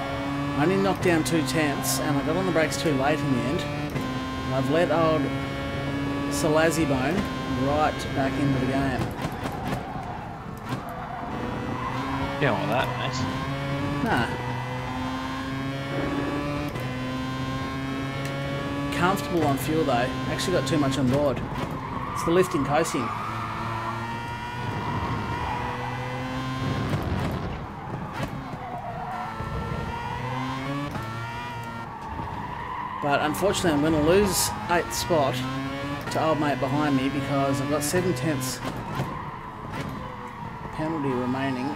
I only knocked down 2/10 and I got on the brakes too late in the end. And I've let old Salazzi Bone right back into the game. You don't want that, mate. Nah. Comfortable on fuel though. Actually got too much on board. It's the lifting coasting. But unfortunately I'm going to lose 8th spot to old mate behind me because I've got 7/10 penalty remaining.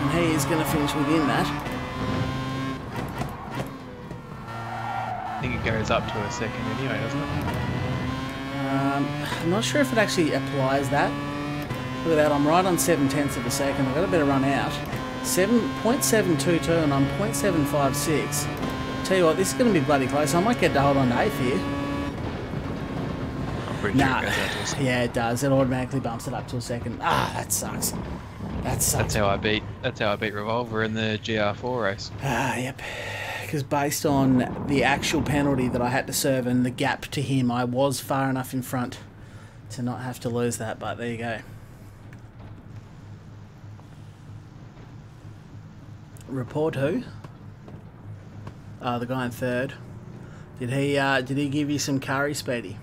And he is going to finish within that. I think it goes up to a second anyway, doesn't it? I'm not sure if it actually applies that. Look at that, I'm right on 7/10 of a second. I've got a bit of run out. 7.722 and I'm 0.756. Tell you what, this is going to be bloody close. I might get to hold on to 8th here. I'm pretty sure it goes out to a second. Yeah, it does. It automatically bumps it up to a second. Ah, that sucks. That sucks. That's how I beat Revolver in the GR4 race. Ah, yep. Because based on the actual penalty that I had to serve and the gap to him, I was far enough in front to not have to lose that, but there you go. Report who? The guy in 3rd. Did he give you some curry, Speedy?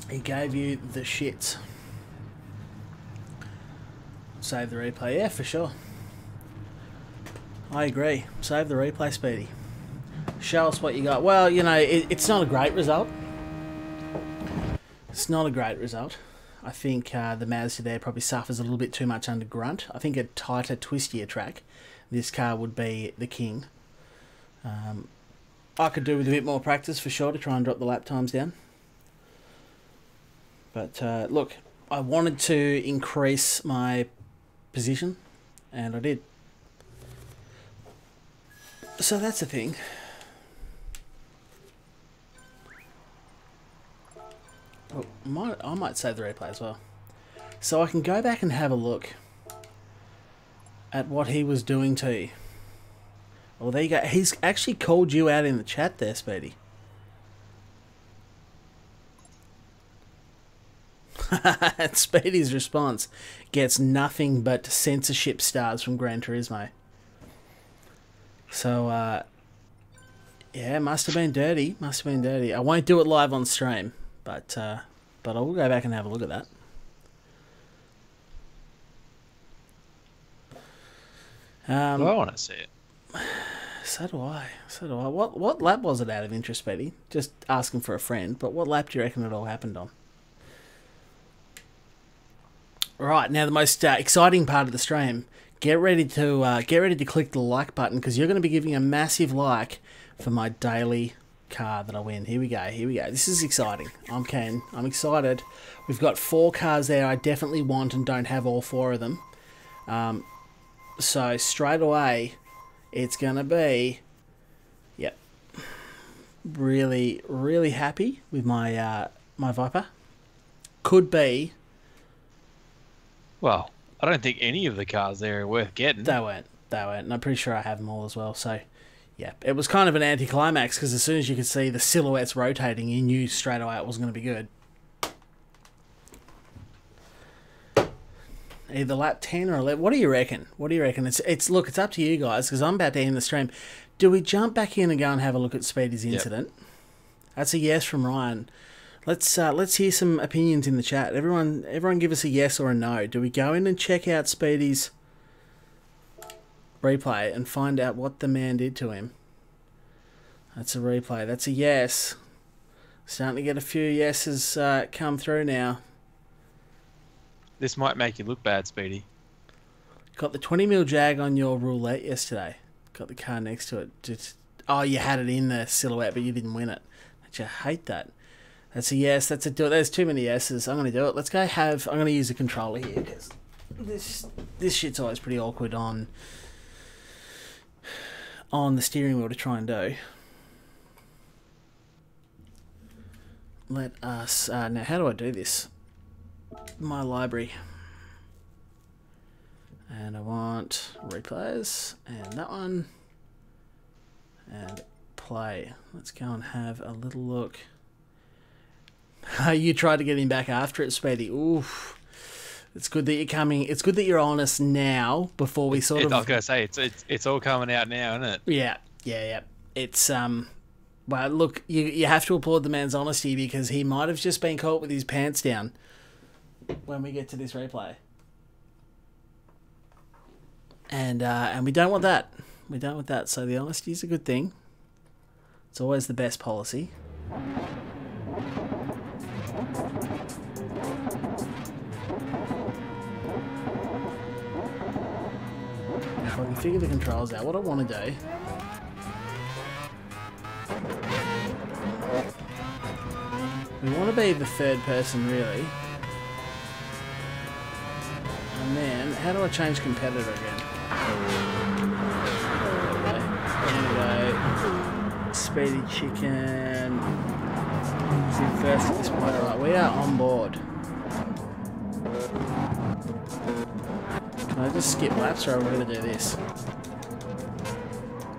He gave you the shits. Save the replay, yeah, for sure. I agree. Save the replay, Speedy. Show us what you got. Well, you know, it's not a great result. It's not a great result. I think the Mazda there probably suffers a little bit too much under grunt. I think a tighter, twistier track, this car would be the king. I could do with a bit more practice for sure to try and drop the lap times down. But look, I wanted to increase my position, and I did. So that's the thing. Oh, I might save the replay as well. So I can go back and have a look at what he was doing to you. Well, there you go. He's actually called you out in the chat there, Speedy. Speedy's response gets nothing but censorship stars from Gran Turismo. So, yeah, must have been dirty. Must have been dirty. I won't do it live on stream, but I will go back and have a look at that. I want to see it. So do I. So do I. What lap was it out of interest, Speedy? Just asking for a friend, but what lap do you reckon it all happened on? Right, now the most exciting part of the stream. Get ready to click the like button because you're going to be giving a massive like for my daily car that I win. Here we go. Here we go. This is exciting. I'm keen. I'm excited. We've got 4 cars there I definitely want and don't have all 4 of them. So straight away, it's going to be, yep, really, really happy with my my Viper. Could be. Well, I don't think any of the cars there are worth getting. They weren't. And I'm pretty sure I have them all as well. So, yeah, it was kind of an anticlimax because as soon as you could see the silhouettes rotating, you knew straight away it wasn't going to be good. Either lap 10 or 11. What do you reckon? What do you reckon? Look, it's up to you guys because I'm about to end the stream. Do we jump back in and go and have a look at Speedy's incident? Yep. That's a yes from Ryan. Let's hear some opinions in the chat. Everyone give us a yes or a no. Do we go in and check out Speedy's replay and find out what the man did to him? That's a replay. That's a yes. Starting to get a few yeses come through now. This might make you look bad, Speedy. Got the 20mm Jag on your roulette yesterday. Got the car next to it. Oh, you had it in the silhouette, but you didn't win it. Don't you hate that? That's a yes. That's a do. There's too many yeses. I'm going to do it. Let's go have... I'm going to use a controller here because this shit's always pretty awkward on the steering wheel to try and do. Let us... now, how do I do this? My library. And I want replays. And that one. And play. Let's go and have a little look. You tried to get him back after it, Speedy. Oof. It's good that you're coming. It's good that you're honest now before we sort of... I was going to say, it's all coming out now, isn't it? Yeah. It's, well, look, you have to applaud the man's honesty because he might have just been caught with his pants down when we get to this replay. And we don't want that. We don't want that. So the honesty is a good thing. It's always the best policy. If I can figure the controls out, what I want to do... We want to be the third person, really. And then, how do I change competitor again? There we go. Speedy Chicken. See first at this point. Alright, we are on board. Can I just skip laps or are we going to do this? I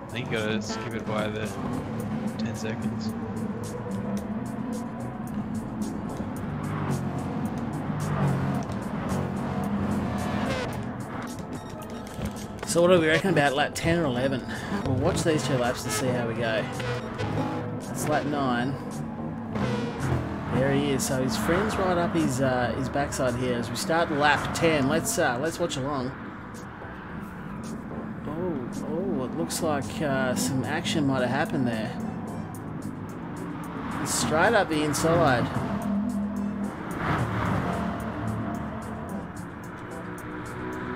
think you got to skip it by the 10 seconds. So what do we reckon about lap 10 or 11? We'll watch these two laps to see how we go. That's lap 9. There he is. So his friend's right up his backside here as we start lap 10. Let's watch along. Oh, it looks like some action might have happened there. It's straight up the inside.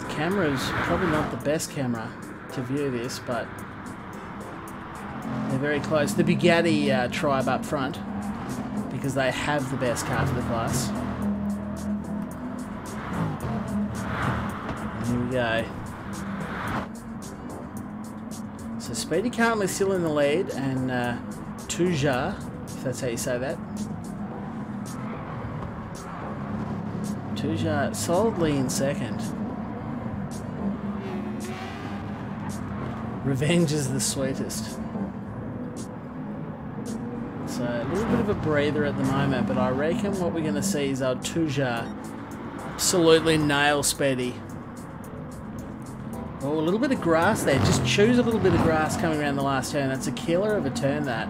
Camera's probably not the best camera to view this, but they're very close. The Bugatti tribe up front, because they have the best car for the class. Here we go. So Speedy currently still in the lead, and Tuja, if that's how you say that. Tuja solidly in second. Revenge is the sweetest. So a little bit of a breather at the moment, but I reckon what we're going to see is our Tuja absolutely nail Speedy. Oh, a little bit of grass there. Just choose a little bit of grass coming around the last turn. That's a killer of a turn, that.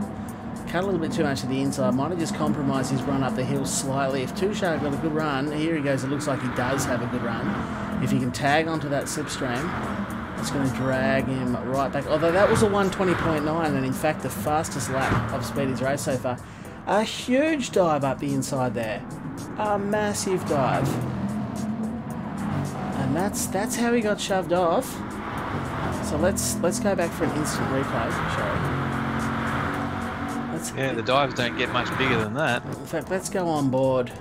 Cut a little bit too much to the inside. Might have just compromised his run up the hill slightly. If Tuja got a good run, here he goes. It looks like he does have a good run. If he can tag onto that slipstream, it's going to drag him right back. Although that was a 120.9, and in fact the fastest lap of Speedy's race so far. A huge dive up the inside there. A massive dive. And that's how he got shoved off. So let's go back for an instant replay, shall we? Yeah, the dives don't get much bigger than that. In fact, let's go on board.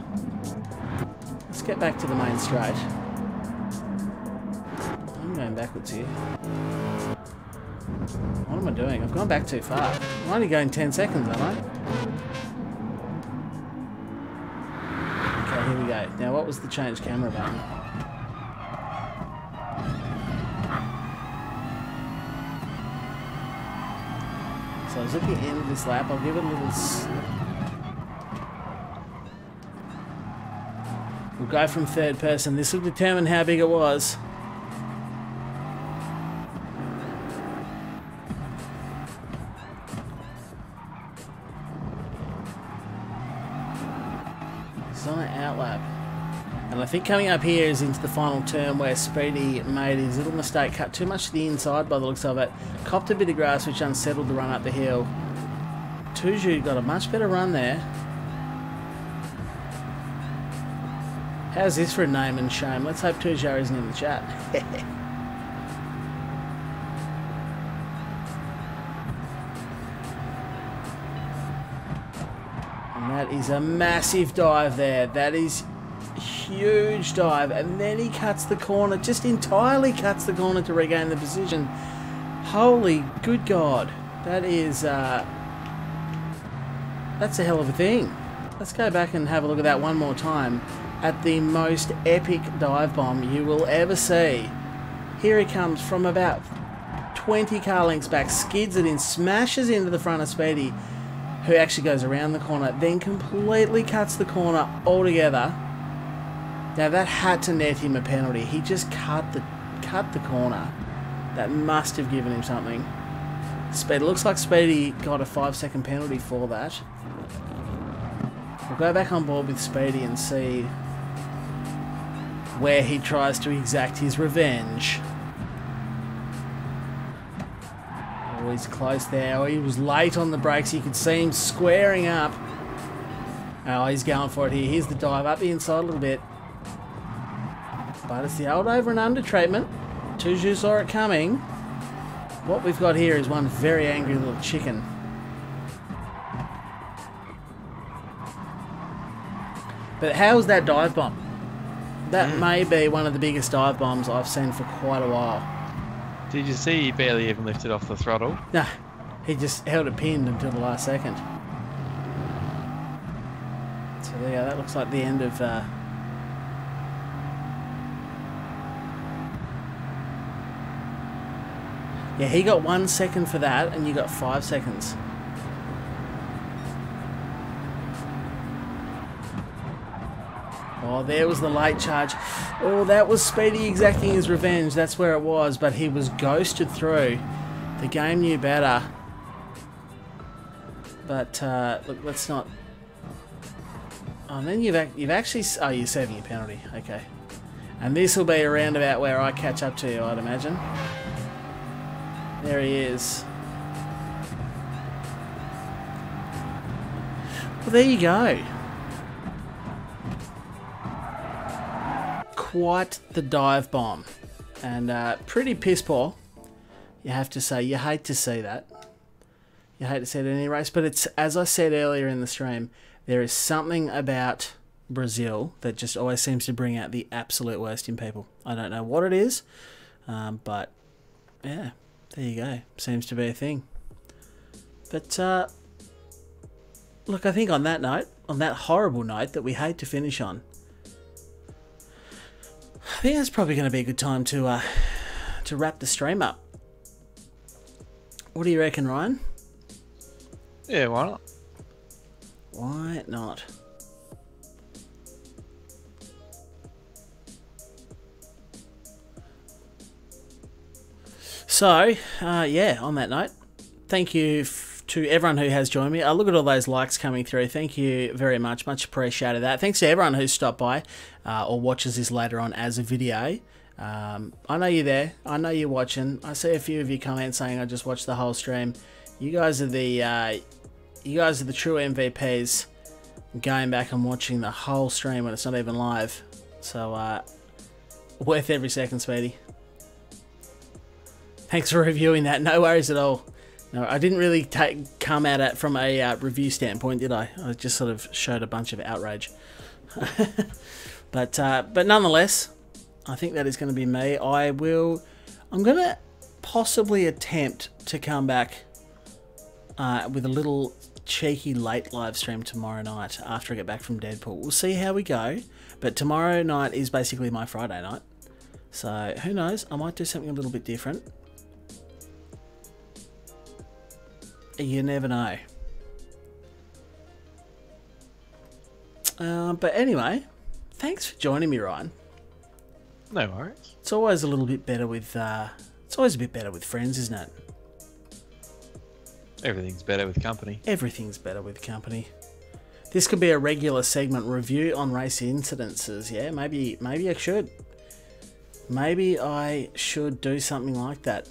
Let's get back to the main straight. Going backwards here. What am I doing? I've gone back too far. I'm only going 10 seconds, aren't I? Okay, here we go. Now, what was the change camera button? So I was at the end of this lap. I'll give it a little... We'll go from third person. This will determine how big it was. On an outlap, and I think coming up here is into the final turn where Speedy made his little mistake, cut too much to the inside by the looks of it, copped a bit of grass which unsettled the run up the hill. Tuju got a much better run there. How's this for a name and shame? Let's hope Tuju isn't in the chat. That is a massive dive there. That is huge dive. And then he cuts the corner, just entirely cuts the corner to regain the position. Holy good God. That is, that's a hell of a thing. Let's go back and have a look at that one more time. At the most epic dive bomb you will ever see. Here he comes from about 20 car lengths back, skids it in, smashes into the front of Speedy, who actually goes around the corner, then completely cuts the corner altogether. Now that had to net him a penalty. He just cut the corner. That must have given him something. It looks like Speedy got a 5-second penalty for that. We'll go back on board with Speedy and see where he tries to exact his revenge. Oh, he's close there. Oh, he was late on the brakes. You could see him squaring up. Oh, he's going for it here. Here's the dive up the inside a little bit. But it's the old over and under treatment. Tuju saw it coming. What we've got here is one very angry little chicken. But how's that dive bomb? That may be one of the biggest dive bombs I've seen for quite a while. Did you see he barely even lifted off the throttle? Nah, he just held it pinned until the last second. So there you go, that looks like the end of... Yeah, he got 1 second for that, and you got 5 seconds. Oh, there was the late charge. Oh, that was Speedy exacting his revenge. That's where it was, but he was ghosted through. The game knew better. But, look, let's not... Oh, and then you've actually... Oh, you're saving your penalty. Okay. And this will be a roundabout where I catch up to you, I'd imagine. There he is. Well, there you go. Quite the dive bomb. And pretty piss poor, you have to say. You hate to see that. You hate to see it in any race. But it's, as I said earlier in the stream, there is something about Brazil that just always seems to bring out the absolute worst in people. I don't know what it is. But, yeah. There you go. Seems to be a thing. But, look, I think on that note, on that horrible note that we hate to finish on, I think that's probably going to be a good time to wrap the stream up. What do you reckon, Ryan? Yeah, why not? Why not? So, yeah, on that note, thank you to everyone who has joined me. I look at all those likes coming through. Thank you very much. Much appreciated that. Thanks to everyone who's stopped by or watches this later on as a video. I know you're there. I know you're watching. I see a few of you comments saying I just watched the whole stream. You guys are the true MVPs. Going back and watching the whole stream when it's not even live. So, worth every second, Speedy. Thanks for reviewing that. No worries at all. No, I didn't really come at it from a review standpoint, did I? I just sort of showed a bunch of outrage. But nonetheless, I think that is going to be me. I'm going to possibly attempt to come back with a little cheeky late live stream tomorrow night after I get back from Deadpool. We'll see how we go. But tomorrow night is basically my Friday night. So who knows? I might do something a little bit different. You never know. But anyway, thanks for joining me, Ryan. No worries. It's always a little bit better with. It's always a bit better with friends, isn't it? Everything's better with company. Everything's better with company. This could be a regular segment, review on race incidences. Yeah, maybe I should. Maybe I should do something like that.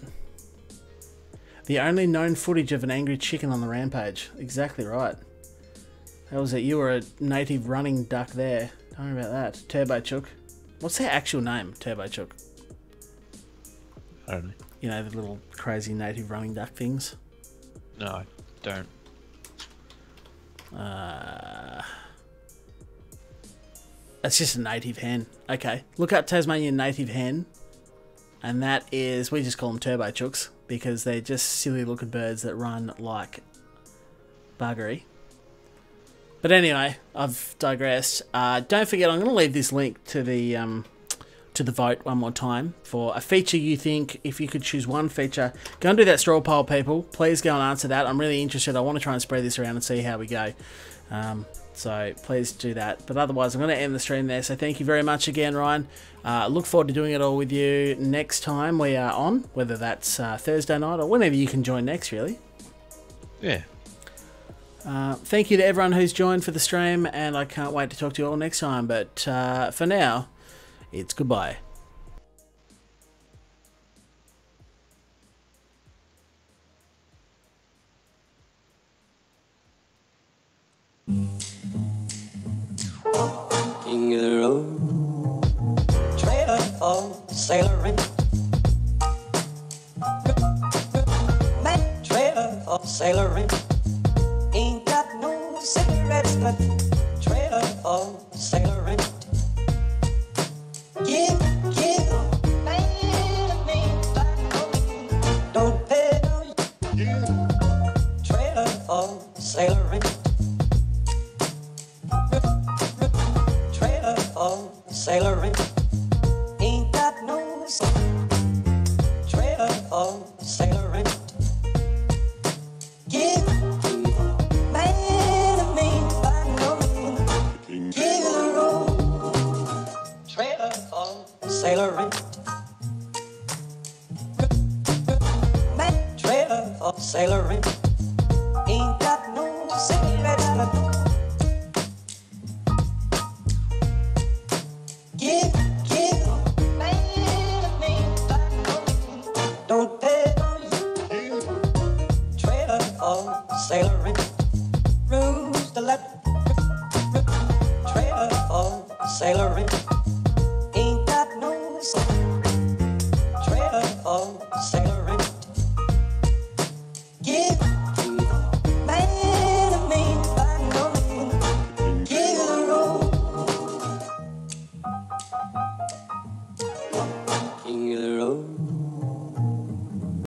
The only known footage of an angry chicken on the rampage. Exactly right. How was it? You were a native running duck there. Tell me about that. Turbo Chook. What's their actual name? Turbo Chook. I don't know. You know, the little crazy native running duck things? No, I don't. That's just a native hen. Okay, look up Tasmanian native hen, and that is, we just call them turbo chooks because they're just silly looking birds that run like buggery. But anyway, I've digressed. Don't forget, I'm going to leave this link to the vote one more time for a feature you think, if you could choose one feature. Go and do that straw poll, people. Please go and answer that. I'm really interested. I want to try and spread this around and see how we go. So please do that. But otherwise, I'm going to end the stream there. So thank you very much again, Ryan. Look forward to doing it all with you next time we are on, whether that's Thursday night or whenever you can join next, really. Yeah. Thank you to everyone who's joined for the stream, and I can't wait to talk to you all next time. But for now, it's goodbye. King of the road, trailer for sailoring. Man, trailer for sailoring. Ain't got no cigarettes, but trailer for sailoring. Give, man, don't pay no. Trailer for sailoring. Sailoring, ain't got no trailer for sailoring. Give man a man by no man. Give the road trailer for sailoring. Man trailer for sailoring. Ain't got no cigarette. Don't pay no trailer for sailoring. Rules the left trailer for sailoring.